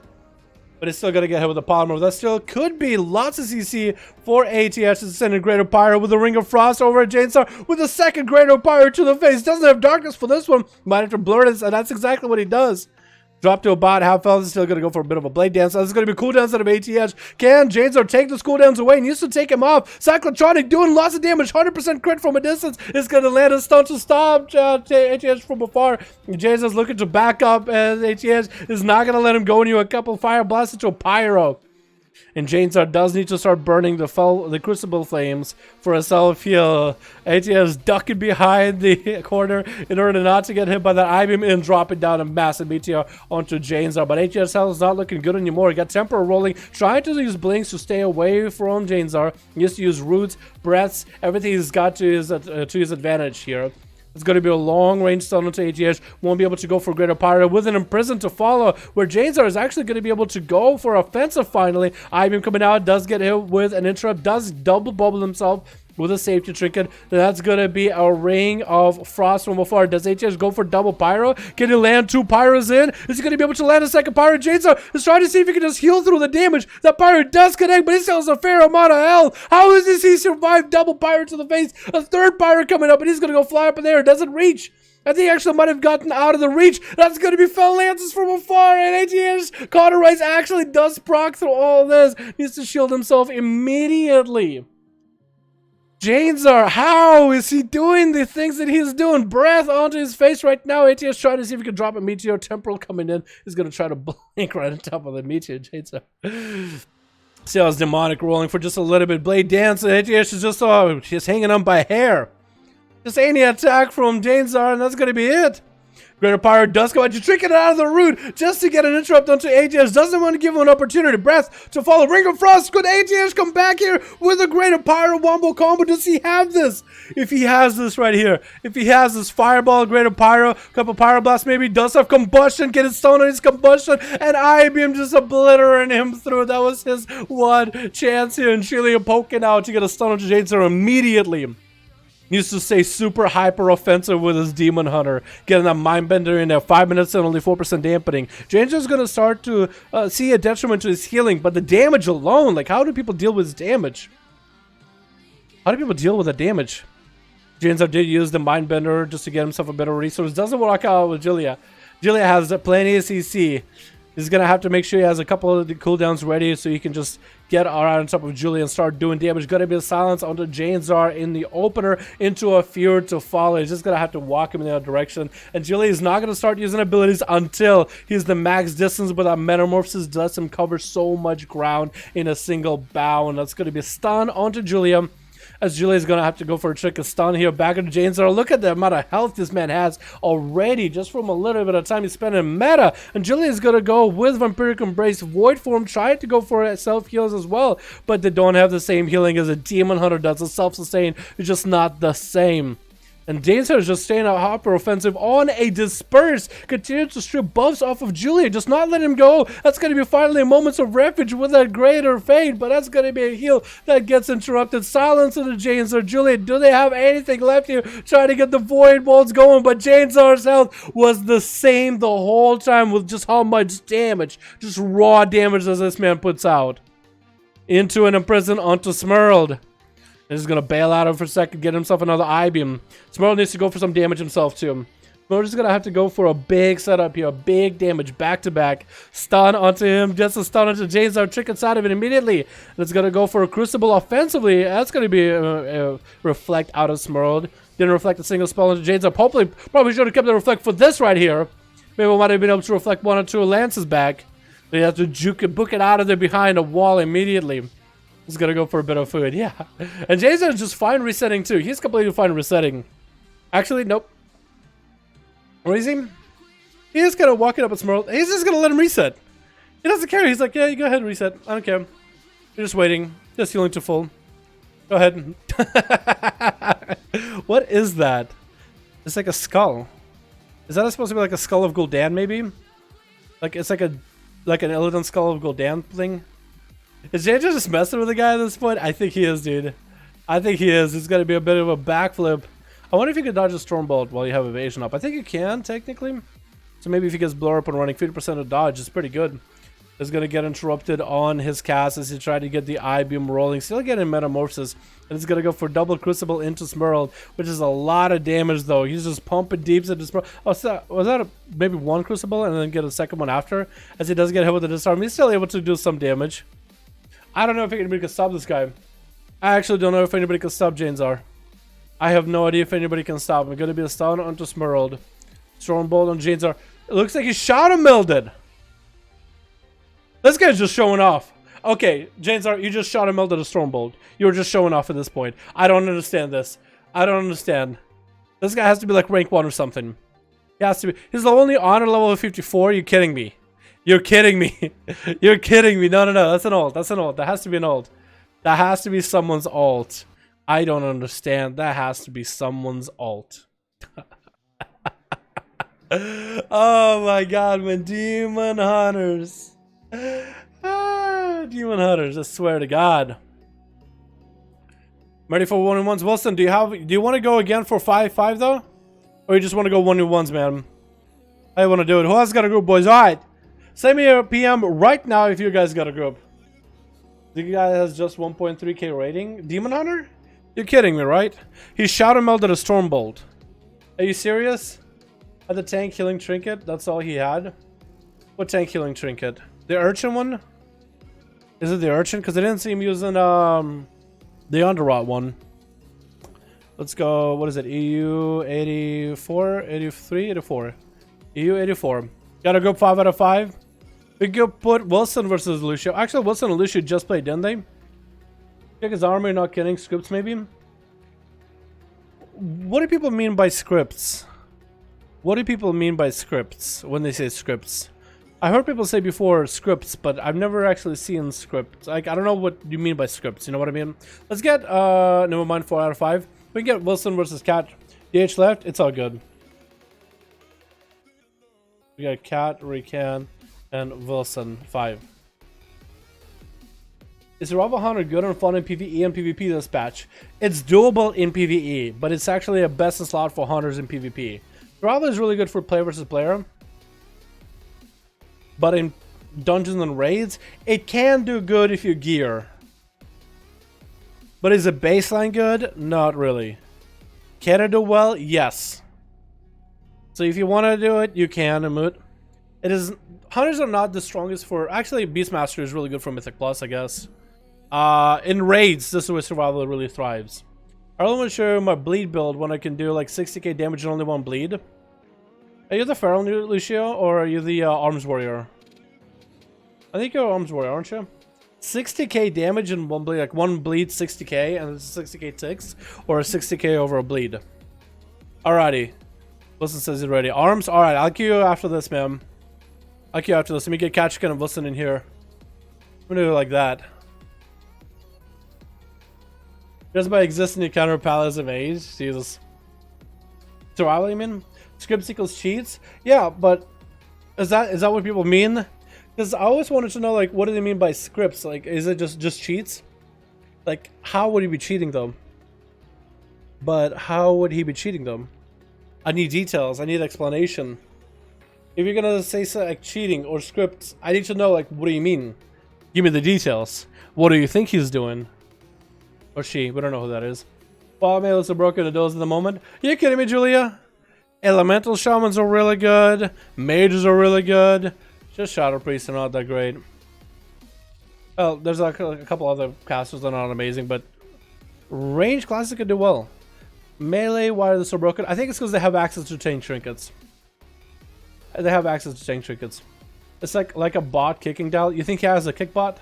but it's still going to get hit with the Polymer. That still could be lots of CC for ATS to send a Greater Pyro with the Ring of Frost over at Janezar with a second Greater Pyro to the face. Doesn't have Darkness for this one. Might have to blur this, and that's exactly what he does. Drop to about half health. Is still going to go for a bit of a Blade Dance. This is going to be cooldowns out of ATS. Can Janezar take those cooldowns away? And used to take him off. Cyclotronic doing lots of damage. 100% crit from a distance. Is going to land a stun to stop ATS from afar. Janezar's looking to back up as ATS is not going to let him go into a couple fire blasts into a Pyro. And Janesar does need to start burning the Crucible Flames for a self-heal. ATS ducking behind the corner in order not to get hit by that I-beam and dropping down a massive meteor onto Janesar. But ATS health is not looking good anymore. He got Temporal rolling, trying to use Blinks to stay away from Janesar. He used to use Roots, Breaths, everything he's got to his advantage here. It's going to be a long-range stun onto ATH. Won't be able to go for Greater Pyro with an Imprison to follow, where Janesar is actually going to be able to go for offensive finally. I-beam coming out, does get hit with an interrupt, does double bubble himself with a safety trinket. That's going to be a Ring of Frost from afar. Does ATH go for double Pyro? Can he land 2 Pyros in? Is he going to be able to land a second Pyro? Janesar is trying to see if he can just heal through the damage. That Pyro does connect, but he still has a fair amount of health. How is this? He survived double Pyro to the face. A third Pyro coming up, and he's going to go fly up in there. It doesn't reach. I think he actually might have gotten out of the reach. That's going to be Fell Lances from afar. And ATH Cauterize actually does proc through all this. Needs to shield himself immediately. Janesar, how is he doing the things that he's doing? Breath onto his face right now. ATS trying to see if he can drop a meteor. Temporal coming in. He's going to try to blink right on top of the meteor. Janesar. See how his demonic rolling for just a little bit. Blade Dance. ATS is just hanging on by hair. Just any attack from Janesar, and that's going to be it. Greater Pyro does go out. You trick it out of the root just to get an interrupt onto ATS. Doesn't want to give him an opportunity. Breath to follow. Ring of Frost. Could ATS come back here with a Greater Pyro wombo combo? Does he have this? If he has this right here. If he has this Fireball, Greater Pyro, couple Pyro Blast maybe, does have Combustion, get his stone on his Combustion, and I-beam just obliterating him through. That was his one chance here. And Chile poking out to get a stun onto Janesar immediately. Used to stay super hyper offensive with his Demon Hunter, getting that Mindbender in there. 5 minutes and only 4% dampening. Janesar's going to start to see a detriment to his healing, but the damage alone, like how do people deal with his damage? How do people deal with the damage? Janesar did use the Mindbender just to get himself a better resource. Doesn't work out with Julia. Julia has plenty of CC. He's going to have to make sure he has a couple of the cooldowns ready so he can just get around on top of Julia and start doing damage. Going to be a silence onto Janesar in the opener into a fear to follow. He's just going to have to walk him in that direction. And Julia is not going to start using abilities until he's the max distance, but that Metamorphosis does him cover so much ground in a single bow. And that's going to be a stun onto Julia. As Julia's going to have to go for a trick of stun here. Back into Janesar. Look at the amount of health this man has already just from a little bit of time he spent in meta. And Julia's going to go with Vampiric Embrace, Void Form, trying to go for self-heals as well. But they don't have the same healing as a Demon Hunter does. A self-sustain is just not the same. And Janesar is just staying out hyper offensive on a Disperse. Continues to strip buffs off of Julia. Just not let him go. That's going to be finally moments of refuge with that Greater Fade. But that's going to be a heal that gets interrupted. Silence of the Janesar. Julia, do they have anything left here? Trying to get the Void Bolts going. But Janesar's health was the same the whole time with just how much damage. Just raw damage as this man puts out. Into an Imprison onto Smurled. He's just going to bail out of him for a second, get himself another I-beam. Smurl needs to go for some damage himself too. Smurl is going to have to go for a big setup here, big damage back-to-back. Stun onto him, just a stun onto Janesar, trick inside of it immediately. And it's going to go for a Crucible offensively. That's going to be a Reflect out of Smurl. Didn't reflect a single spell into Janesar. Hopefully, probably should have kept the Reflect for this right here. Maybe we might have been able to reflect 1 or 2 Lances back. But you have to juke it, book it out of there behind a wall immediately. He's gonna go for a bit of food, yeah. And Jason is just fine resetting too. He's completely fine resetting. Actually, nope. Where is he? He's just gonna walk it up at Smurl. He's just gonna let him reset. He doesn't care. He's like, yeah, you go ahead and reset. I don't care. You're just waiting. Just healing to full. Go ahead. What is that? It's like a skull. Is that supposed to be like a skull of Gul'dan, maybe? Like it's like an Illidan skull of Gul'dan thing? Is Janesar just messing with the guy at this point? I think he is, dude. I think he is. It's going to be a bit of a backflip. I wonder if you can dodge a Stormbolt while you have evasion up. I think you can, technically. So maybe if he gets blower up and running 50% of dodge, it's pretty good. Is going to get interrupted on his cast as he tried to get the I-beam rolling. Still getting Metamorphosis. And it's going to go for double Crucible into Smurl, which is a lot of damage, though. He's just pumping deeps into Smurl. Oh, so was that maybe 1 Crucible and then get a second one after? As he does get hit with the Disarm, he's still able to do some damage. I don't know if anybody can stop this guy. I actually don't know if anybody can stop Janesar. I have no idea if anybody can stop him. Going to be a stun onto Smurled. Stormbolt on Janesar. It looks like he shot him, Mildred. This guy's just showing off. Okay, James, you just shot and melted a Stormbolt. You were just showing off at this point. I don't understand this. I don't understand. This guy has to be like rank 1 or something. He has to be. He's the only honor level of 54. You're kidding me. You're kidding me. You're kidding me. No, no, no. That's an ult. That's an ult. That has to be an ult. That has to be someone's ult. I don't understand. That has to be someone's ult. Oh my god, man. Demon Hunters. Demon Hunters. I swear to God. I'm ready for 1v1s. Wilson, do you want to go again for 5v5 though? Or you just want to go 1v1s, man? How you want to do it? Who else got a group, boys? Alright. Send me a PM right now if you guys got a group. The guy has just 1.3k rating. Demon Hunter? You're kidding me, right? He shot and melted a Stormbolt. Are you serious? Had the tank healing trinket? That's all he had? What tank healing trinket? The urchin one? Is it the urchin? Because I didn't see him using the underrot one. Let's go. What is it? EU 84, 83, 84. EU 84. Got a group 5 out of 5. We could put Wilson versus Lucio. Actually, Wilson and Lucio just played, didn't they? Check his armor, not kidding. Scripts, maybe? What do people mean by scripts? What do people mean by scripts when they say scripts? I heard people say before scripts, but I've never actually seen scripts. Like, I don't know what you mean by scripts. You know what I mean? Let's get, never mind, 4 out of 5. We can get Wilson versus Cat. DH left. It's all good. We got Cat, Recan, and Wilson 5. Is Survival Hunter good and fun in PvE and PvP this patch? It's doable in PvE, but it's actually a best in slot for hunters in PvP. Survival is really good for player versus player, but in dungeons and raids, it can do good if you gear. But is it baseline good? Not really. Can it do well? Yes. So if you want to do it, you can, Amut. It is. Hunters are not the strongest for. Actually, Beastmaster is really good for Mythic Plus, I guess. In raids, this is where survival really thrives. I really want to show you my bleed build when I can do like 60k damage and only 1 bleed. Are you the Feral Lucio or are you the Arms Warrior? I think you're Arms Warrior, aren't you? 60k damage and 1 bleed, like 1 bleed 60k and it's 60k ticks, or 60k over a bleed. Alrighty. Wilson says he's ready. Arms? Alright, I'll queue you after this, man. I'll queue you after this. Let me get Catchkin and Wilson in here. I'm gonna do it like that. Just by existing encounter palace of age. Jesus. Survival, you mean? Scripts equals cheats? Yeah, but is that what people mean? Because I always wanted to know, like, what do they mean by scripts? Like, is it just cheats? Like, how would he be cheating them? But how would he be cheating them? I need details. I need explanation. If you're gonna say something like cheating or scripts, I need to know, like, what do you mean? Give me the details. What do you think he's doing? Or she. We don't know who that is. Fall mailers are broken to those at the moment. Are you kidding me, Julia? Elemental shamans are really good. Mages are really good. Just Shadow Priests are not that great. Well, there's like a couple other casters that are not amazing, but range classes could do well. Melee, why are they so broken? I think it's because they have access to tank trinkets. They have access to tank trinkets. It's like a bot kicking down. You think he has a kick bot?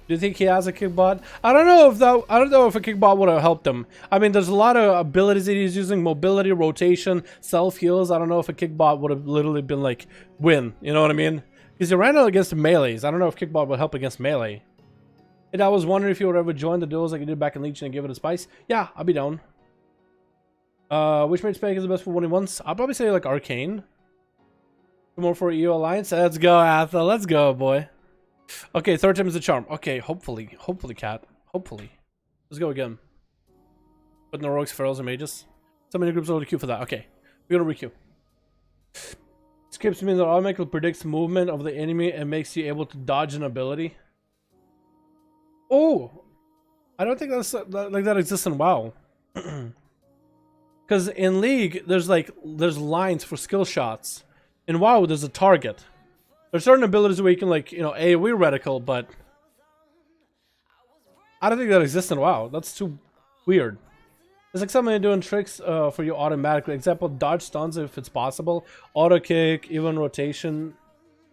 Do you think he has a kick bot? I don't know if a kick bot would have helped him. I mean, there's a lot of abilities that he's using: mobility, rotation, self heals. I don't know if a kick bot would have literally been like win. You know what I mean? Because he ran out against melees. I don't know if kick bot would help against melee. And I was wondering if you would ever join the duels like you did back in Legion and give it a spice. Yeah, I'll be down. Which mage spec is the best for 1v1s? I'll probably say like Arcane. More for EU Alliance. Let's go, Atha. Let's go, boy. Okay, third time is the charm. Okay, hopefully, Cat. Hopefully. Let's go again. Put no rogues, ferals, and mages. So many groups over the queue for that. Okay, we're gonna requeue. Scripts mean that automatically predicts movement of the enemy and makes you able to dodge an ability. Oh, I don't think that's like that exists in WoW. Because in League, there's lines for skill shots. In WoW, there's a target. There's certain abilities where you can, like, you know, AoE reticle, but I don't think that exists in WoW. That's too weird. It's like somebody doing tricks for you automatically. Example, dodge stuns if it's possible. Auto kick, even rotation,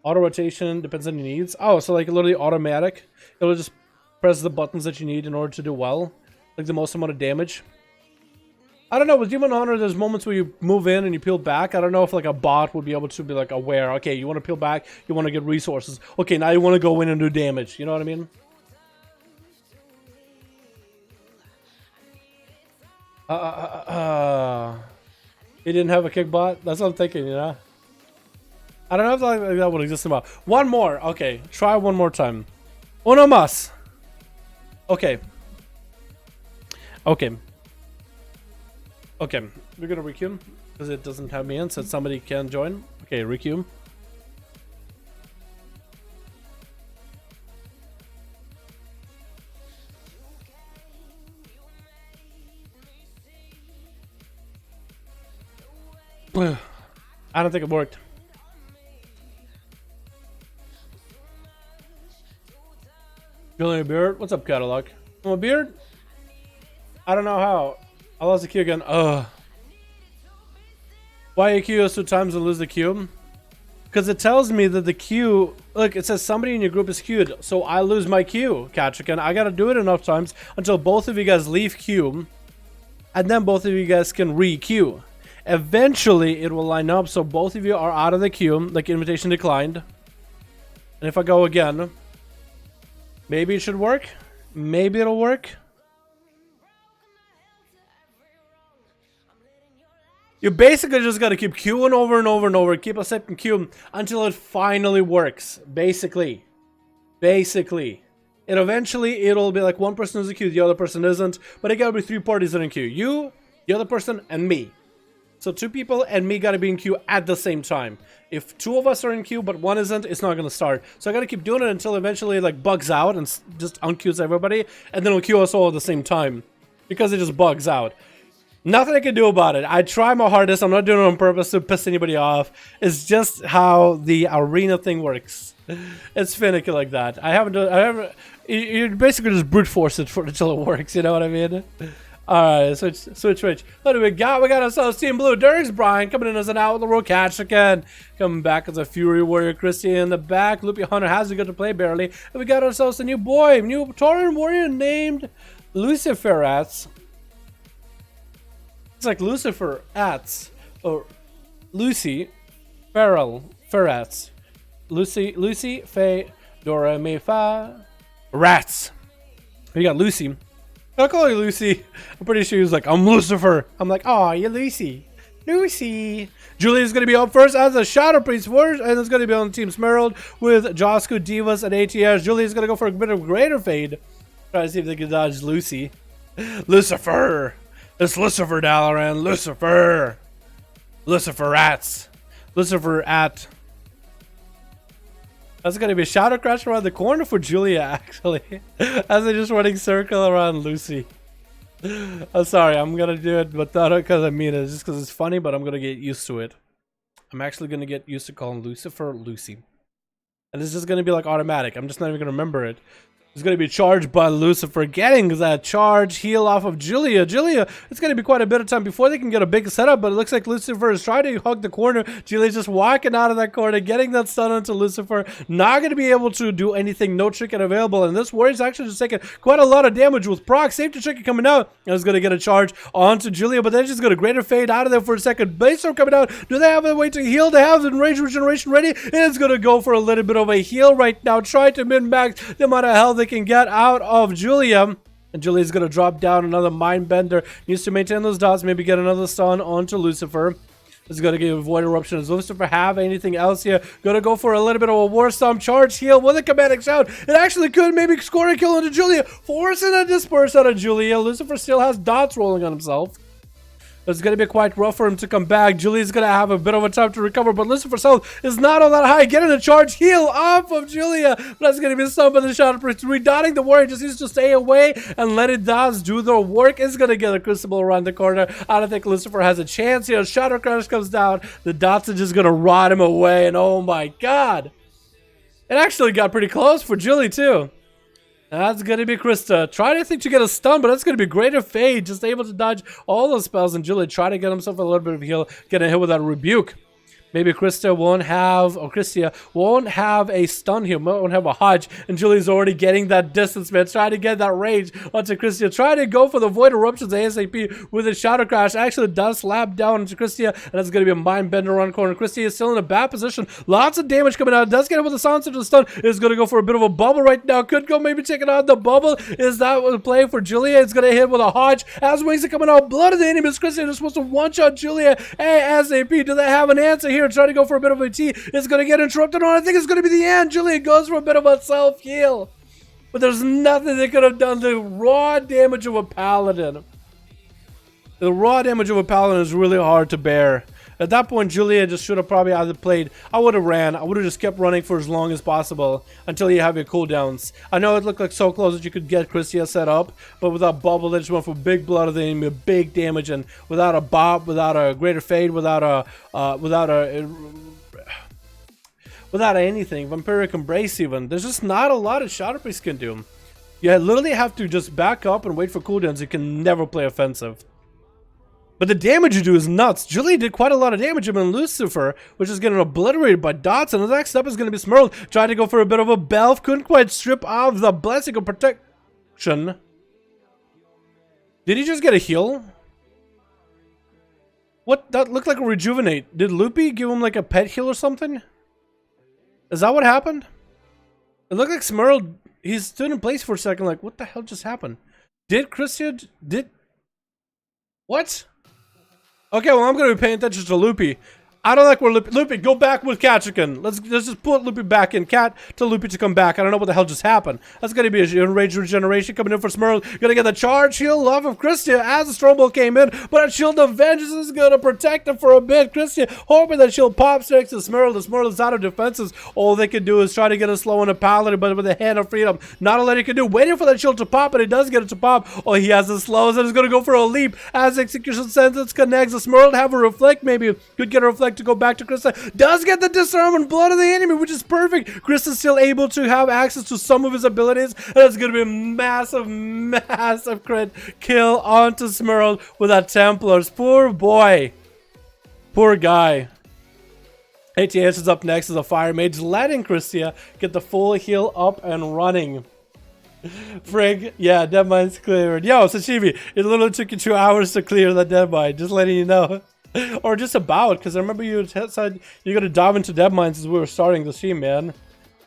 Auto rotation depends on your needs. Oh, so like literally automatic. It'll just press the buttons that you need in order to do well. Like the most amount of damage. I don't know, with Demon Hunter, there's moments where you move in and you peel back. I don't know if like a bot would be able to be like aware. Okay, you want to peel back, you want to get resources. Okay, now you want to go in and do damage. You know what I mean? He didn't have a kick bot? That's what I'm thinking, you know? I don't know if like that would exist in WoW. One more. Okay, try one more time. Uno más. Okay. Okay. Okay, we're gonna requeue because it doesn't have me in, so somebody can join. Okay, requeue. I don't think it worked. Julian Beard, what's up, catalog? Oh, Beard? I don't know how. I lost the queue again. Why you queue us 2 times and lose the queue? Because it tells me that the queue... Look, it says somebody in your group is queued. So I lose my queue, Katrikan. I gotta do it enough times until both of you guys leave queue. And then both of you guys can re-queue. Eventually, it will line up so both of you are out of the queue. Like, invitation declined. And if I go again... Maybe it should work. Maybe it'll work. You basically just gotta keep queuing over and over and over. Keep accepting queue until it finally works. Basically. And eventually it'll be like one person is in queue, the other person isn't. But it gotta be 3 parties that are in queue. You, the other person, and me. So 2 people and me gotta be in queue at the same time. If 2 of us are in queue but 1 isn't, it's not gonna start. So I gotta keep doing it until eventually it like bugs out and just unqueues everybody. And then it'll queue us all at the same time. Because it just bugs out. Nothing I can do about it. I try my hardest. I'm not doing it on purpose to piss anybody off. It's just how the arena thing works. It's finicky like that. You basically just brute force it until it works. You know what I mean? Alright, switch. What do we got? We got ourselves Team Blue. Dirks Brian coming in as an Outlaw Road Catch again. Coming back as a Fury Warrior. Christy in the back. Loopy Hunter has to go to play barely. And we got ourselves a new boy. New Tauran Warrior named Luciferats. It's like Lucifer Ats. Or Lucy Feral Ferrats. Lucy Faye Dora Me Fa Rats. We got Lucy. I'll call you Lucy. I'm pretty sure he was like, I'm Lucifer. I'm like, oh, you're Lucy. Julia's going to be up first as a Shadow Priest first, and it's going to be on Team Smerald with Josku, Divas, and ATS. Julia's going to go for a bit of greater fade. Try to see if they can dodge Lucy. Lucifer. It's Lucifer, Dalaran. Lucifer. Lucifer Rats. Lucifer at. That's going to be a Shadow Crash around the corner for Julia, actually. As they're just running circle around Lucy. I'm sorry, I'm going to do it, but not because I mean it. It's just because it's funny, but I'm going to get used to it. I'm actually going to get used to calling Lucifer Lucy. And it's just going to be like automatic. I'm just not even going to remember it. It's going to be charged by Lucifer, getting that charge heal off of Julia. It's going to be quite a bit of time before they can get a big setup, but it looks like Lucifer is trying to hug the corner. Julia's just walking out of that corner, getting that stun onto Lucifer. Not going to be able to do anything, no trinket available, and this warrior's actually just taking quite a lot of damage with proc. Safety trinket coming out, and it's going to get a charge onto Julia, but then she's going to greater fade out of there for a second. Base storm coming out. Do they have a way to heal? They have the rage regeneration ready, and it's going to go for a little bit of a heal right now, trying to min-max the amount of health they can get out of Julia. And Julia's going to drop down another Mind Bender. Needs to maintain those dots, maybe get another stun onto Lucifer. Is going to get a Void Eruption. Does Lucifer have anything else here? Going to go for a little bit of a War Storm charge heal with a Comedic Shout. It actually could maybe score a kill onto Julia, forcing a disperse out of Julia. Lucifer still has dots rolling on himself. It's going to be quite rough for him to come back. Julia's going to have a bit of a time to recover, but Lucifer's health is not all that high. Getting a charge heal off of Julia. But that's going to be some of the Shadow Priest. Redotting the warrior just needs to stay away and let it does do the work. It's going to get a Crucible around the corner. I don't think Lucifer has a chance here. Shadow Crash comes down. The dots are just going to rot him away. And oh my god. It actually got pretty close for Julie too. That's going to be Krista. Trying, I think, to get a stun, but that's going to be greater fade. Just able to dodge all those spells. And Julie try to get himself a little bit of heal. Get a hit with that rebuke. Maybe Krista won't have, or Christia won't have a stun here, won't have a Hodge, and Julie's already getting that distance, man, trying to get that range onto Christia, trying to go for the Void Eruptions ASAP with a Shadow Crash. Actually does slap down into Christia, and that's going to be a Mind Bender around corner. Christia is still in a bad position, lots of damage coming out, does get him with the Silencer to the stun, is going to go for a bit of a bubble right now, could go maybe taking out the bubble. Is that the play for Julia? It's going to hit with a Hodge, as wings are coming out, blood of the enemies. Christia is supposed to one-shot Julia ASAP. Do they have an answer here? Trying to go for a bit of a T. It's going to get interrupted on. I think it's going to be the end. Julia goes for a bit of a self-heal. But there's nothing they could have done. The raw damage of a Paladin. The raw damage of a Paladin is really hard to bear. At that point, Julia just should have probably either played. I would have ran. I would have just kept running for as long as possible until you have your cooldowns. I know it looked like so close that you could get Christia set up, but without bubble, they just went for big blood of the enemy, big damage, and without a bop, without a greater fade, without anything, Vampiric Embrace even. There's just not a lot of Shadow Priest can do. You literally have to just back up and wait for cooldowns. You can never play offensive. But the damage you do is nuts. Julie did quite a lot of damage in Lucifer, which is getting obliterated by dots. And the next step is going to be Smurl trying to go for a bit of a Belf. Couldn't quite strip off the Blessing of Protection. Did he just get a heal? What? That looked like a Rejuvenate. Did Loopy give him like a pet heal or something? Is that what happened? It looked like Smurl, he stood in place for a second like, what the hell just happened? Did Christian, what? Okay, well, I'm going to be paying attention to Loopy. I don't like where Loopy, go back with Kachikan. Let's just put Loopy back in. Cat to Loopy to come back. I don't know what the hell just happened. That's going to be a Rage Regeneration coming in for Smurl. Going to get the charge shield off of Christia as the Strombo came in. But a Shield of Vengeance is going to protect him for a bit. Christia hoping that shield pops next to Smurl. The Smurl is out of defenses. All they can do is try to get a slow on a Paladin, but with a Hand of Freedom. Not a lot he can do. Waiting for that shield to pop, and he does get it to pop. Oh, he has the slows, and he's going to go for a leap as Execution Sentence connects. The Smurl have a Reflect, maybe. Could get a Reflect to go back to Krista. Does get the disarm and blood of the enemy, which is perfect. Krista's still able to have access to some of his abilities, and it's going to be a massive crit kill onto Smurl with that Templars. Poor boy. Poor guy. ATS is up next as a Fire Mage, letting Christia get the full heal up and running. Frig, yeah, Deadmine's cleared. Yo, Sashimi, it literally took you 2 hours to clear that Deadmine, just letting you know. Or just about, because I remember you said you're going to dive into Deadmines as we were starting the stream, man.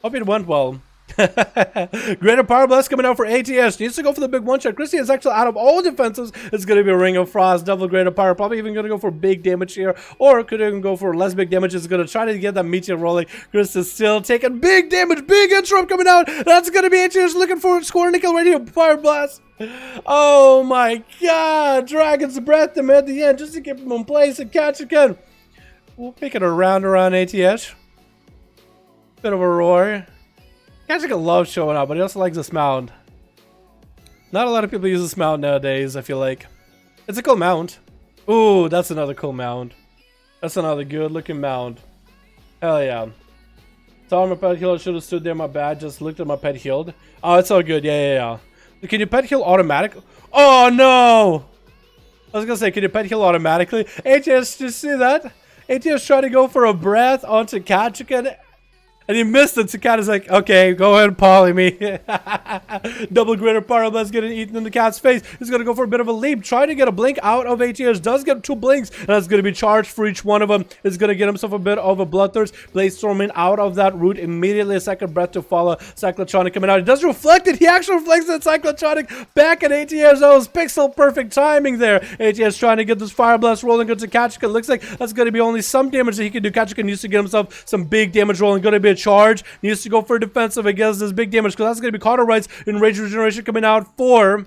Hope it went well. Greater Power Blast coming out for ATS. Needs to go for the big one-shot. Christy is actually out of all defenses. It's going to be a Ring of Frost, double Greater Power. Probably even going to go for big damage here. Or could even go for less big damage. It's going to try to get that Meteor rolling. Chris is still taking big damage. Big interrupt coming out. That's going to be ATS looking for scoring a kill right here. Fire Blast. Oh my god. Dragon's Breath him at the end just to keep him in place and catch again. We'll pick it around ATS. Bit of a roar. Kachikan loves showing up, but he also likes this mount. Not a lot of people use this mount nowadays, I feel like. It's a cool mount. Ooh, that's another cool mount. That's another good looking mount. Hell yeah. Sorry, my pet healer should have stood there, my bad. Just looked at my pet healed. Oh, it's all good. Yeah. Can you pet heal automatically? Oh, no! I was gonna say, can you pet heal automatically? ATS, did you see that? ATS tried to go for a breath onto Kachikan. And he missed it, so Cat is like, okay, go ahead and poly me. Double Greater Power Blast getting eaten in the Cat's face. He's going to go for a bit of a leap. Trying to get a blink out of ATS. Does get 2 blinks. And that's going to be charged for each one of them. Is going to get himself a bit of a Bloodthirst. Blaze Storming out of that root. Immediately a second breath to follow. Cyclotronic coming out. He does reflect it. He actually reflects that Cyclotronic back at ATS. That was pixel perfect timing there. ATS trying to get this Fire Blast rolling into Kachikan. Looks like that's going to be only some damage that he can do. Kachikan needs to get himself some big damage rolling. Going to be a charge. Needs to go for defensive against this big damage, because that's going to be Cauterites in Rage Regeneration coming out for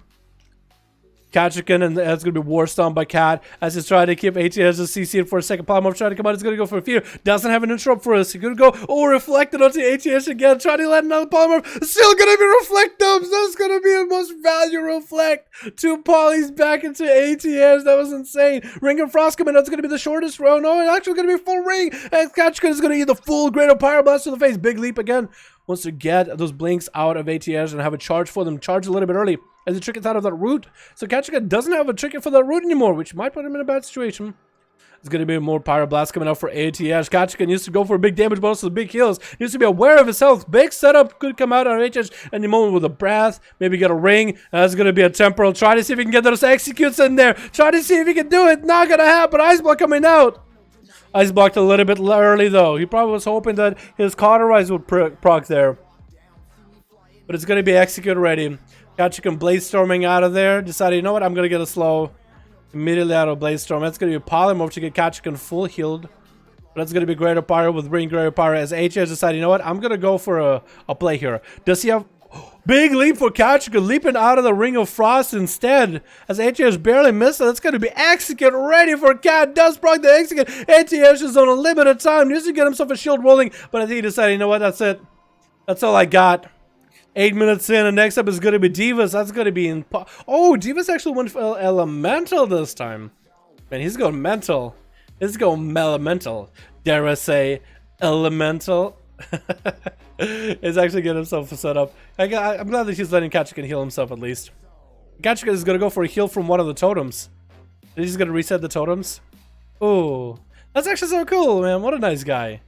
Kachikan, and that's going to be War Stomp by Cat as he's trying to keep ATS as CC for a second. Polymorph trying to come out. He's going to go for a Fear. Doesn't have an interrupt for us. He's going to go, oh, reflected onto ATS again. Trying to let another Polymorph. Still going to be Reflectums. That's going to be the most value reflect. 2 polys back into ATS. That was insane. Ring of Frost coming out. It's going to be the shortest row. No, it's actually going to be full ring. And Kachikan is going to eat the full Greater Pyro Blast to the face. Big leap again. Wants to get those blinks out of ATS and have a charge for them. Charge a little bit early as he trickets out of that root. So Kachikan doesn't have a trinket for that root anymore, which might put him in a bad situation. There's going to be more Pyro Blast coming out for ATH. Kachikan used to go for big damage, but also big heals. He used to be aware of his health. Big setup could come out on ATH any moment with a breath. Maybe get a ring. That's going to be a temporal. Try to see if he can get those executes in there. Try to see if he can do it. Not going to happen. Ice Block coming out. Ice blocked a little bit early, though. He probably was hoping that his Cauterize would proc there. But it's going to be execute ready. Kachikan Blaze Storming out of there. Decided, you know what? I'm going to get a slow. Immediately out of Blaze Storm. That's going to be a Polymorph to get Kachikan full healed. But that's going to be Greater Pyro with Ring Greater Pyro as HS decided, you know what? I'm going to go for a play here. Does he have... Big leap for Kachikan, leaping out of the Ring of Frost instead. As HS barely missed it. That's going to be Execute ready for Cat. Does proc the Execute. ATH is on a limited time. Needs to get himself a shield rolling. But I think he decided, you know what? That's it. That's all I got. 8 minutes in, and next up is going to be Divas. That's going to be in... Oh, Divas actually went for Elemental this time. Man, he's going mental. He's going elemental. Dare I say, elemental? He's actually getting himself set up. I'm glad that he's letting Kachikan heal himself at least. Kachikan is going to go for a heal from one of the totems. He's going to reset the totems. Oh, that's actually so cool, man. What a nice guy.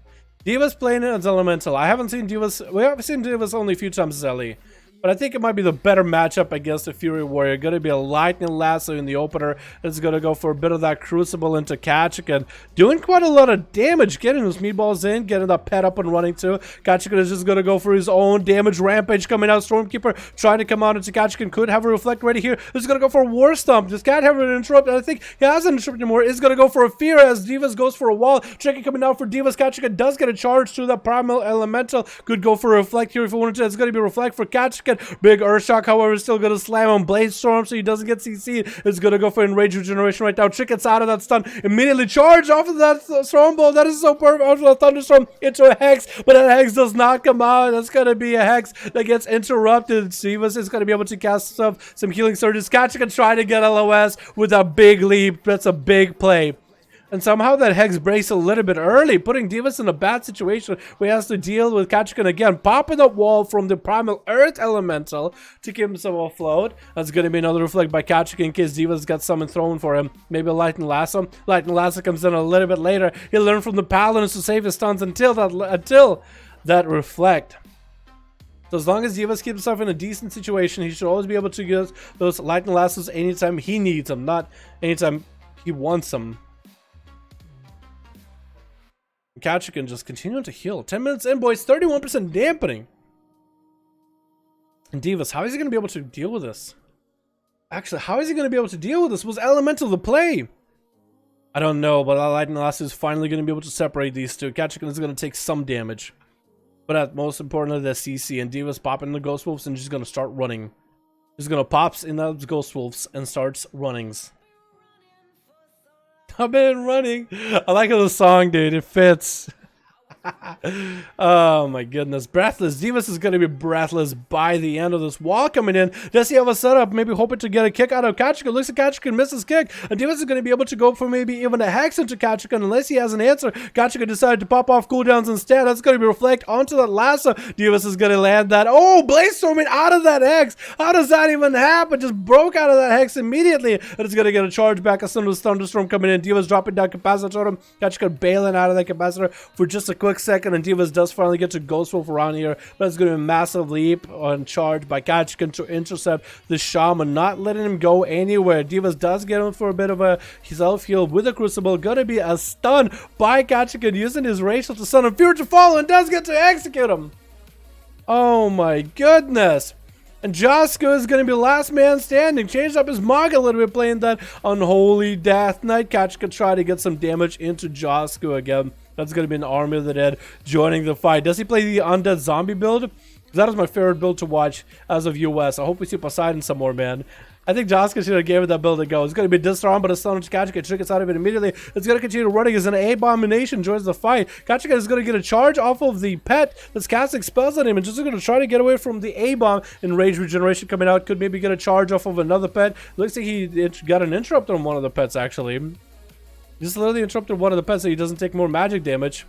Divas playing it as Elemental. I haven't seen Divas. We have seen Divas only a few times as LE. But I think it might be the better matchup against the Fury Warrior. Going to be a Lightning Lasso in the opener. It's going to go for a bit of that Crucible into Kachikan. Doing quite a lot of damage. Getting those meatballs in. Getting that pet up and running too. Kachikan is just going to go for his own damage. Rampage coming out. Stormkeeper trying to come out into Kachikan. Could have a Reflect ready here. He's going to go for a War Stomp. Just can't have an Interrupt. And I think he hasn't interrupted anymore. Is going to go for a Fear as Divas goes for a wall. Tricky coming out for Divas. Kachikan does get a charge to the Primal Elemental. Could go for a Reflect here if he wanted to. It's going to be Reflect for Kachikan. Big Earthshock, however, is still going to slam on Blaze Storm so he doesn't get CC'd. It's going to go for Enrage Regeneration right now. Trick gets out of that stun. Immediately charge off of that Stormbolt. That is so perfect. Off of the Thunderstorm into a Hex, but that Hex does not come out. That's going to be a Hex that gets interrupted. Sivas is going to be able to cast some healing surges. Kachikan try to get LOS with a big leap. That's a big play. And somehow that Hex breaks a little bit early, putting Divas in a bad situation where he has to deal with Kachikan again, popping up wall from the Primal Earth Elemental to keep himself afloat. That's going to be another Reflect by Kachikan in case Divas got something thrown for him. Maybe a Lightning Lasso. Lightning Lasso comes in a little bit later. He'll learn from the Paladins to save his stuns until that Reflect. So as long as Divas keeps himself in a decent situation, he should always be able to get those Lightning Lassos anytime he needs them, not anytime he wants them. Kachikan just continuing to heal. 10 minutes in, boys. 31% dampening. And Divas, how is he going to be able to deal with this? Actually, how is he going to be able to deal with this? Was Elemental the play? I don't know, but Lightning Lasso is finally going to be able to separate these two. Kachikan is going to take some damage. But most importantly, the CC. And Divas popping the Ghost Wolves and she's going to start running. She's going to pops in those Ghost Wolves and starts runnings. I've been running. I like the song, dude. It fits. Oh my goodness. Breathless. Divas is going to be breathless by the end of this wall coming in. Does he have a setup? Maybe hoping to get a kick out of Kachikan. Looks like Kachikan misses kick. And Divas is going to be able to go for maybe even a Hex into Kachikan unless he has an answer. Kachikan decided to pop off cooldowns instead. That's going to be Reflect onto that Lasso. Divas is going to land that. Oh, Blaze Storming out of that Hex. How does that even happen? Just broke out of that Hex immediately. And it's going to get a charge back as soon as Thunderstorm coming in. Divas dropping down Capacitor Totem. Kachikan bailing out of that Capacitor for just a quick second, and Divas does finally get to Ghost Wolf around here, but it's going to be a massive leap on charge by Kachikan to intercept the Shaman, not letting him go anywhere. Divas does get him for a bit of a self-heal with a Crucible. Going to be a stun by Kachikan using his Rachel to stun him. Fear to follow and does get to execute him. Oh my goodness. And Josco is going to be last man standing. Changed up his Mog a little bit, playing that Unholy Death Knight. Kachikan try to get some damage into Josco again. That's going to be an Army of the Dead joining the fight. Does he play the Undead Zombie build? That is my favorite build to watch as of US. I hope we see Poseidon some more, man. I think Josco should have gave it that build a go. It's going to be disarmed, but a stun to Kachikan. Trick gets out of it immediately. It's going to continue running as an Abomination joins the fight. Kachikan is going to get a charge off of the pet that's casting spells on him and just going to try to get away from the A-bomb. And Rage Regeneration coming out. Could maybe get a charge off of another pet. Looks like he got an interrupt on one of the pets, actually. Just literally interrupted one of the pets so he doesn't take more magic damage.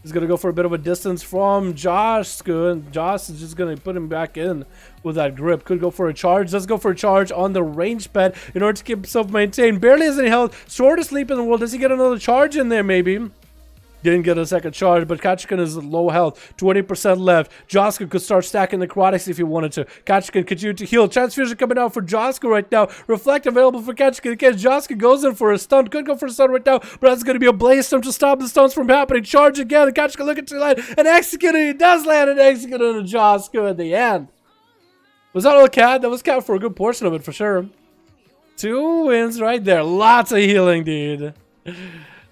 He's gonna go for a bit of a distance from Josh. Good. Josh is just gonna put him back in with that grip. Could go for a charge. Let's go for a charge on the range pad in order to keep himself maintained. Barely has any health. Shortest sleep in the world. Does he get another charge in there? Maybe. Didn't get a second charge, but Kachkin is low health. 20% left. Joska could start stacking the necrotics if he wanted to. Kachkin continue to heal. Transfusion coming out for Joska right now. Reflect available for Kachkin. In case Joska goes in for a stun. Could go for a stun right now, but that's going to be a blaze stun to stop the stuns from happening. Charge again. Kachkin looking to land and executing. He does land and execute on Joska at the end. Was that all Cat? That was Cat for a good portion of it for sure. 2 wins right there. Lots of healing, dude.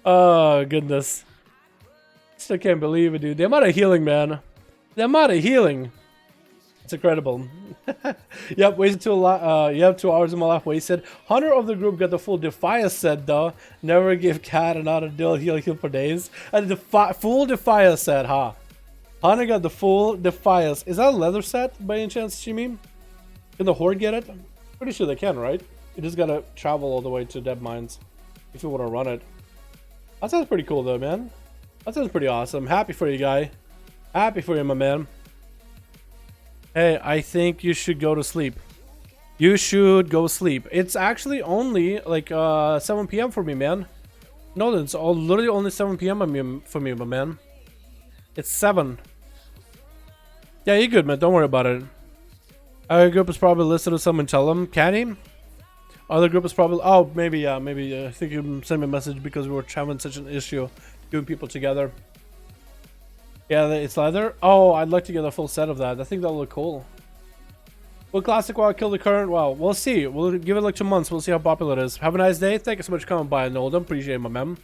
Oh, goodness. Still can't believe it, dude. The amount of healing, man. The amount of healing. It's incredible. Yep, wasted 2 hours of my life wasted. Hunter of the group got the full Defia set, though. Never give Cat another duel heal for days. And the full Defia set, huh? Hunter got the full Defia. Is that a leather set, by any chance, Shimi? Can the Horde get it? Pretty sure they can, right? You just gotta travel all the way to Dead Mines if you want to run it. That sounds pretty cool, though, man. That sounds pretty awesome. Happy for you, guy. Happy for you, my man. Hey, I think you should go to sleep. You should go sleep. It's actually only like 7 p.m. for me, man. No, it's literally only 7 p.m. for me, my man. It's 7. Yeah, you're good, man. Don't worry about it. Our group is probably listed to someone. Tell them. Can he? Other group is probably... Oh, maybe, yeah. Maybe. I think you sent me a message because we were having such an issue. Doing people together. Yeah, it's leather. Oh, I'd like to get a full set of that. I think that'll look cool. Will classic WoW kill the current WoW? We'll see. We'll give it like 2 months. We'll see how popular it is. Have a nice day. Thank you so much for coming by, Noldum. Appreciate it, my man.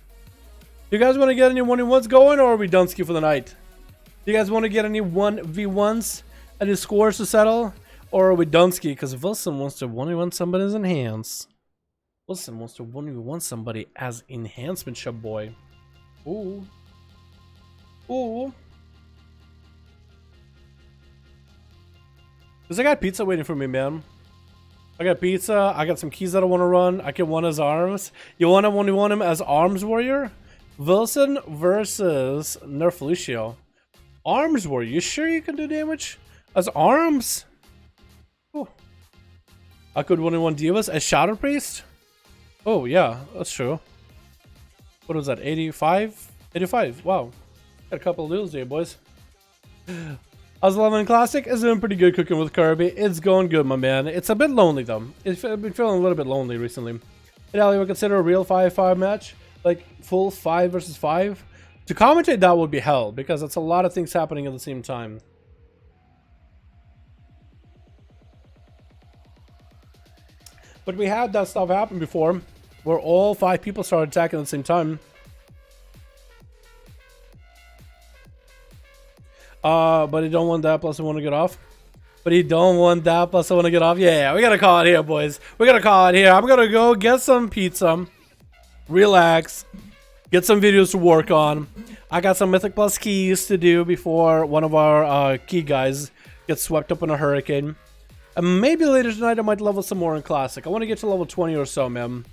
You guys want to get any 1v1s going, or are we done ski for the night? Do you guys want to get any 1v1s? Any scores to settle? Or are we done ski? Because Wilson wants to 1v1 somebody as enhance. Wilson wants to 1v1 somebody as enhancement shop boy. Ooh. Ooh. Cause I got pizza waiting for me, man. I got pizza. I got some keys that I want to run. I can one as arms. You want to 1v1 him as arms warrior? Wilson versus Nerf Lucio. Arms warrior. You sure you can do damage as arms? Ooh. I could 1v1 Divas as Shadow Priest. Oh yeah, that's true. What was that? 85? 85. Wow. Got a couple of duels here, boys. How's 11 Classic? It's doing pretty good cooking with Kirby. It's going good, my man. It's a bit lonely, though. I've been feeling a little bit lonely recently. And Ali would consider a real 5v5 match, like full 5 versus 5. To commentate that would be hell, because it's a lot of things happening at the same time. But we had that stuff happen before, where all 5 people started attacking at the same time. But he don't want that, plus I want to get off. But he don't want that, plus I want to get off. Yeah, we gotta call it here, boys. We gotta call it here. I'm gonna go get some pizza, relax, get some videos to work on. I got some Mythic Plus keys to do before one of our key guys gets swept up in a hurricane. And maybe later tonight I might level some more in Classic. I want to get to level 20 or so, man.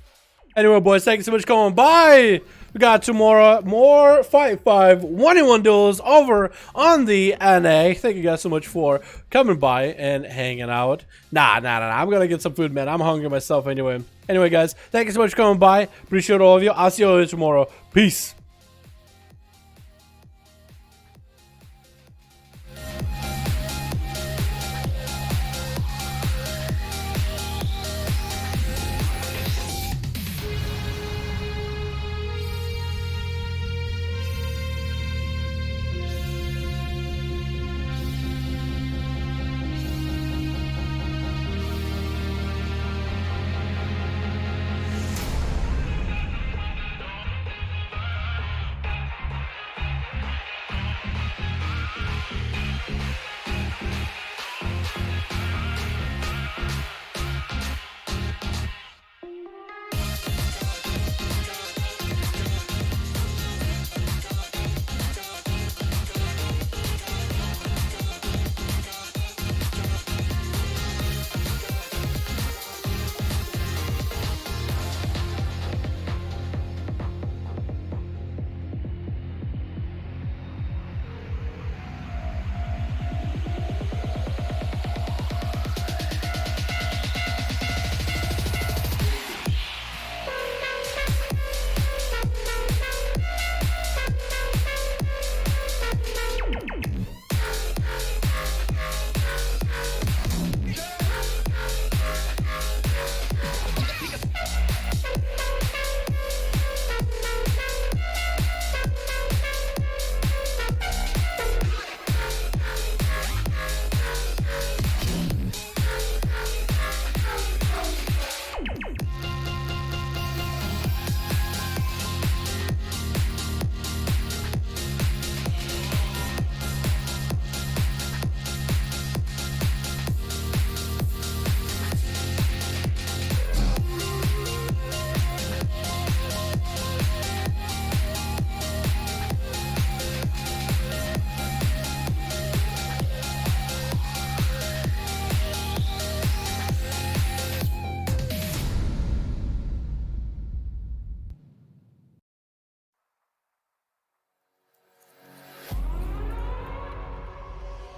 Anyway, boys, thank you so much for coming by. We got tomorrow more 5v5 1v1 duels over on the NA. Thank you guys so much for coming by and hanging out. Nah. I'm gonna get some food, man. I'm hungry myself anyway. Anyway, guys, thank you so much for coming by. Appreciate all of you. I'll see you all tomorrow. Peace.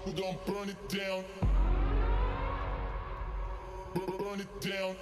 we gon' burn it down. Burn it down.